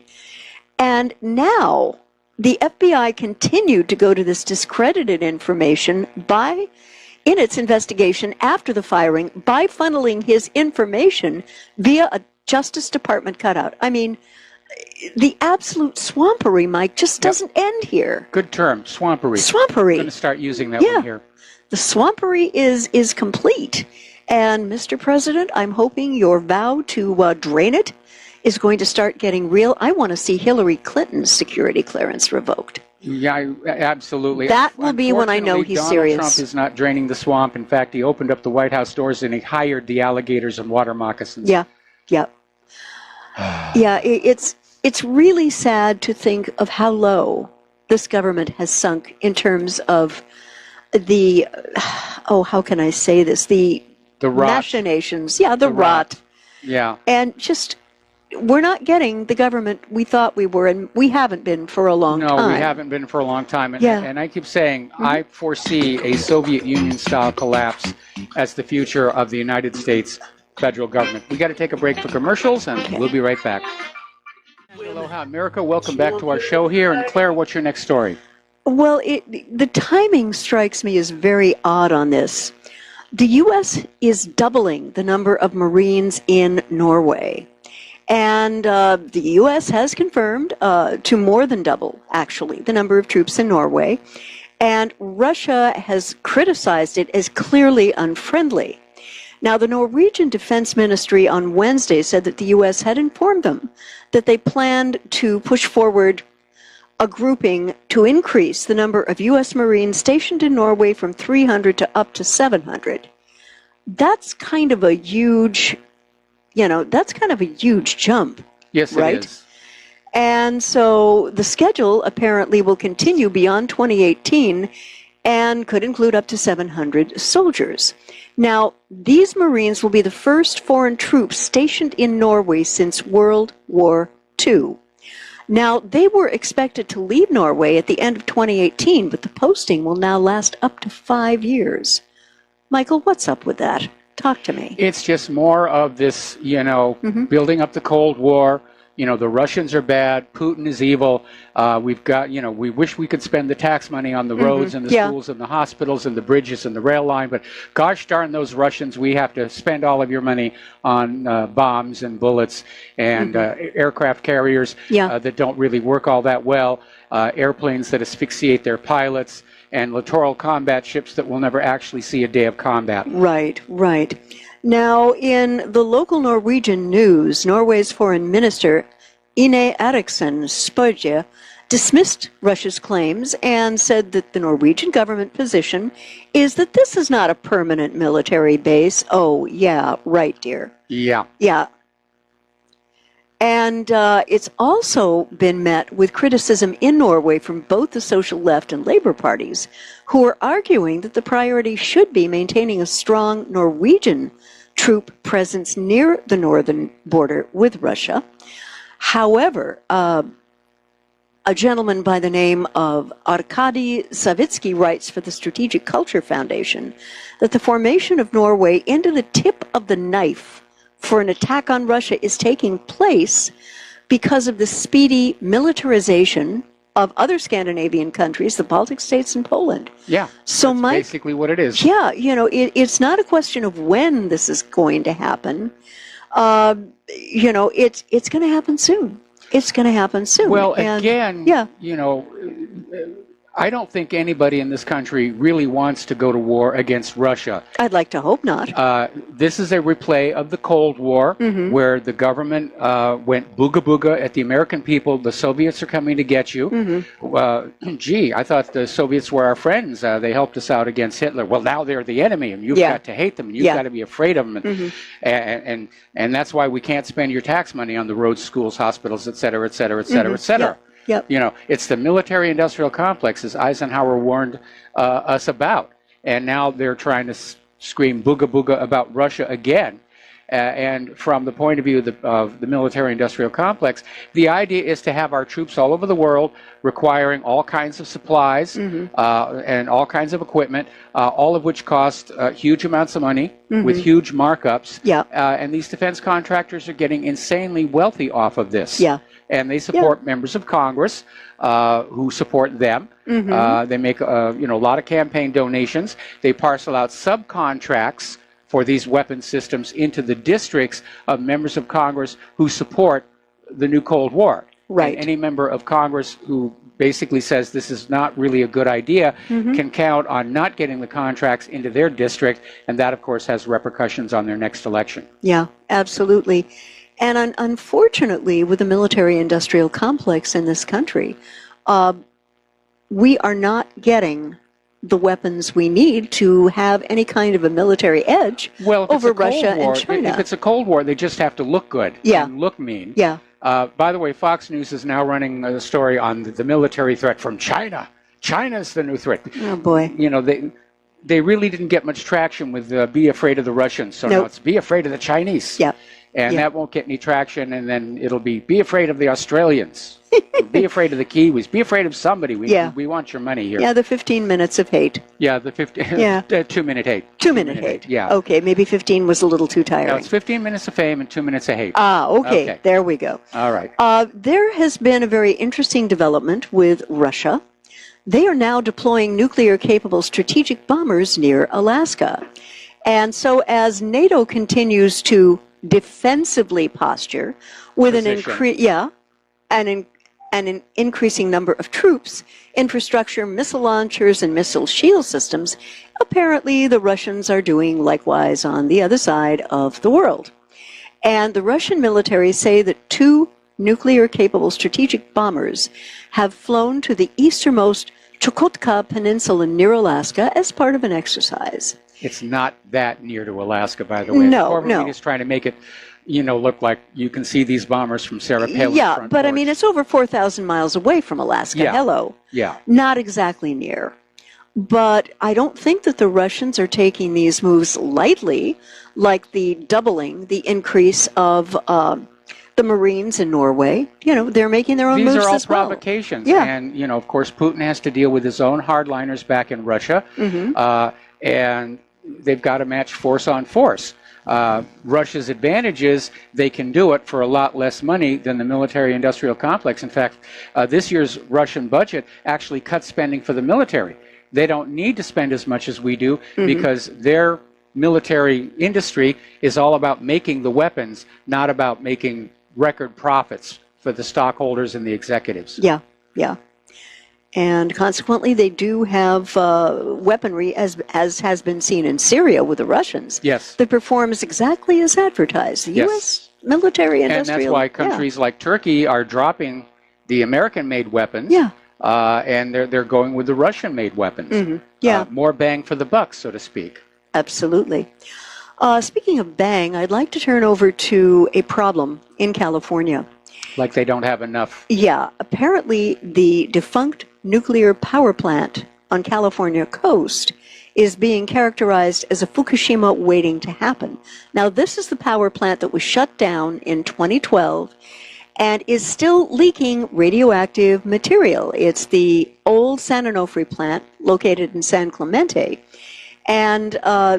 And now the FBI continued to go to this discredited information in its investigation after the firing by funneling his information via a Justice Department cutout. I mean, the absolute swampery, Mike, just doesn't end here. Good term, swampery. Swampery. I'm going to start using that one here. The swampery is complete. And, Mr. President, I'm hoping your vow to drain it is going to start getting real. I want to see Hillary Clinton's security clearance revoked. Yeah, absolutely. That will be when I know he's Donald serious. Trump is not draining the swamp. In fact, he opened up the White House doors and he hired the alligators and water moccasins. Yeah. It's really sad to think of how low this government has sunk in terms of the, how can I say this? The rot. machinations. Yeah, the rot. Yeah. And just, we're not getting the government we thought we were, and we haven't been for a long time. No, we haven't been for a long time. And I keep saying, I foresee a Soviet Union-style collapse as the future of the United States federal government. We got to take a break for commercials, and we'll be right back. Aloha, America. Welcome back to our show here. And Claire, what's your next story? Well, the timing strikes me as very odd on this. The U.S. is doubling the number of Marines in Norway. And the U.S. has confirmed to more than double, actually, the number of troops in Norway. And Russia has criticized it as clearly unfriendly. Now, the Norwegian Defense Ministry on Wednesday said that the U.S. had informed them that they planned to push forward a grouping to increase the number of U.S. Marines stationed in Norway from 300 to up to 700. That's kind of a huge, jump. Yes, right? It is. And so the schedule apparently will continue beyond 2018 and could include up to 700 soldiers. Now, these Marines will be the first foreign troops stationed in Norway since World War II. Now, they were expected to leave Norway at the end of 2018, but the posting will now last up to 5 years. Michael, what's up with that? Talk to me. It's just more of this, building up the Cold War. The Russians are bad. Putin is evil. We've got, we wish we could spend the tax money on the roads and the schools and the hospitals and the bridges and the rail line, but gosh darn those Russians, we have to spend all of your money on bombs and bullets and aircraft carriers that don't really work all that well, airplanes that asphyxiate their pilots, and littoral combat ships that will never actually see a day of combat. Right. Now, in the local Norwegian news, Norway's foreign minister, Ine Eriksen Spøgje, dismissed Russia's claims and said that the Norwegian government position is that this is not a permanent military base. Oh, yeah, right, dear. Yeah. And it's also been met with criticism in Norway from both the social left and labor parties, who are arguing that the priority should be maintaining a strong Norwegian troop presence near the northern border with Russia. However, a gentleman by the name of Arkady Savitsky writes for the Strategic Culture Foundation that the formation of Norway into the tip of the knife for an attack on Russia is taking place because of the speedy militarization of other Scandinavian countries, the Baltic states and Poland. Yeah, so that's basically what it is. Yeah, it's not a question of when this is going to happen. It's going to happen soon. It's going to happen soon. Well, I don't think anybody in this country really wants to go to war against Russia. I'd like to hope not. This is a replay of the Cold War, where the government went booga booga at the American people. The Soviets are coming to get you. I thought the Soviets were our friends. They helped us out against Hitler. Well, now they're the enemy, and you've got to hate them, and you've got to be afraid of them. And that's why we can't spend your tax money on the roads, schools, hospitals, et cetera, et cetera, et cetera, et cetera. Yep. It's the military-industrial complex, as Eisenhower warned us about. And now they're trying to scream booga booga about Russia again. And from the point of view of the military-industrial complex, the idea is to have our troops all over the world requiring all kinds of supplies and all kinds of equipment, all of which cost huge amounts of money with huge markups. And these defense contractors are getting insanely wealthy off of this. And they support members of Congress who support them. They make a lot of campaign donations. They parcel out subcontracts for these weapon systems into the districts of members of Congress who support the new Cold War. Right. And any member of Congress who basically says this is not really a good idea can count on not getting the contracts into their district, and that, of course, has repercussions on their next election. Yeah, absolutely. And unfortunately, with the military-industrial complex in this country, we are not getting the weapons we need to have any kind of a military edge over Russia and China. If it's a Cold War, they just have to look good and look mean. Yeah. By the way, Fox News is now running a story on the military threat from China. China's the new threat. Oh, boy. You know, they really didn't get much traction with be afraid of the Russians. So now it's be afraid of the Chinese. Yeah. And that won't get any traction, and then it'll be afraid of the Australians. Be afraid of the Kiwis. Be afraid of somebody. We want your money here. Yeah, the 15 minutes of hate. Yeah, the 2-minute hate. 2-minute hate. Yeah. Okay, maybe 15 was a little too tiring. No, it's 15 minutes of fame and 2 minutes of hate. Ah, okay. There we go. All right. There has been a very interesting development with Russia. They are now deploying nuclear-capable strategic bombers near Alaska. And so as NATO continues to defensively posture with an increasing number of troops, infrastructure, missile launchers, and missile shield systems, apparently the Russians are doing likewise on the other side of the world. And the Russian military say that 2 nuclear-capable strategic bombers have flown to the easternmost Chukotka Peninsula near Alaska as part of an exercise. It's not that near to Alaska, by the way. No. He's trying to make it, look like you can see these bombers from Sarah Palin's Yeah, front but porch. I mean, it's over 4,000 miles away from Alaska. Yeah. Hello. Yeah. Not exactly near. But I don't think that the Russians are taking these moves lightly, like the increase of the Marines in Norway. They're making their own moves as well. These are all provocations. Yeah. And, of course, Putin has to deal with his own hardliners back in Russia. And they've got to match force on force. Russia's advantage is they can do it for a lot less money than the military-industrial complex. In fact, this year's Russian budget actually cut spending for the military. They don't need to spend as much as we do because their military industry is all about making the weapons, not about making record profits for the stockholders and the executives. Yeah. And consequently, they do have weaponry, as has been seen in Syria with the Russians. Yes. That performs exactly as advertised. The U.S. military industrial. And that's why countries like Turkey are dropping the American-made weapons. Yeah. And they're going with the Russian-made weapons. More bang for the buck, so to speak. Absolutely. Speaking of bang, I'd like to turn over to a problem in California. Like they don't have enough. Yeah. Apparently, the defunct nuclear power plant on California coast is being characterized as a Fukushima waiting to happen. Now, this is the power plant that was shut down in 2012 and is still leaking radioactive material. It's the old San Onofre plant located in San Clemente. And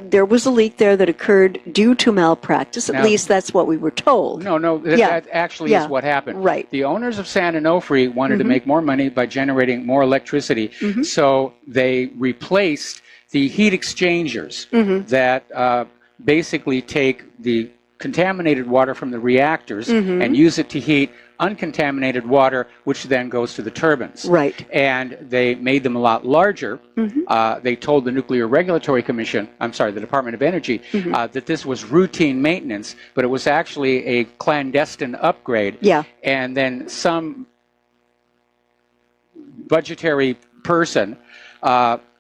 there was a leak there that occurred due to malpractice. At least that's what we were told. That actually is what happened. Right. The owners of San Onofre wanted to make more money by generating more electricity, so they replaced the heat exchangers that basically take the contaminated water from the reactors and use it to heat uncontaminated water, which then goes to the turbines. Right. And they made them a lot larger. They told the Nuclear Regulatory Commission, the Department of Energy, that this was routine maintenance, but it was actually a clandestine upgrade. Yeah. And then some budgetary person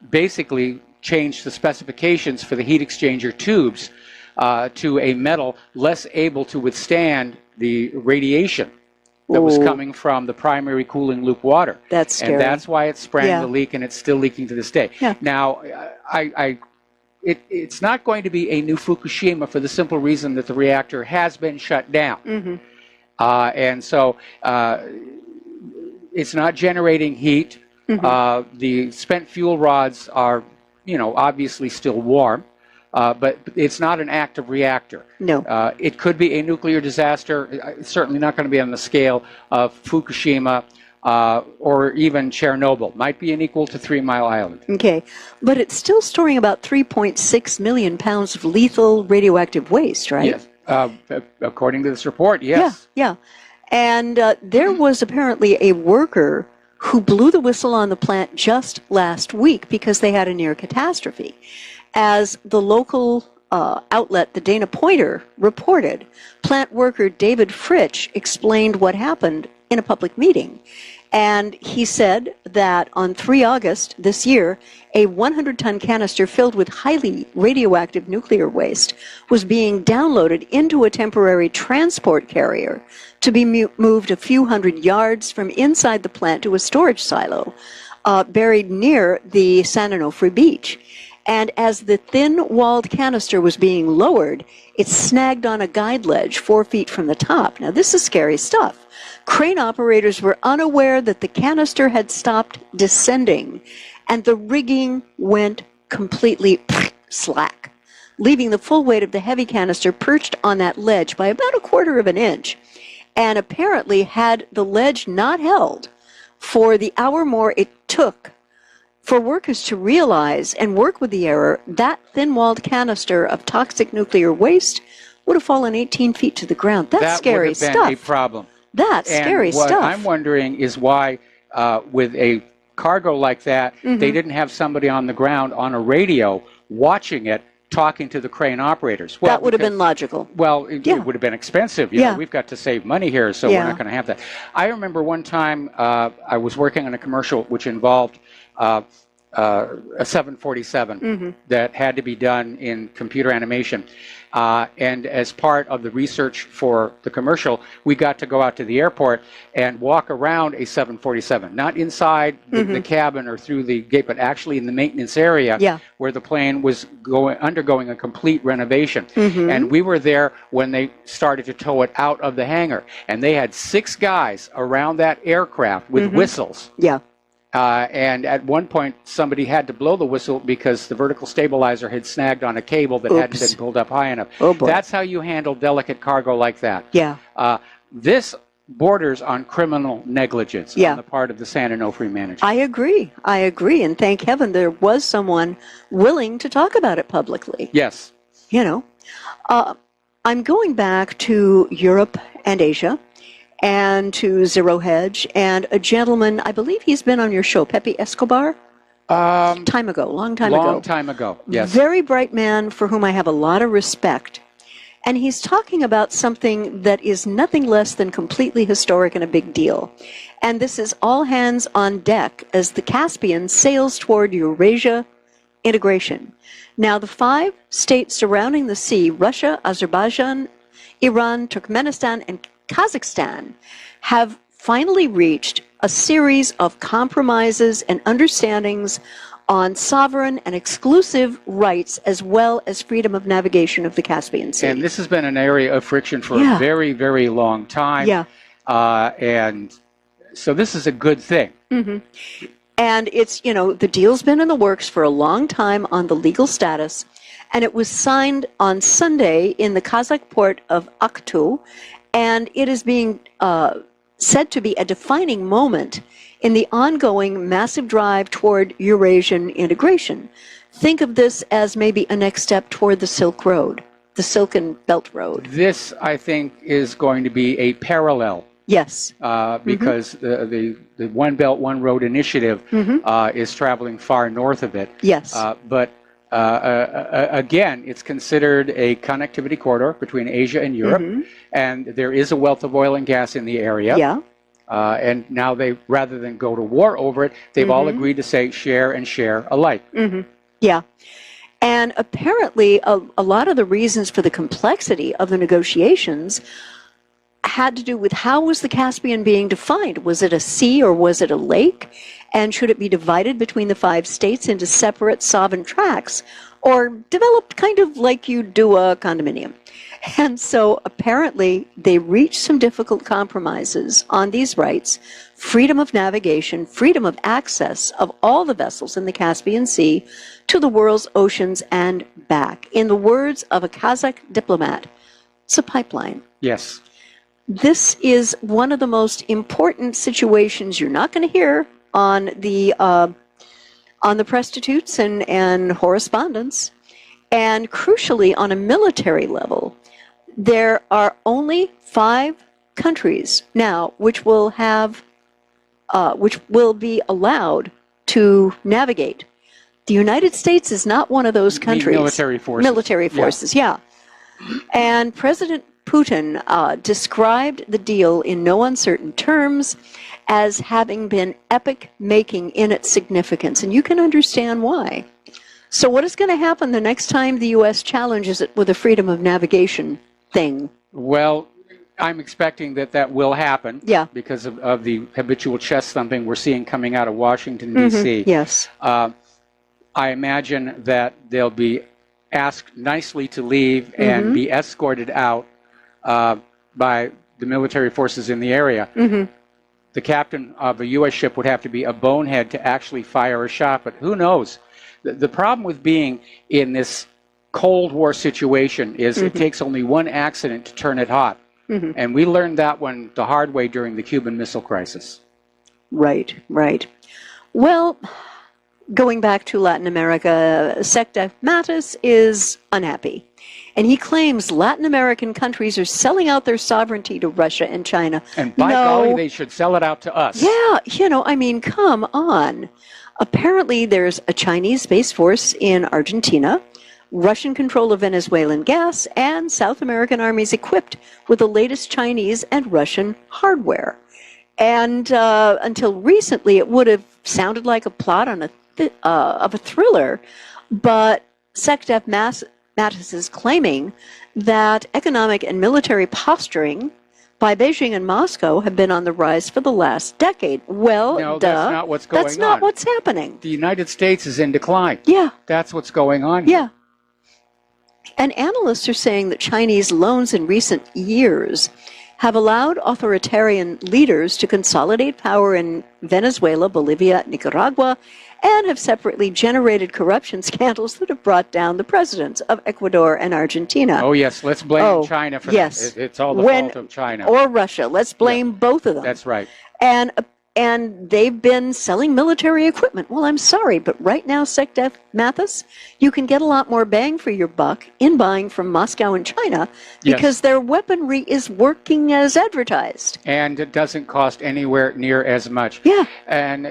basically changed the specifications for the heat exchanger tubes to a metal less able to withstand the radiation that was coming from the primary cooling loop water. That's scary. And that's why it sprang the leak, and it's still leaking to this day. Yeah. Now, it's not going to be a new Fukushima for the simple reason that the reactor has been shut down. And so it's not generating heat. The spent fuel rods are, obviously still warm. But it's not an active reactor. No. It could be a nuclear disaster. It's certainly not going to be on the scale of Fukushima or even Chernobyl. Might be an equal to 3 Mile Island. Okay. But it's still storing about 3.6 million pounds of lethal radioactive waste, right? Yes. According to this report, yes. Yeah. And there was apparently a worker who blew the whistle on the plant just last week because they had a near catastrophe. As the local outlet, the Dana Pointer, reported, plant worker David Fritsch explained what happened in a public meeting. And he said that on 3 August this year, a 100-ton canister filled with highly radioactive nuclear waste was being downloaded into a temporary transport carrier to be moved a few hundred yards from inside the plant to a storage silo buried near the San Onofre beach. And as the thin-walled canister was being lowered, it snagged on a guide ledge 4 feet from the top. Now, this is scary stuff. Crane operators were unaware that the canister had stopped descending, and the rigging went completely slack, leaving the full weight of the heavy canister perched on that ledge by about 1/4 of an inch. And apparently, had the ledge not held for the hour more it took for workers to realize and work with the error, that thin-walled canister of toxic nuclear waste would have fallen 18 feet to the ground. That's scary stuff. That would have been a problem. That's scary stuff. What I'm wondering is why, with a cargo like that, they didn't have somebody on the ground on a radio watching it, talking to the crane operators. Well, that would have been logical. Well, it would have been expensive. You know, we've got to save money here, so we're not going to have that. I remember one time I was working on a commercial which involved a 747 that had to be done in computer animation. And as part of the research for the commercial, we got to go out to the airport and walk around a 747, not inside the cabin or through the gate, but actually in the maintenance area where the plane was undergoing a complete renovation. And we were there when they started to tow it out of the hangar. And they had 6 guys around that aircraft with whistles. And at one point, somebody had to blow the whistle because the vertical stabilizer had snagged on a cable that hadn't been pulled up high enough. That's how you handle delicate cargo like that. This borders on criminal negligence on the part of the San Onofre manager. I agree. And thank heaven there was someone willing to talk about it publicly. Yes. You know, I'm going back to Europe and Asia, and to Zero Hedge, and a gentleman, I believe he's been on your show, Pepe Escobar? Long time ago. Long time ago, yes. Very bright man for whom I have a lot of respect. And he's talking about something that is nothing less than completely historic and a big deal. And this is all hands on deck as the Caspian sails toward Eurasia integration. Now, the 5 states surrounding the sea, Russia, Azerbaijan, Iran, Turkmenistan, and Kazakhstan, have finally reached a series of compromises and understandings on sovereign and exclusive rights as well as freedom of navigation of the Caspian Sea. And this has been an area of friction for a very, very long time. And so this is a good thing. And it's, you know, the deal's been in the works for a long time on the legal status, and it was signed on Sunday in the Kazakh port of Aktu. And it is being said to be a defining moment in the ongoing massive drive toward Eurasian integration. Think of this as maybe a next step toward the Silk Road, the Silken Belt Road. This, I think, is going to be a parallel. Yes. Because the One Belt, One Road initiative is traveling far north of it. Yes. But again, it's considered a connectivity corridor between Asia and Europe, and there is a wealth of oil and gas in the area. And now they, rather than go to war over it, they've all agreed to say share and share alike. And apparently, a lot of the reasons for the complexity of the negotiations had to do with how was the Caspian being defined? Was it a sea or was it a lake? And should it be divided between the 5 states into separate sovereign tracts, or developed kind of like you do a condominium? And so apparently they reached some difficult compromises on these rights: freedom of navigation, freedom of access of all the vessels in the Caspian Sea to the world's oceans and back. In the words of a Kazakh diplomat, it's a pipeline. Yes. This is one of the most important situations you're not going to hear on the prostitutes and correspondence. And crucially, on a military level, there are only 5 countries now which will be allowed to navigate. The United States is not one of those countries. Military forces. Military forces, yeah. And President Putin described the deal in no uncertain terms as having been epic-making in its significance, and you can understand why. So what is going to happen the next time the U.S. challenges it with a freedom of navigation thing? Well, I'm expecting that will happen. Yeah. Because of the habitual chest thumping we're seeing coming out of Washington, D.C. Yes. I imagine that they'll be asked nicely to leave and be escorted out by the military forces in the area. The captain of a U.S. ship would have to be a bonehead to actually fire a shot, but who knows? The problem with being in this Cold War situation is it takes only one accident to turn it hot. And we learned that one the hard way during the Cuban Missile Crisis. Right, right. Well, going back to Latin America, Secda Mattis is unhappy. And he claims Latin American countries are selling out their sovereignty to Russia and China. And by golly, they should sell it out to us. Yeah, I mean, come on. Apparently, there's a Chinese space force in Argentina, Russian control of Venezuelan gas, and South American armies equipped with the latest Chinese and Russian hardware. And until recently, it would have sounded like a plot on of a thriller, but Secda Mattis is claiming that economic and military posturing by Beijing and Moscow have been on the rise for the last decade. Well, no, that's not what's going on. That's not what's happening. The United States is in decline. Yeah. That's what's going on. Yeah. And analysts are saying that Chinese loans in recent years have allowed authoritarian leaders to consolidate power in Venezuela, Bolivia, Nicaragua, and have separately generated corruption scandals that have brought down the presidents of Ecuador and Argentina. Oh, yes. Let's blame China for that. It's all the fault of China. Or Russia. Let's blame both of them. That's right. And they've been selling military equipment. Well, I'm sorry, but right now, Secda Mattis, you can get a lot more bang for your buck in buying from Moscow and China because their weaponry is working as advertised. And it doesn't cost anywhere near as much. Yeah. And,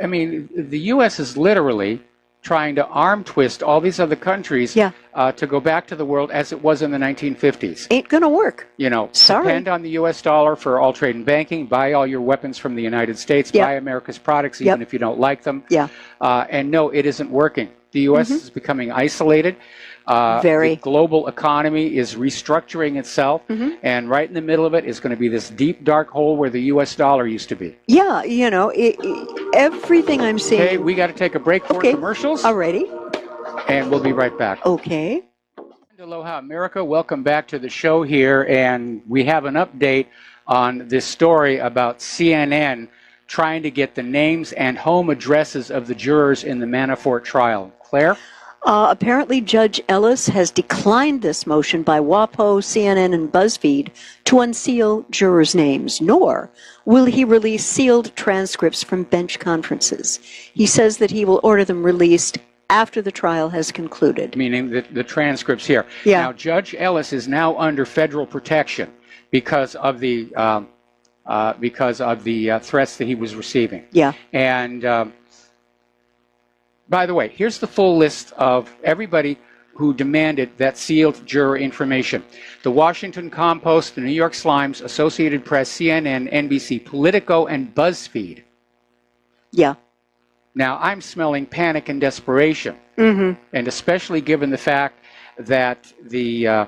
I mean, the U.S. is literally trying to arm twist all these other countries to go back to the world as it was in the 1950s. Ain't going to work. Depend on the U.S. dollar for all trade and banking, buy all your weapons from the United States, buy America's products even if you don't like them. And no, it isn't working. The U.S. is becoming isolated. The global economy is restructuring itself, and right in the middle of it is going to be this deep, dark hole where the U.S. dollar used to be. Yeah, everything I'm seeing... Okay, we got to take a break for commercials. Alrighty. And we'll be right back. Okay. Aloha, America. Welcome back to the show here, and we have an update on this story about CNN trying to get the names and home addresses of the jurors in the Manafort trial. Claire? Apparently, Judge Ellis has declined this motion by WAPO, CNN, and BuzzFeed to unseal jurors' names, nor will he release sealed transcripts from bench conferences. He says that he will order them released after the trial has concluded. Meaning the transcripts here. Yeah. Now, Judge Ellis is now under federal protection because of the threats that he was receiving. Yeah. And by the way, here's the full list of everybody who demanded that sealed juror information. The Washington Compost, the New York Slimes, Associated Press, CNN, NBC, Politico, and BuzzFeed. Yeah. Now, I'm smelling panic and desperation, and especially given the fact that the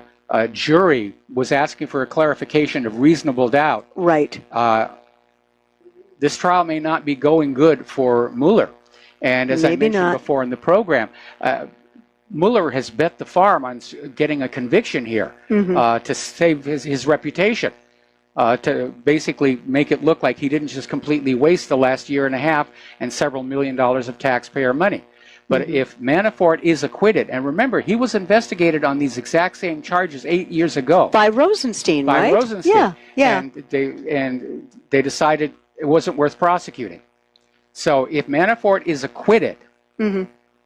jury was asking for a clarification of reasonable doubt. Right. This trial may not be going good for Mueller. And as I mentioned before in the program, Mueller has bet the farm on getting a conviction here to save his reputation, to basically make it look like he didn't just completely waste the last year and a half and several $1 million of taxpayer money. But if Manafort is acquitted, and remember, he was investigated on these exact same charges 8 years ago. By Rosenstein, right? By Rosenstein. Yeah, yeah. And they decided it wasn't worth prosecuting. So if Manafort is acquitted,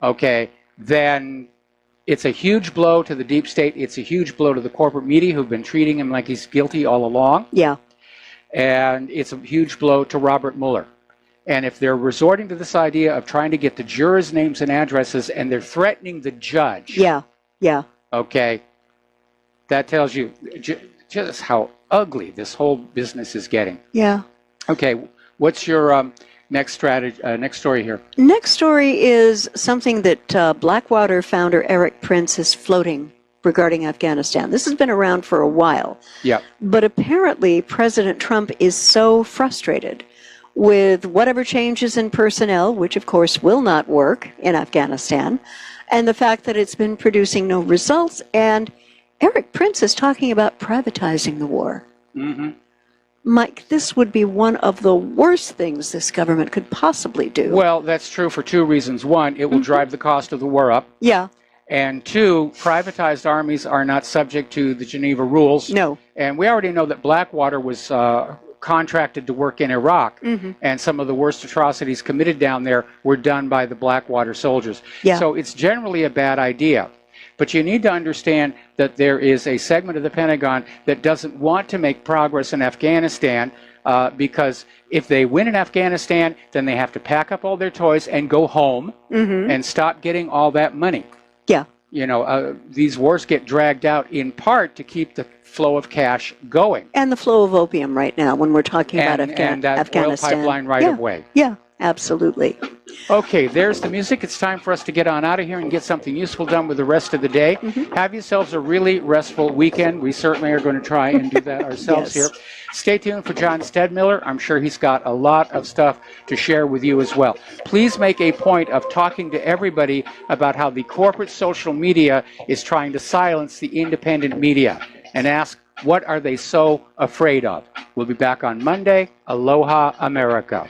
okay, then It's a huge blow to the deep state. It's a huge blow to the corporate media who've been treating him like he's guilty all along. Yeah. And it's a huge blow to Robert Mueller. And if they're resorting to this idea of trying to get the jurors' names and addresses, and they're threatening the judge. Yeah, yeah. Okay, that tells you just how ugly this whole business is getting. Yeah. Okay, what's your next story here? Next story is something that Blackwater founder Eric Prince is floating regarding Afghanistan. This has been around for a while. Yeah. But apparently President Trump is so frustrated with whatever changes in personnel, which of course will not work in Afghanistan, and the fact that it's been producing no results. And Eric Prince is talking about privatizing the war. Mm-hmm. Mike, this would be one of the worst things this government could possibly do. Well, that's true for two reasons. One, it will drive the cost of the war up. Yeah. And two, privatized armies are not subject to the Geneva rules. No. And we already know that Blackwater was contracted to work in Iraq, and some of the worst atrocities committed down there were done by the Blackwater soldiers. Yeah. So it's generally a bad idea. But you need to understand that there is a segment of the Pentagon that doesn't want to make progress in Afghanistan because if they win in Afghanistan, then they have to pack up all their toys and go home and stop getting all that money. Yeah. You know, these wars get dragged out in part to keep the flow of cash going. And the flow of opium right now when we're talking about and that Afghanistan. oil pipeline right away. Yeah, absolutely. Okay, there's the music. It's time for us to get on out of here and get something useful done with the rest of the day. Have yourselves a really restful weekend. We certainly are going to try and do that ourselves here. Stay tuned for John Stedmiller. I'm sure he's got a lot of stuff to share with you as well. Please make a point of talking to everybody about how the corporate social media is trying to silence the independent media, and ask, what are they so afraid of? We'll be back on Monday. Aloha, America.